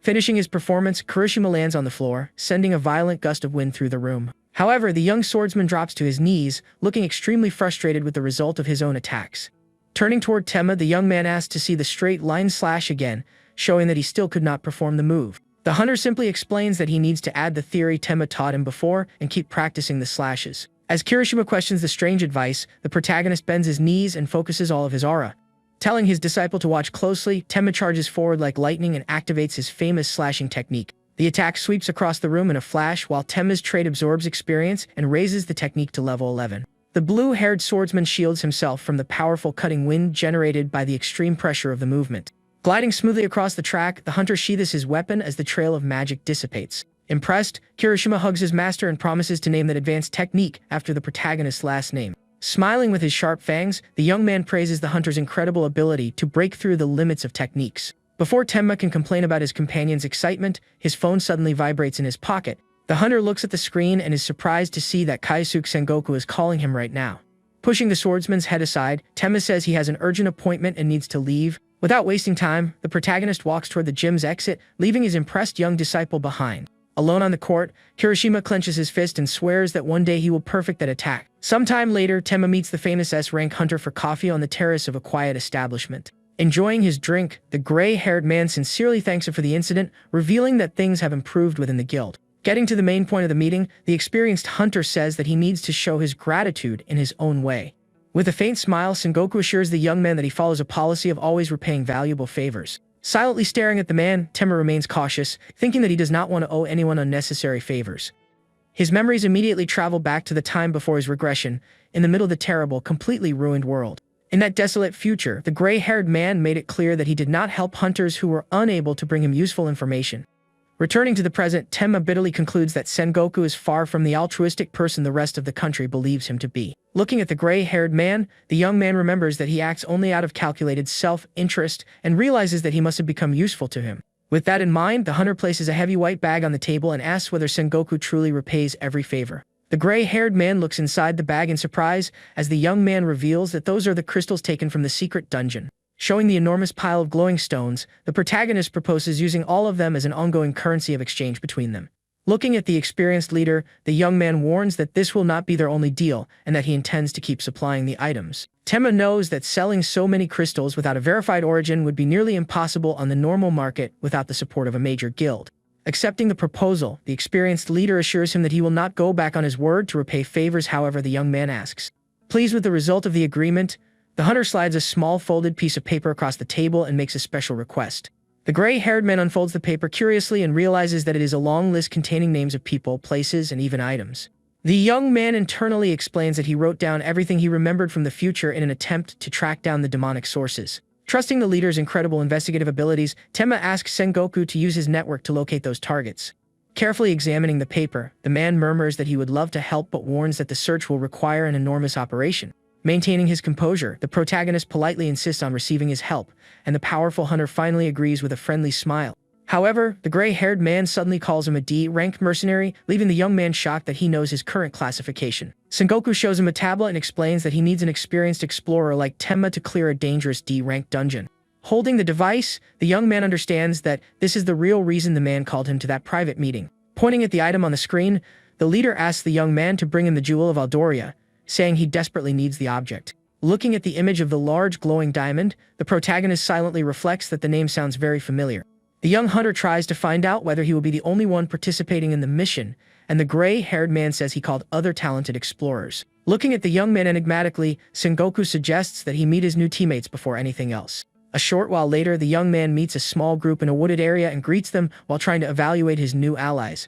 Finishing his performance, Kirishima lands on the floor, sending a violent gust of wind through the room. However, the young swordsman drops to his knees, looking extremely frustrated with the result of his own attacks. Turning toward Tenma, the young man asks to see the straight line slash again, showing that he still could not perform the move. The hunter simply explains that he needs to add the theory Tenma taught him before and keep practicing the slashes. As Kirishima questions the strange advice, the protagonist bends his knees and focuses all of his aura. Telling his disciple to watch closely, Tenma charges forward like lightning and activates his famous slashing technique. The attack sweeps across the room in a flash while Tenma's trade absorbs experience and raises the technique to level 11. The blue-haired swordsman shields himself from the powerful cutting wind generated by the extreme pressure of the movement. Gliding smoothly across the track, the hunter sheathes his weapon as the trail of magic dissipates. Impressed, Kirishima hugs his master and promises to name that advanced technique after the protagonist's last name. Smiling with his sharp fangs, the young man praises the hunter's incredible ability to break through the limits of techniques. Before Tenma can complain about his companion's excitement, his phone suddenly vibrates in his pocket. The hunter looks at the screen and is surprised to see that Kaisuke Sengoku is calling him right now. Pushing the swordsman's head aside, Tenma says he has an urgent appointment and needs to leave. Without wasting time, the protagonist walks toward the gym's exit, leaving his impressed young disciple behind. Alone on the court, Kirishima clenches his fist and swears that one day he will perfect that attack. Sometime later, Tenma meets the famous S-rank hunter for coffee on the terrace of a quiet establishment. Enjoying his drink, the gray-haired man sincerely thanks him for the incident, revealing that things have improved within the guild. Getting to the main point of the meeting, the experienced hunter says that he needs to show his gratitude in his own way. With a faint smile, Sengoku assures the young man that he follows a policy of always repaying valuable favors. Silently staring at the man, Tenma remains cautious, thinking that he does not want to owe anyone unnecessary favors. His memories immediately travel back to the time before his regression, in the middle of the terrible, completely ruined world. In that desolate future, the gray-haired man made it clear that he did not help hunters who were unable to bring him useful information. Returning to the present, Tenma bitterly concludes that Sengoku is far from the altruistic person the rest of the country believes him to be. Looking at the gray-haired man, the young man remembers that he acts only out of calculated self-interest and realizes that he must have become useful to him. With that in mind, the hunter places a heavy white bag on the table and asks whether Sengoku truly repays every favor. The gray-haired man looks inside the bag in surprise as the young man reveals that those are the crystals taken from the secret dungeon. Showing the enormous pile of glowing stones, the protagonist proposes using all of them as an ongoing currency of exchange between them. Looking at the experienced leader, the young man warns that this will not be their only deal and that he intends to keep supplying the items. Tenma knows that selling so many crystals without a verified origin would be nearly impossible on the normal market without the support of a major guild. Accepting the proposal, the experienced leader assures him that he will not go back on his word to repay favors. However, the young man asks. Pleased with the result of the agreement, the hunter slides a small folded piece of paper across the table and makes a special request. The gray-haired man unfolds the paper curiously and realizes that it is a long list containing names of people, places, and even items. The young man internally explains that he wrote down everything he remembered from the future in an attempt to track down the demonic sources. Trusting the leader's incredible investigative abilities, Tenma asks Sengoku to use his network to locate those targets. Carefully examining the paper, the man murmurs that he would love to help but warns that the search will require an enormous operation. Maintaining his composure, the protagonist politely insists on receiving his help, and the powerful hunter finally agrees with a friendly smile. However, the gray-haired man suddenly calls him a D-rank mercenary, leaving the young man shocked that he knows his current classification. Sengoku shows him a tablet and explains that he needs an experienced explorer like Tenma to clear a dangerous D-rank dungeon. Holding the device, the young man understands that this is the real reason the man called him to that private meeting. Pointing at the item on the screen, the leader asks the young man to bring him the Jewel of Aldoria, saying he desperately needs the object. Looking at the image of the large glowing diamond, the protagonist silently reflects that the name sounds very familiar. The young hunter tries to find out whether he will be the only one participating in the mission, and the gray-haired man says he called other talented explorers. Looking at the young man enigmatically, Sengoku suggests that he meet his new teammates before anything else. A short while later, the young man meets a small group in a wooded area and greets them while trying to evaluate his new allies.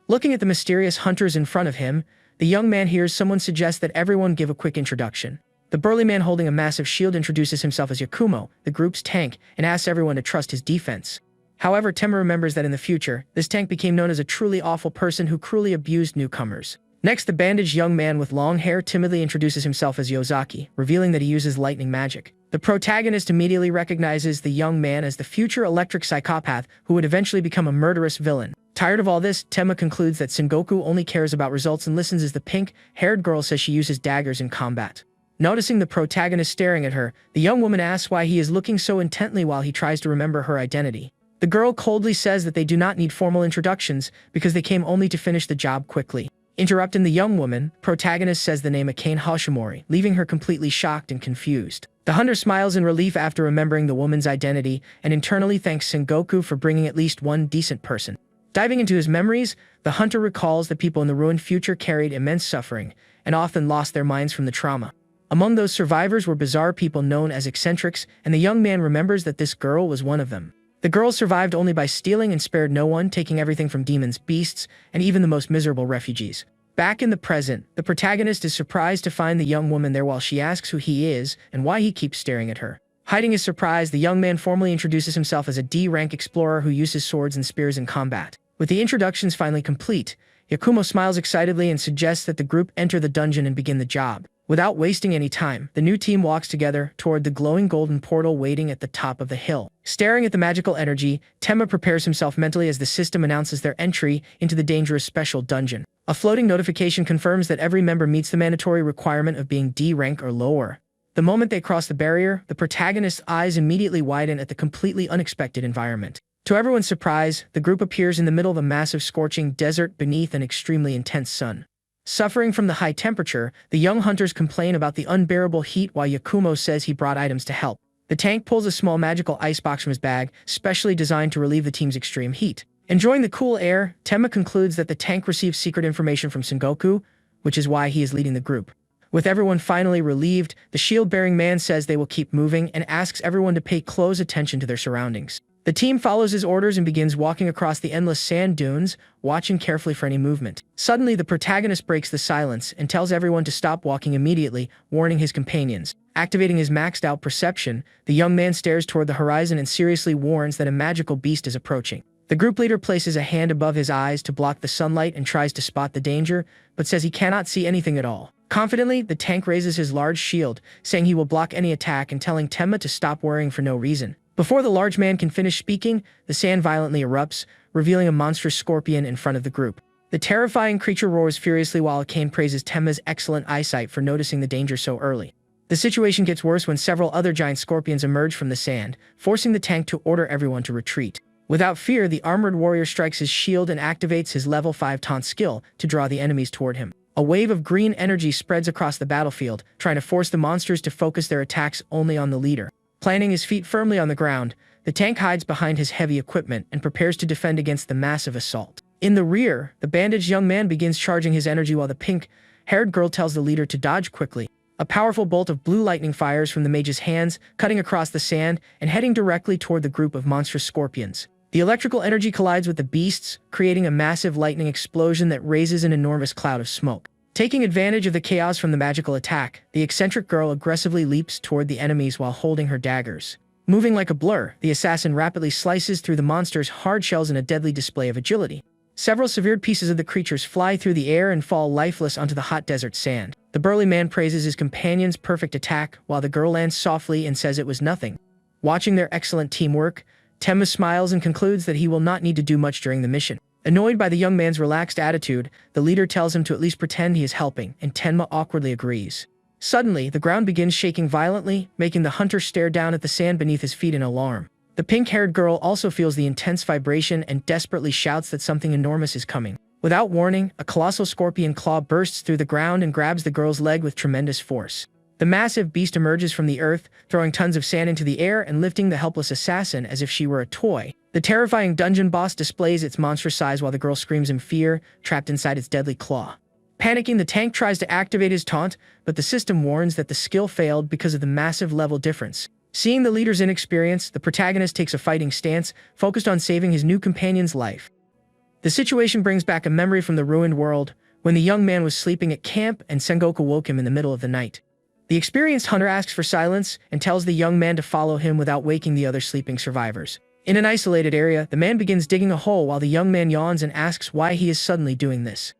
Looking at the mysterious hunters in front of him, the young man hears someone suggest that everyone give a quick introduction. The burly man holding a massive shield introduces himself as Yakumo, the group's tank, and asks everyone to trust his defense. However, Tenma remembers that in the future, this tank became known as a truly awful person who cruelly abused newcomers. Next, the bandaged young man with long hair timidly introduces himself as Yozaki, revealing that he uses lightning magic. The protagonist immediately recognizes the young man as the future electric psychopath who would eventually become a murderous villain. Tired of all this, Tenma concludes that Sengoku only cares about results and listens as the pink-haired girl says she uses daggers in combat. Noticing the protagonist staring at her, the young woman asks why he is looking so intently while he tries to remember her identity. The girl coldly says that they do not need formal introductions because they came only to finish the job quickly. Interrupting the young woman, protagonist says the name Akane Hashimori, leaving her completely shocked and confused. The hunter smiles in relief after remembering the woman's identity and internally thanks Sengoku for bringing at least one decent person. Diving into his memories, the hunter recalls that people in the ruined future carried immense suffering and often lost their minds from the trauma. Among those survivors were bizarre people known as eccentrics, and the young man remembers that this girl was one of them. The girl survived only by stealing and spared no one, taking everything from demons, beasts, and even the most miserable refugees. Back in the present, the protagonist is surprised to find the young woman there while she asks who he is and why he keeps staring at her. Hiding his surprise, the young man formally introduces himself as a D-rank explorer who uses swords and spears in combat. With the introductions finally complete, Yakumo smiles excitedly and suggests that the group enter the dungeon and begin the job. Without wasting any time, the new team walks together toward the glowing golden portal waiting at the top of the hill. Staring at the magical energy, Tenma prepares himself mentally as the system announces their entry into the dangerous special dungeon. A floating notification confirms that every member meets the mandatory requirement of being D rank or lower. The moment they cross the barrier, the protagonist's eyes immediately widen at the completely unexpected environment. To everyone's surprise, the group appears in the middle of a massive scorching desert beneath an extremely intense sun. Suffering from the high temperature, the young hunters complain about the unbearable heat while Yakumo says he brought items to help. The tank pulls a small magical icebox from his bag, specially designed to relieve the team's extreme heat. Enjoying the cool air, Tenma concludes that the tank receives secret information from Sengoku, which is why he is leading the group. With everyone finally relieved, the shield-bearing man says they will keep moving and asks everyone to pay close attention to their surroundings. The team follows his orders and begins walking across the endless sand dunes, watching carefully for any movement. Suddenly, the protagonist breaks the silence and tells everyone to stop walking immediately, warning his companions. Activating his maxed-out perception, the young man stares toward the horizon and seriously warns that a magical beast is approaching. The group leader places a hand above his eyes to block the sunlight and tries to spot the danger, but says he cannot see anything at all. Confidently, the tank raises his large shield, saying he will block any attack and telling Tenma to stop worrying for no reason. Before the large man can finish speaking, the sand violently erupts, revealing a monstrous scorpion in front of the group. The terrifying creature roars furiously while Kane praises Tenma's excellent eyesight for noticing the danger so early. The situation gets worse when several other giant scorpions emerge from the sand, forcing the tank to order everyone to retreat. Without fear, the armored warrior strikes his shield and activates his level 5 taunt skill to draw the enemies toward him. A wave of green energy spreads across the battlefield, trying to force the monsters to focus their attacks only on the leader. Planting his feet firmly on the ground, the tank hides behind his heavy equipment and prepares to defend against the massive assault. In the rear, the bandaged young man begins charging his energy while the pink-haired girl tells the leader to dodge quickly. A powerful bolt of blue lightning fires from the mage's hands, cutting across the sand and heading directly toward the group of monstrous scorpions. The electrical energy collides with the beasts, creating a massive lightning explosion that raises an enormous cloud of smoke. Taking advantage of the chaos from the magical attack, the eccentric girl aggressively leaps toward the enemies while holding her daggers. Moving like a blur, the assassin rapidly slices through the monster's hard shells in a deadly display of agility. Several severed pieces of the creatures fly through the air and fall lifeless onto the hot desert sand. The burly man praises his companion's perfect attack, while the girl lands softly and says it was nothing. Watching their excellent teamwork, Tenma smiles and concludes that he will not need to do much during the mission. Annoyed by the young man's relaxed attitude, the leader tells him to at least pretend he is helping, and Tenma awkwardly agrees. Suddenly, the ground begins shaking violently, making the hunter stare down at the sand beneath his feet in alarm. The pink-haired girl also feels the intense vibration and desperately shouts that something enormous is coming. Without warning, a colossal scorpion claw bursts through the ground and grabs the girl's leg with tremendous force. The massive beast emerges from the earth, throwing tons of sand into the air and lifting the helpless assassin as if she were a toy. The terrifying dungeon boss displays its monstrous size while the girl screams in fear, trapped inside its deadly claw. Panicking, the tank tries to activate his taunt, but the system warns that the skill failed because of the massive level difference. Seeing the leader's inexperience, the protagonist takes a fighting stance, focused on saving his new companion's life. The situation brings back a memory from the ruined world, when the young man was sleeping at camp and Sengoku woke him in the middle of the night. The experienced hunter asks for silence and tells the young man to follow him without waking the other sleeping survivors. In an isolated area, the man begins digging a hole while the young man yawns and asks why he is suddenly doing this.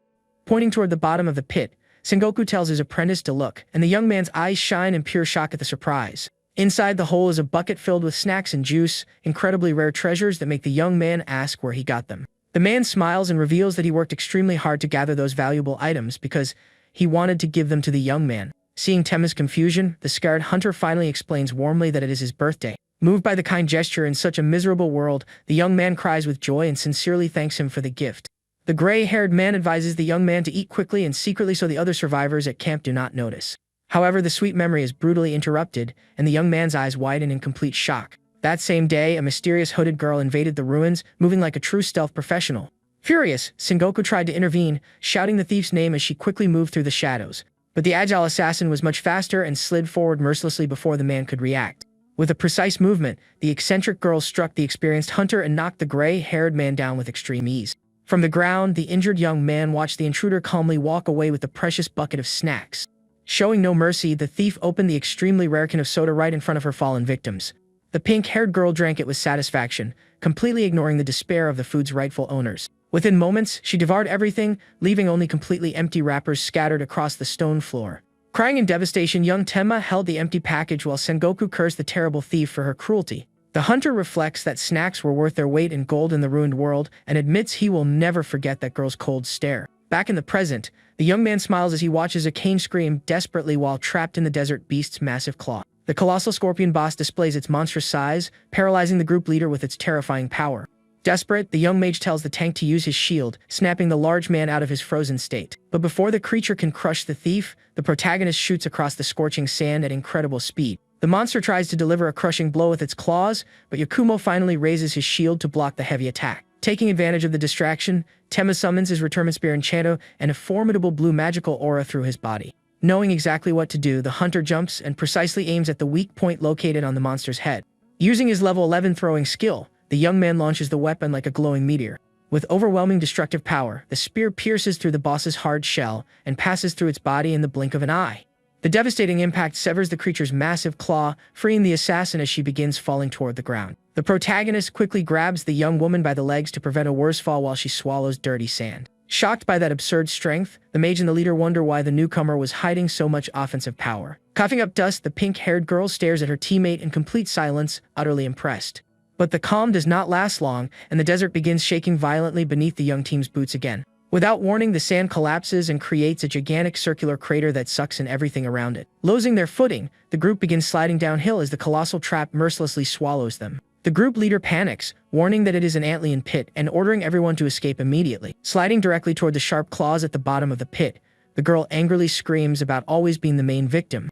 Pointing toward the bottom of the pit, Sengoku tells his apprentice to look, and the young man's eyes shine in pure shock at the surprise. Inside the hole is a bucket filled with snacks and juice, incredibly rare treasures that make the young man ask where he got them. The man smiles and reveals that he worked extremely hard to gather those valuable items because he wanted to give them to the young man. Seeing Tenma's confusion, the scared hunter finally explains warmly that it is his birthday. Moved by the kind gesture in such a miserable world, the young man cries with joy and sincerely thanks him for the gift. The gray-haired man advises the young man to eat quickly and secretly so the other survivors at camp do not notice. However, the sweet memory is brutally interrupted, and the young man's eyes widen in complete shock. That same day, a mysterious hooded girl invaded the ruins, moving like a true stealth professional. Furious, Sengoku tried to intervene, shouting the thief's name as she quickly moved through the shadows. But the agile assassin was much faster and slid forward mercilessly before the man could react. With a precise movement, the eccentric girl struck the experienced hunter and knocked the gray-haired man down with extreme ease. From the ground, the injured young man watched the intruder calmly walk away with the precious bucket of snacks. Showing no mercy, the thief opened the extremely rare can of soda right in front of her fallen victims. The pink-haired girl drank it with satisfaction, completely ignoring the despair of the food's rightful owners. Within moments, she devoured everything, leaving only completely empty wrappers scattered across the stone floor. Crying in devastation, young Tenma held the empty package while Sengoku cursed the terrible thief for her cruelty. The hunter reflects that snacks were worth their weight in gold in the ruined world and admits he will never forget that girl's cold stare. Back in the present, the young man smiles as he watches a cane scream desperately while trapped in the desert beast's massive claw. The colossal scorpion boss displays its monstrous size, paralyzing the group leader with its terrifying power. Desperate, the young mage tells the tank to use his shield, snapping the large man out of his frozen state. But before the creature can crush the thief, the protagonist shoots across the scorching sand at incredible speed. The monster tries to deliver a crushing blow with its claws, but Yakumo finally raises his shield to block the heavy attack. Taking advantage of the distraction, Tenma summons his Return Spear Enchanto and a formidable blue magical aura through his body. Knowing exactly what to do, the hunter jumps and precisely aims at the weak point located on the monster's head. Using his level 11 throwing skill, the young man launches the weapon like a glowing meteor. With overwhelming destructive power, the spear pierces through the boss's hard shell and passes through its body in the blink of an eye. The devastating impact severs the creature's massive claw, freeing the assassin as she begins falling toward the ground. The protagonist quickly grabs the young woman by the legs to prevent a worse fall while she swallows dirty sand. Shocked by that absurd strength, the mage and the leader wonder why the newcomer was hiding so much offensive power. Coughing up dust, the pink-haired girl stares at her teammate in complete silence, utterly impressed. But the calm does not last long, and the desert begins shaking violently beneath the young team's boots again. Without warning, the sand collapses and creates a gigantic circular crater that sucks in everything around it. Losing their footing, the group begins sliding downhill as the colossal trap mercilessly swallows them. The group leader panics, warning that it is an antlion pit and ordering everyone to escape immediately. Sliding directly toward the sharp claws at the bottom of the pit, the girl angrily screams about always being the main victim.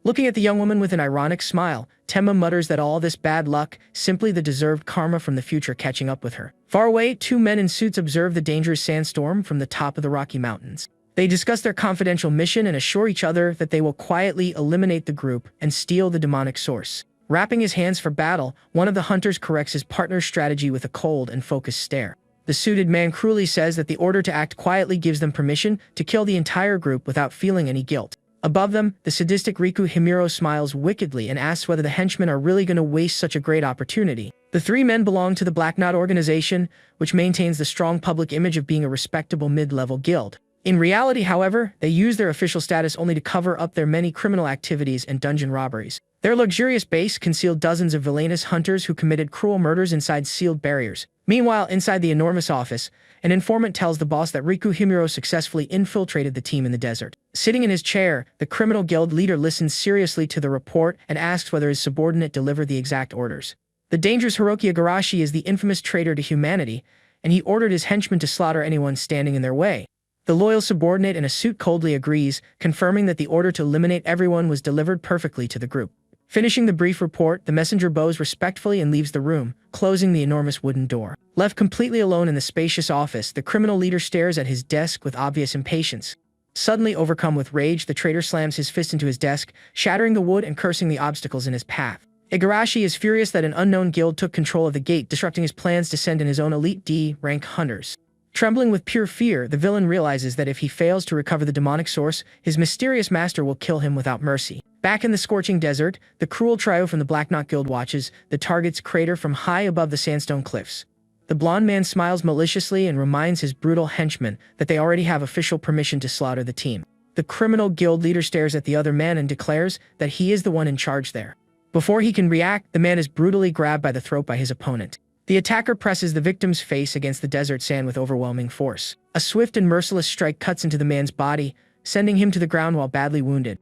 Looking at the young woman with an ironic smile, Tenma mutters that all this bad luck, simply the deserved karma from the future catching up with her. Far away, two men in suits observe the dangerous sandstorm from the top of the Rocky Mountains. They discuss their confidential mission and assure each other that they will quietly eliminate the group and steal the demonic source. Wrapping his hands for battle, one of the hunters corrects his partner's strategy with a cold and focused stare. The suited man cruelly says that the order to act quietly gives them permission to kill the entire group without feeling any guilt. Above them, the sadistic Riku Himuro smiles wickedly and asks whether the henchmen are really going to waste such a great opportunity. The three men belong to the Black Knot organization, which maintains the strong public image of being a respectable mid-level guild. In reality, however, they use their official status only to cover up their many criminal activities and dungeon robberies. Their luxurious base concealed dozens of villainous hunters who committed cruel murders inside sealed barriers. Meanwhile, inside the enormous office, an informant tells the boss that Riku Himuro successfully infiltrated the team in the desert. Sitting in his chair, the criminal guild leader listens seriously to the report and asks whether his subordinate delivered the exact orders. The dangerous Hiroki Igarashi is the infamous traitor to humanity, and he ordered his henchmen to slaughter anyone standing in their way. The loyal subordinate in a suit coldly agrees, confirming that the order to eliminate everyone was delivered perfectly to the group. Finishing the brief report, the messenger bows respectfully and leaves the room, closing the enormous wooden door. Left completely alone in the spacious office, the criminal leader stares at his desk with obvious impatience. Suddenly overcome with rage, the traitor slams his fist into his desk, shattering the wood and cursing the obstacles in his path. Igarashi is furious that an unknown guild took control of the gate, disrupting his plans to send in his own elite D-rank hunters. Trembling with pure fear, the villain realizes that if he fails to recover the demonic source, his mysterious master will kill him without mercy. Back in the scorching desert, the cruel trio from the Black Knot Guild watches the target's crater from high above the sandstone cliffs. The blonde man smiles maliciously and reminds his brutal henchmen that they already have official permission to slaughter the team. The criminal guild leader stares at the other man and declares that he is the one in charge there. Before he can react, the man is brutally grabbed by the throat by his opponent. The attacker presses the victim's face against the desert sand with overwhelming force. A swift and merciless strike cuts into the man's body, sending him to the ground while badly wounded.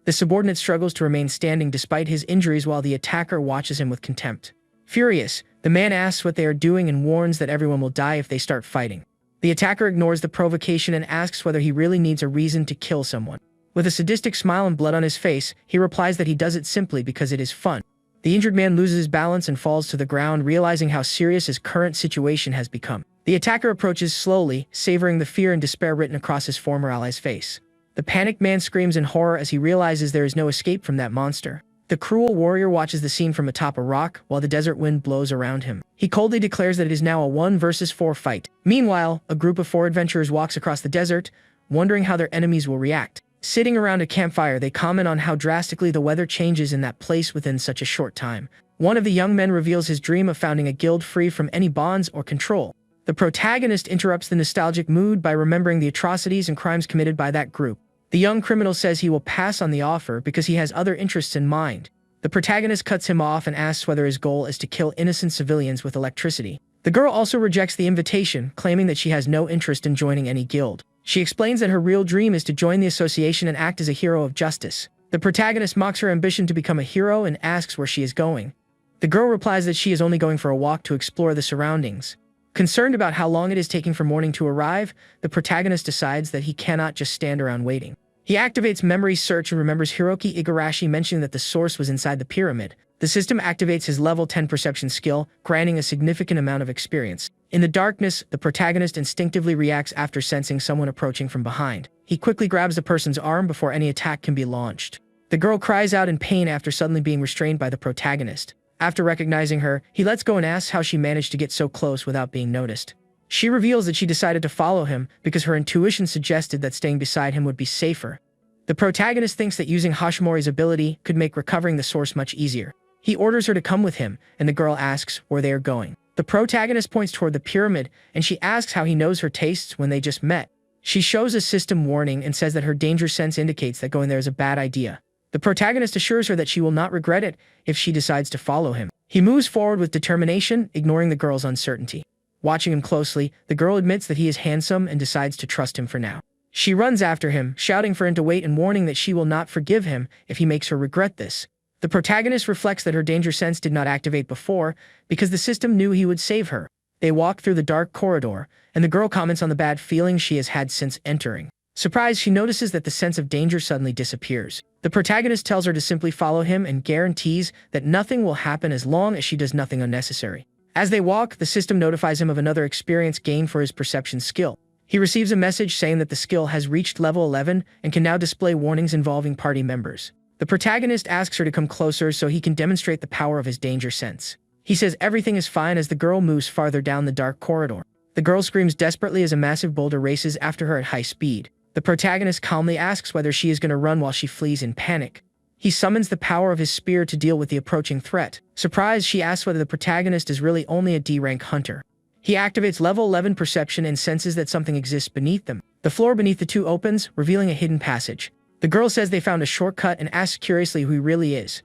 The subordinate struggles to remain standing despite his injuries while the attacker watches him with contempt. Furious, the man asks what they are doing and warns that everyone will die if they start fighting. The attacker ignores the provocation and asks whether he really needs a reason to kill someone. With a sadistic smile and blood on his face, he replies that he does it simply because it is fun. The injured man loses his balance and falls to the ground, realizing how serious his current situation has become. The attacker approaches slowly, savoring the fear and despair written across his former ally's face. The panicked man screams in horror as he realizes there is no escape from that monster. The cruel warrior watches the scene from atop a rock while the desert wind blows around him. He coldly declares that it is now a 1 versus 4 fight. Meanwhile, a group of 4 adventurers walks across the desert, wondering how their enemies will react. Sitting around a campfire, they comment on how drastically the weather changes in that place within such a short time. One of the young men reveals his dream of founding a guild free from any bonds or control. The protagonist interrupts the nostalgic mood by remembering the atrocities and crimes committed by that group. The young criminal says he will pass on the offer because he has other interests in mind. The protagonist cuts him off and asks whether his goal is to kill innocent civilians with electricity. The girl also rejects the invitation, claiming that she has no interest in joining any guild. She explains that her real dream is to join the association and act as a hero of justice. The protagonist mocks her ambition to become a hero and asks where she is going. The girl replies that she is only going for a walk to explore the surroundings. Concerned about how long it is taking for morning to arrive, the protagonist decides that he cannot just stand around waiting. He activates memory search and remembers Hiroki Igarashi mentioning that the source was inside the pyramid. The system activates his level 10 perception skill, granting a significant amount of experience. In the darkness, the protagonist instinctively reacts after sensing someone approaching from behind. He quickly grabs the person's arm before any attack can be launched. The girl cries out in pain after suddenly being restrained by the protagonist. After recognizing her, he lets go and asks how she managed to get so close without being noticed. She reveals that she decided to follow him because her intuition suggested that staying beside him would be safer. The protagonist thinks that using Hashimori's ability could make recovering the source much easier. He orders her to come with him, and the girl asks where they are going. The protagonist points toward the pyramid, and she asks how he knows her tastes when they just met. She shows a system warning and says that her danger sense indicates that going there is a bad idea. The protagonist assures her that she will not regret it if she decides to follow him. He moves forward with determination, ignoring the girl's uncertainty. Watching him closely, the girl admits that he is handsome and decides to trust him for now. She runs after him, shouting for him to wait and warning that she will not forgive him if he makes her regret this. The protagonist reflects that her danger sense did not activate before because the system knew he would save her. They walk through the dark corridor, and the girl comments on the bad feeling she has had since entering. Surprised, she notices that the sense of danger suddenly disappears. The protagonist tells her to simply follow him and guarantees that nothing will happen as long as she does nothing unnecessary. As they walk, the system notifies him of another experience gained for his perception skill. He receives a message saying that the skill has reached level 11 and can now display warnings involving party members. The protagonist asks her to come closer so he can demonstrate the power of his danger sense. He says everything is fine as the girl moves farther down the dark corridor. The girl screams desperately as a massive boulder races after her at high speed. The protagonist calmly asks whether she is going to run while she flees in panic. He summons the power of his spear to deal with the approaching threat. Surprised, she asks whether the protagonist is really only a D-rank hunter. He activates level 11 perception and senses that something exists beneath them. The floor beneath the two opens, revealing a hidden passage. The girl says they found a shortcut and asks curiously who he really is.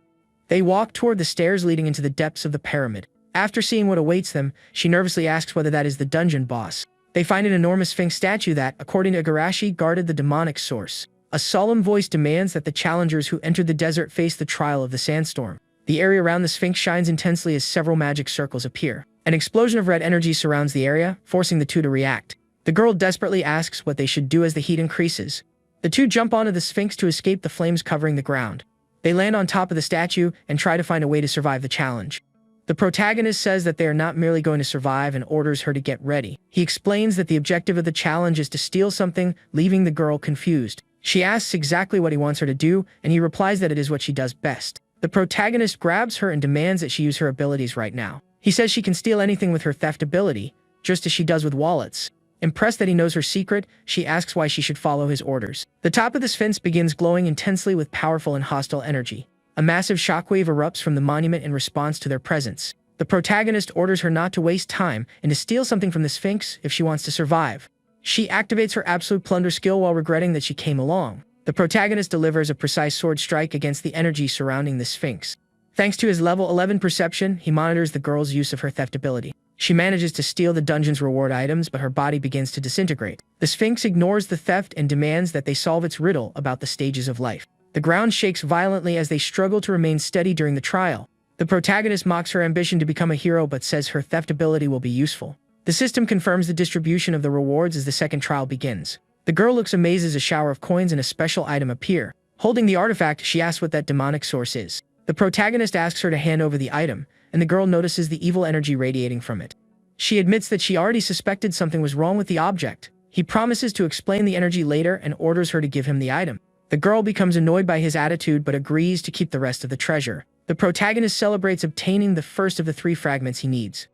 They walk toward the stairs leading into the depths of the pyramid. After seeing what awaits them, she nervously asks whether that is the dungeon boss. They find an enormous sphinx statue that, according to Igarashi, guarded the demonic source. A solemn voice demands that the challengers who entered the desert face the trial of the sandstorm. The area around the sphinx shines intensely as several magic circles appear. An explosion of red energy surrounds the area, forcing the two to react. The girl desperately asks what they should do as the heat increases. The two jump onto the sphinx to escape the flames covering the ground. They land on top of the statue and try to find a way to survive the challenge. The protagonist says that they are not merely going to survive and orders her to get ready. He explains that the objective of the challenge is to steal something, leaving the girl confused. She asks exactly what he wants her to do, and he replies that it is what she does best. The protagonist grabs her and demands that she use her abilities right now. He says she can steal anything with her theft ability, just as she does with wallets. Impressed that he knows her secret, she asks why she should follow his orders. The top of the sphinx begins glowing intensely with powerful and hostile energy. A massive shockwave erupts from the monument in response to their presence. The protagonist orders her not to waste time and to steal something from the sphinx if she wants to survive. She activates her absolute plunder skill while regretting that she came along. The protagonist delivers a precise sword strike against the energy surrounding the sphinx. Thanks to his level 11 perception, he monitors the girl's use of her theft ability. She manages to steal the dungeon's reward items, but her body begins to disintegrate. The Sphinx ignores the theft and demands that they solve its riddle about the stages of life. The ground shakes violently as they struggle to remain steady during the trial. The protagonist mocks her ambition to become a hero but says her theft ability will be useful. The system confirms the distribution of the rewards as the second trial begins. The girl looks amazed as a shower of coins and a special item appear. Holding the artifact, she asks what that demonic source is. The protagonist asks her to hand over the item, and the girl notices the evil energy radiating from it. She admits that she already suspected something was wrong with the object. He promises to explain the energy later and orders her to give him the item. The girl becomes annoyed by his attitude but agrees to keep the rest of the treasure. The protagonist celebrates obtaining the first of the 3 fragments he needs.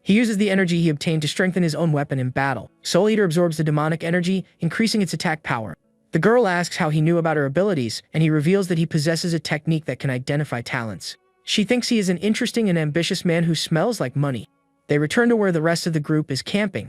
He uses the energy he obtained to strengthen his own weapon in battle. Soul Eater absorbs the demonic energy, increasing its attack power. The girl asks how he knew about her abilities, and he reveals that he possesses a technique that can identify talents. She thinks he is an interesting and ambitious man who smells like money. They return to where the rest of the group is camping.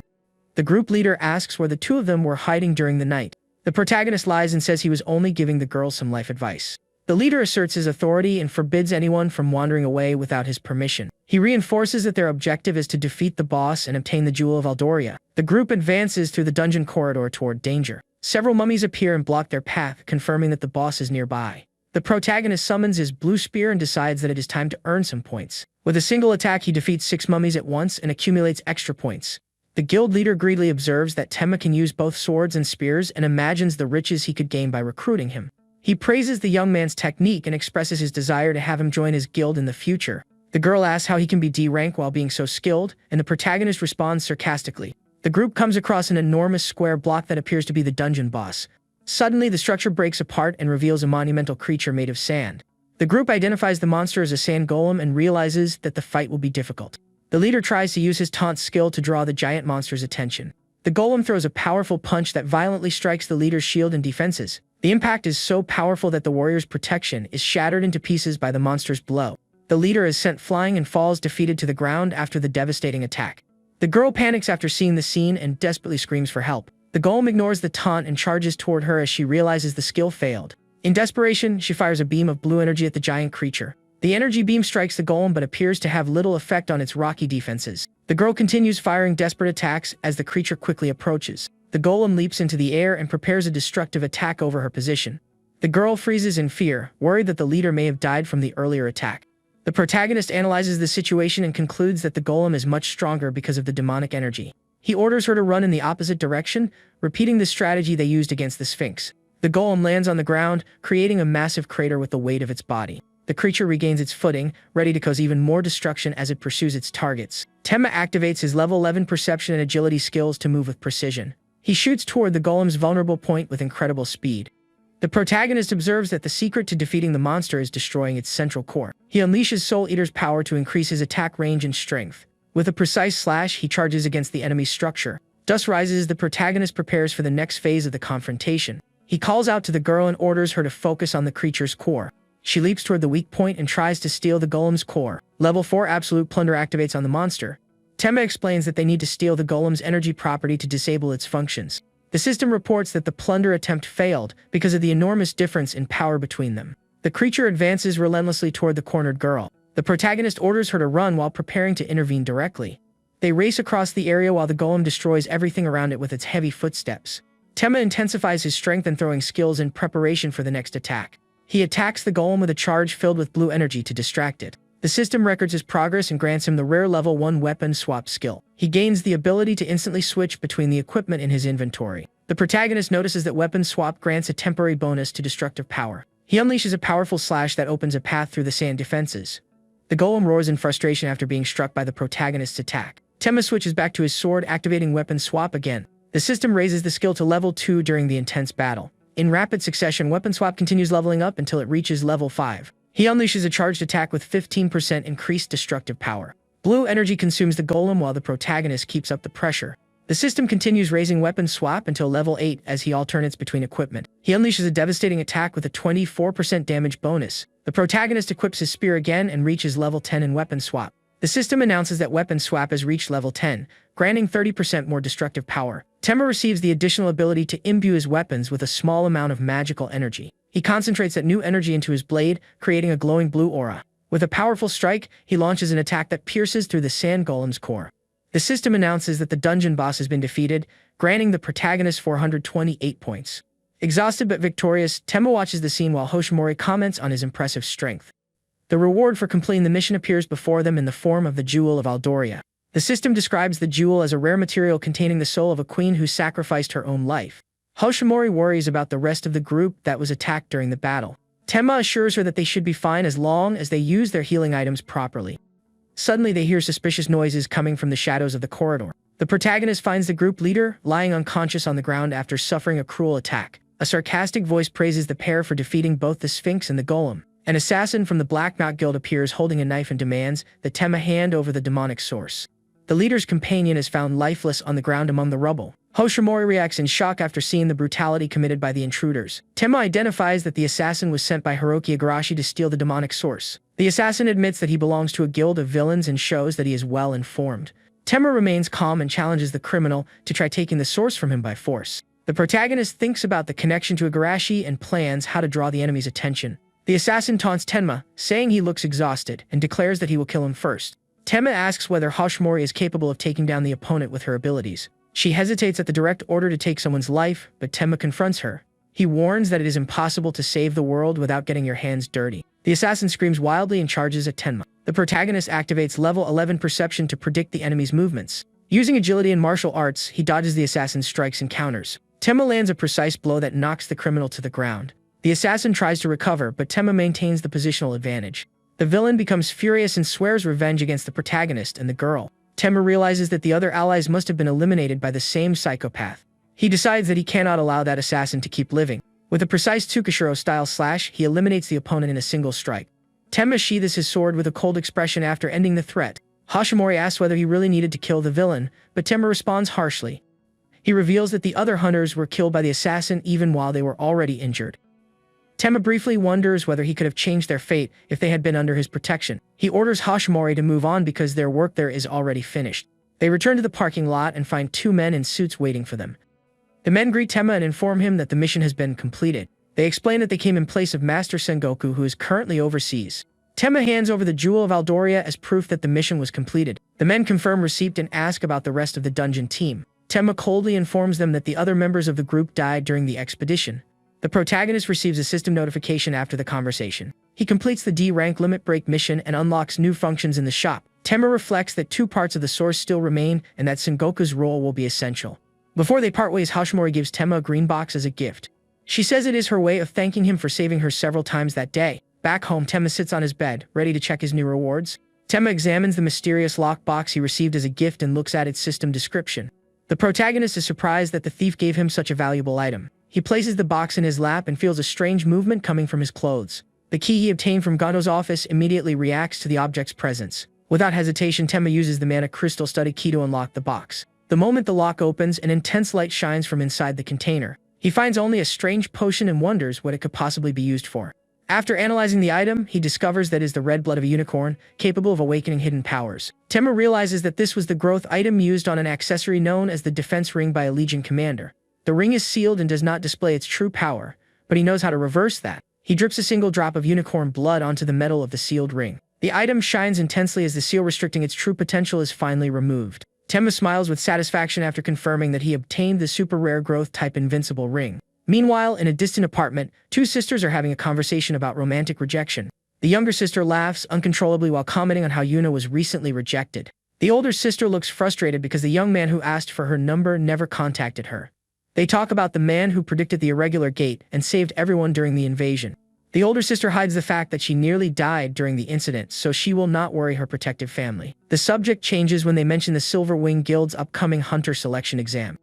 The group leader asks where the two of them were hiding during the night. The protagonist lies and says he was only giving the girl some life advice. The leader asserts his authority and forbids anyone from wandering away without his permission. He reinforces that their objective is to defeat the boss and obtain the Jewel of Aldoria. The group advances through the dungeon corridor toward danger. Several mummies appear and block their path, confirming that the boss is nearby. The protagonist summons his blue spear and decides that it is time to earn some points. With a single attack, he defeats 6 mummies at once and accumulates extra points. The guild leader greedily observes that Tenma can use both swords and spears and imagines the riches he could gain by recruiting him. He praises the young man's technique and expresses his desire to have him join his guild in the future. The girl asks how he can be D-rank while being so skilled, and the protagonist responds sarcastically. The group comes across an enormous square block that appears to be the dungeon boss. Suddenly, the structure breaks apart and reveals a monumental creature made of sand. The group identifies the monster as a sand golem and realizes that the fight will be difficult. The leader tries to use his taunt skill to draw the giant monster's attention. The golem throws a powerful punch that violently strikes the leader's shield and defenses. The impact is so powerful that the warrior's protection is shattered into pieces by the monster's blow. The leader is sent flying and falls defeated to the ground after the devastating attack. The girl panics after seeing the scene and desperately screams for help. The golem ignores the taunt and charges toward her as she realizes the skill failed. In desperation, she fires a beam of blue energy at the giant creature. The energy beam strikes the golem but appears to have little effect on its rocky defenses. The girl continues firing desperate attacks as the creature quickly approaches. The golem leaps into the air and prepares a destructive attack over her position. The girl freezes in fear, worried that the leader may have died from the earlier attack. The protagonist analyzes the situation and concludes that the golem is much stronger because of the demonic energy. He orders her to run in the opposite direction, repeating the strategy they used against the Sphinx. The golem lands on the ground, creating a massive crater with the weight of its body. The creature regains its footing, ready to cause even more destruction as it pursues its targets. Tenma activates his level 11 perception and agility skills to move with precision. He shoots toward the golem's vulnerable point with incredible speed. The protagonist observes that the secret to defeating the monster is destroying its central core. He unleashes Soul Eater's power to increase his attack range and strength. With a precise slash, he charges against the enemy's structure. Dust rises as the protagonist prepares for the next phase of the confrontation. He calls out to the girl and orders her to focus on the creature's core. She leaps toward the weak point and tries to steal the golem's core. Level 4 Absolute Plunder activates on the monster. Tenma explains that they need to steal the golem's energy property to disable its functions. The system reports that the plunder attempt failed because of the enormous difference in power between them. The creature advances relentlessly toward the cornered girl. The protagonist orders her to run while preparing to intervene directly. They race across the area while the golem destroys everything around it with its heavy footsteps. Tenma intensifies his strength and throwing skills in preparation for the next attack. He attacks the golem with a charge filled with blue energy to distract it. The system records his progress and grants him the rare level 1 weapon swap skill. He gains the ability to instantly switch between the equipment in his inventory. The protagonist notices that weapon swap grants a temporary bonus to destructive power. He unleashes a powerful slash that opens a path through the sand defenses. The golem roars in frustration after being struck by the protagonist's attack. Tenma switches back to his sword, activating weapon swap again. The system raises the skill to level 2 during the intense battle. In rapid succession, weapon swap continues leveling up until it reaches level 5. He unleashes a charged attack with 15% increased destructive power. Blue energy consumes the golem while the protagonist keeps up the pressure. The system continues raising weapon swap until level 8 as he alternates between equipment. He unleashes a devastating attack with a 24% damage bonus. The protagonist equips his spear again and reaches level 10 in weapon swap. The system announces that weapon swap has reached level 10, granting 30% more destructive power. Tenma receives the additional ability to imbue his weapons with a small amount of magical energy. He concentrates that new energy into his blade, creating a glowing blue aura. With a powerful strike, he launches an attack that pierces through the sand golem's core. The system announces that the dungeon boss has been defeated, granting the protagonist 428 points. Exhausted but victorious, Tenma watches the scene while Hoshimori comments on his impressive strength. The reward for completing the mission appears before them in the form of the Jewel of Aldoria. The system describes the jewel as a rare material containing the soul of a queen who sacrificed her own life. Hoshimori worries about the rest of the group that was attacked during the battle. Tenma assures her that they should be fine as long as they use their healing items properly. Suddenly they hear suspicious noises coming from the shadows of the corridor. The protagonist finds the group leader lying unconscious on the ground after suffering a cruel attack. A sarcastic voice praises the pair for defeating both the Sphinx and the golem. An assassin from the Black Knot Guild appears holding a knife and demands that Tenma hand over the demonic source. The leader's companion is found lifeless on the ground among the rubble. Hoshimori reacts in shock after seeing the brutality committed by the intruders. Tenma identifies that the assassin was sent by Hiroki Igarashi to steal the demonic source. The assassin admits that he belongs to a guild of villains and shows that he is well informed. Tenma remains calm and challenges the criminal to try taking the source from him by force. The protagonist thinks about the connection to Igarashi and plans how to draw the enemy's attention. The assassin taunts Tenma, saying he looks exhausted, and declares that he will kill him first. Tenma asks whether Hoshimori is capable of taking down the opponent with her abilities. She hesitates at the direct order to take someone's life, but Tenma confronts her. He warns that it is impossible to save the world without getting your hands dirty. The assassin screams wildly and charges at Tenma. The protagonist activates level 11 perception to predict the enemy's movements. Using agility and martial arts, he dodges the assassin's strikes and counters. Tenma lands a precise blow that knocks the criminal to the ground. The assassin tries to recover, but Tenma maintains the positional advantage. The villain becomes furious and swears revenge against the protagonist and the girl. Tenma realizes that the other allies must have been eliminated by the same psychopath. He decides that he cannot allow that assassin to keep living. With a precise Tsukishiro-style slash, he eliminates the opponent in a single strike. Tenma sheathes his sword with a cold expression after ending the threat. Hoshimori asks whether he really needed to kill the villain, but Tenma responds harshly. He reveals that the other hunters were killed by the assassin even while they were already injured. Tenma briefly wonders whether he could have changed their fate if they had been under his protection. He orders Hashimori to move on because their work there is already finished. They return to the parking lot and find two men in suits waiting for them. The men greet Tenma and inform him that the mission has been completed. They explain that they came in place of Master Sengoku, who is currently overseas. Tenma hands over the Jewel of Aldoria as proof that the mission was completed. The men confirm receipt and ask about the rest of the dungeon team. Tenma coldly informs them that the other members of the group died during the expedition. The protagonist receives a system notification after the conversation. He completes the D-rank limit break mission and unlocks new functions in the shop. Tenma reflects that two parts of the source still remain and that Sengoku's role will be essential. Before they part ways, Hashimori gives Tenma a green box as a gift. She says it is her way of thanking him for saving her several times that day. Back home, Tenma sits on his bed, ready to check his new rewards. Tenma examines the mysterious lockbox he received as a gift and looks at its system description. The protagonist is surprised that the thief gave him such a valuable item. He places the box in his lap and feels a strange movement coming from his clothes. The key he obtained from Ganto's office immediately reacts to the object's presence. Without hesitation, Tenma uses the mana crystal study key to unlock the box. The moment the lock opens, an intense light shines from inside the container. He finds only a strange potion and wonders what it could possibly be used for. After analyzing the item, he discovers that it is the red blood of a unicorn, capable of awakening hidden powers. Tenma realizes that this was the growth item used on an accessory known as the defense ring by a Legion commander. The ring is sealed and does not display its true power, but he knows how to reverse that. He drips a single drop of unicorn blood onto the metal of the sealed ring. The item shines intensely as the seal restricting its true potential is finally removed. Tenma smiles with satisfaction after confirming that he obtained the super rare growth type invincible ring. Meanwhile, in a distant apartment, two sisters are having a conversation about romantic rejection. The younger sister laughs uncontrollably while commenting on how Yuna was recently rejected. The older sister looks frustrated because the young man who asked for her number never contacted her. They talk about the man who predicted the irregular gate and saved everyone during the invasion. The older sister hides the fact that she nearly died during the incident, so she will not worry her protective family. The subject changes when they mention the Silver Wing Guild's upcoming hunter selection exam.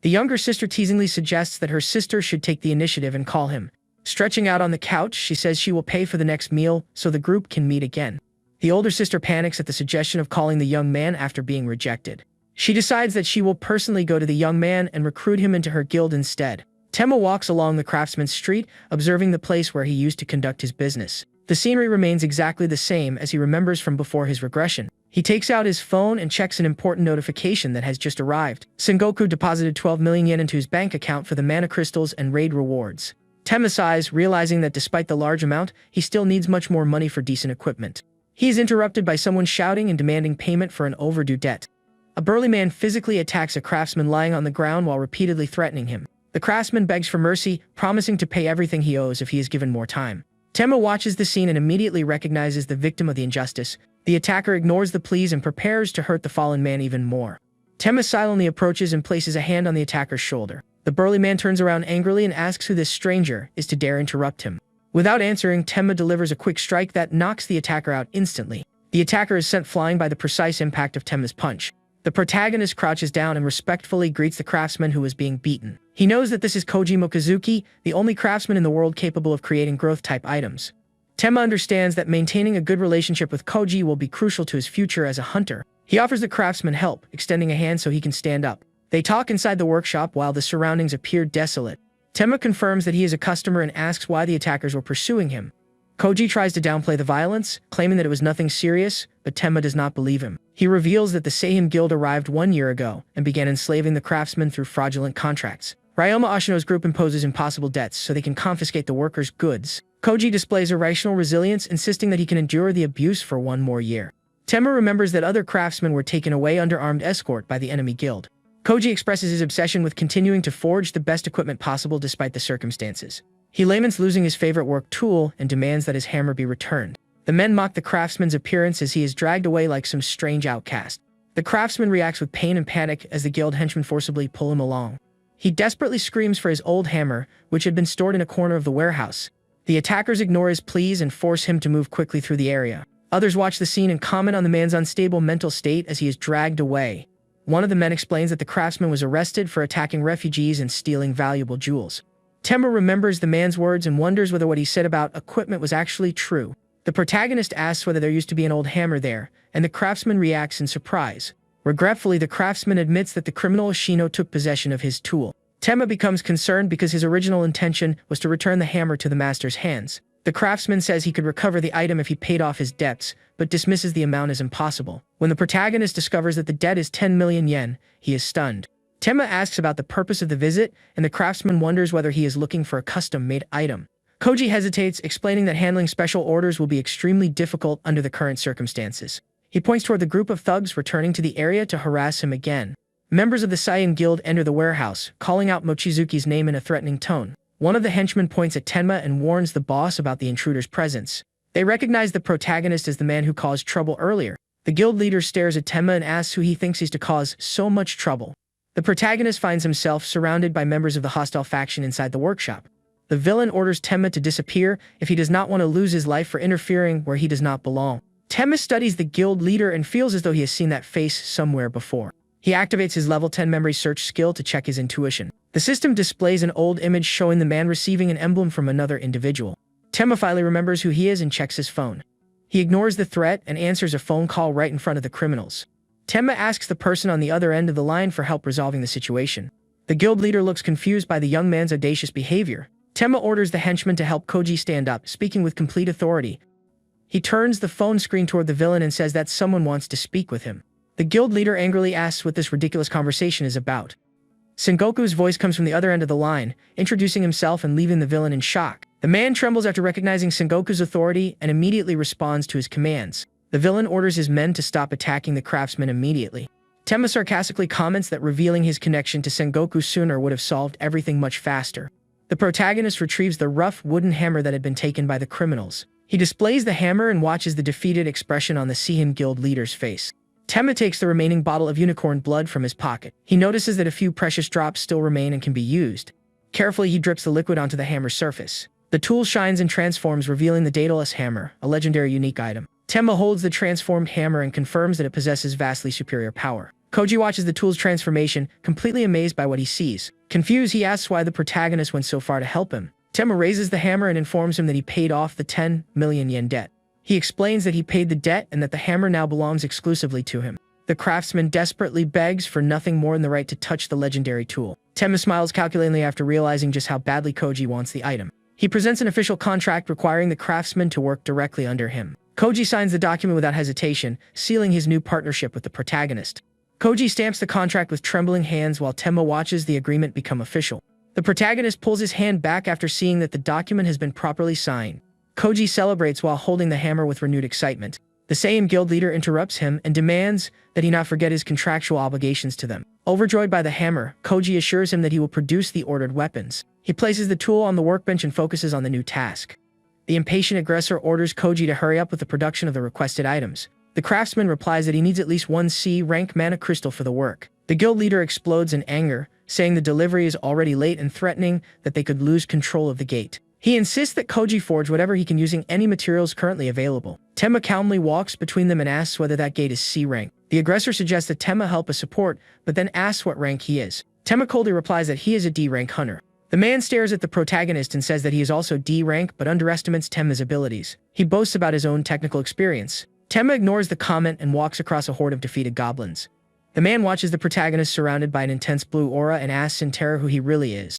The younger sister teasingly suggests that her sister should take the initiative and call him. Stretching out on the couch, she says she will pay for the next meal so the group can meet again. The older sister panics at the suggestion of calling the young man after being rejected. She decides that she will personally go to the young man and recruit him into her guild instead. Tenma walks along the craftsman's street, observing the place where he used to conduct his business. The scenery remains exactly the same as he remembers from before his regression. He takes out his phone and checks an important notification that has just arrived. Sengoku deposited 12 million yen into his bank account for the mana crystals and raid rewards. Tenma sighs, realizing that despite the large amount, he still needs much more money for decent equipment. He is interrupted by someone shouting and demanding payment for an overdue debt. A burly man physically attacks a craftsman lying on the ground while repeatedly threatening him. The craftsman begs for mercy, promising to pay everything he owes if he is given more time. Tenma watches the scene and immediately recognizes the victim of the injustice. The attacker ignores the pleas and prepares to hurt the fallen man even more. Tenma silently approaches and places a hand on the attacker's shoulder. The burly man turns around angrily and asks who this stranger is to dare interrupt him. Without answering, Tenma delivers a quick strike that knocks the attacker out instantly. The attacker is sent flying by the precise impact of Tenma's punch. The protagonist crouches down and respectfully greets the craftsman who is being beaten. He knows that this is Koji Mokazuki, the only craftsman in the world capable of creating growth-type items. Tenma understands that maintaining a good relationship with Koji will be crucial to his future as a hunter. He offers the craftsman help, extending a hand so he can stand up. They talk inside the workshop while the surroundings appear desolate. Tenma confirms that he is a customer and asks why the attackers were pursuing him. Koji tries to downplay the violence, claiming that it was nothing serious, but Tenma does not believe him. He reveals that the Seihin Guild arrived 1 year ago and began enslaving the craftsmen through fraudulent contracts. Ryoma Ashino's group imposes impossible debts so they can confiscate the workers' goods. Koji displays irrational resilience, insisting that he can endure the abuse for 1 more year. Tenma remembers that other craftsmen were taken away under armed escort by the enemy guild. Koji expresses his obsession with continuing to forge the best equipment possible despite the circumstances. He laments losing his favorite work tool and demands that his hammer be returned. The men mock the craftsman's appearance as he is dragged away like some strange outcast. The craftsman reacts with pain and panic as the guild henchmen forcibly pull him along. He desperately screams for his old hammer, which had been stored in a corner of the warehouse. The attackers ignore his pleas and force him to move quickly through the area. Others watch the scene and comment on the man's unstable mental state as he is dragged away. One of the men explains that the craftsman was arrested for attacking refugees and stealing valuable jewels. Tenma remembers the man's words and wonders whether what he said about equipment was actually true. The protagonist asks whether there used to be an old hammer there, and the craftsman reacts in surprise. Regretfully, the craftsman admits that the criminal Ashino took possession of his tool. Tenma becomes concerned because his original intention was to return the hammer to the master's hands. The craftsman says he could recover the item if he paid off his debts, but dismisses the amount as impossible. When the protagonist discovers that the debt is 10 million yen, he is stunned. Tenma asks about the purpose of the visit, and the craftsman wonders whether he is looking for a custom-made item. Koji hesitates, explaining that handling special orders will be extremely difficult under the current circumstances. He points toward the group of thugs returning to the area to harass him again. Members of the Saiyan Guild enter the warehouse, calling out Mochizuki's name in a threatening tone. One of the henchmen points at Tenma and warns the boss about the intruder's presence. They recognize the protagonist as the man who caused trouble earlier. The guild leader stares at Tenma and asks who he thinks is to cause so much trouble. The protagonist finds himself surrounded by members of the hostile faction inside the workshop. The villain orders Tenma to disappear if he does not want to lose his life for interfering where he does not belong. Tenma studies the guild leader and feels as though he has seen that face somewhere before. He activates his level 10 memory search skill to check his intuition. The system displays an old image showing the man receiving an emblem from another individual. Tenma finally remembers who he is and checks his phone. He ignores the threat and answers a phone call right in front of the criminals. Tenma asks the person on the other end of the line for help resolving the situation. The guild leader looks confused by the young man's audacious behavior. Tenma orders the henchman to help Koji stand up, speaking with complete authority. He turns the phone screen toward the villain and says that someone wants to speak with him. The guild leader angrily asks what this ridiculous conversation is about. Sengoku's voice comes from the other end of the line, introducing himself and leaving the villain in shock. The man trembles after recognizing Sengoku's authority and immediately responds to his commands. The villain orders his men to stop attacking the craftsman immediately. Tenma sarcastically comments that revealing his connection to Sengoku sooner would have solved everything much faster. The protagonist retrieves the rough wooden hammer that had been taken by the criminals. He displays the hammer and watches the defeated expression on the Seihin Guild leader's face. Tenma takes the remaining bottle of unicorn blood from his pocket. He notices that a few precious drops still remain and can be used. Carefully, he drips the liquid onto the hammer's surface. The tool shines and transforms, revealing the Daedalus hammer, a legendary unique item. Tenma holds the transformed hammer and confirms that it possesses vastly superior power. Koji watches the tool's transformation, completely amazed by what he sees. Confused, he asks why the protagonist went so far to help him. Tenma raises the hammer and informs him that he paid off the 10 million yen debt. He explains that he paid the debt and that the hammer now belongs exclusively to him. The craftsman desperately begs for nothing more than the right to touch the legendary tool. Tenma smiles calculatingly after realizing just how badly Koji wants the item. He presents an official contract requiring the craftsman to work directly under him. Koji signs the document without hesitation, sealing his new partnership with the protagonist. Koji stamps the contract with trembling hands while Tenma watches the agreement become official. The protagonist pulls his hand back after seeing that the document has been properly signed. Koji celebrates while holding the hammer with renewed excitement. The Saiyan Guild leader interrupts him and demands that he not forget his contractual obligations to them. Overjoyed by the hammer, Koji assures him that he will produce the ordered weapons. He places the tool on the workbench and focuses on the new task. The impatient aggressor orders Koji to hurry up with the production of the requested items. The craftsman replies that he needs at least one C-rank mana crystal for the work. The guild leader explodes in anger, saying the delivery is already late and threatening that they could lose control of the gate. He insists that Koji forge whatever he can using any materials currently available. Tenma calmly walks between them and asks whether that gate is C-rank. The aggressor suggests that Tenma help as support, but then asks what rank he is. Tenma coldly replies that he is a D-rank hunter. The man stares at the protagonist and says that he is also D-rank but underestimates Tenma's abilities. He boasts about his own technical experience. Tenma ignores the comment and walks across a horde of defeated goblins. The man watches the protagonist surrounded by an intense blue aura and asks in terror who he really is.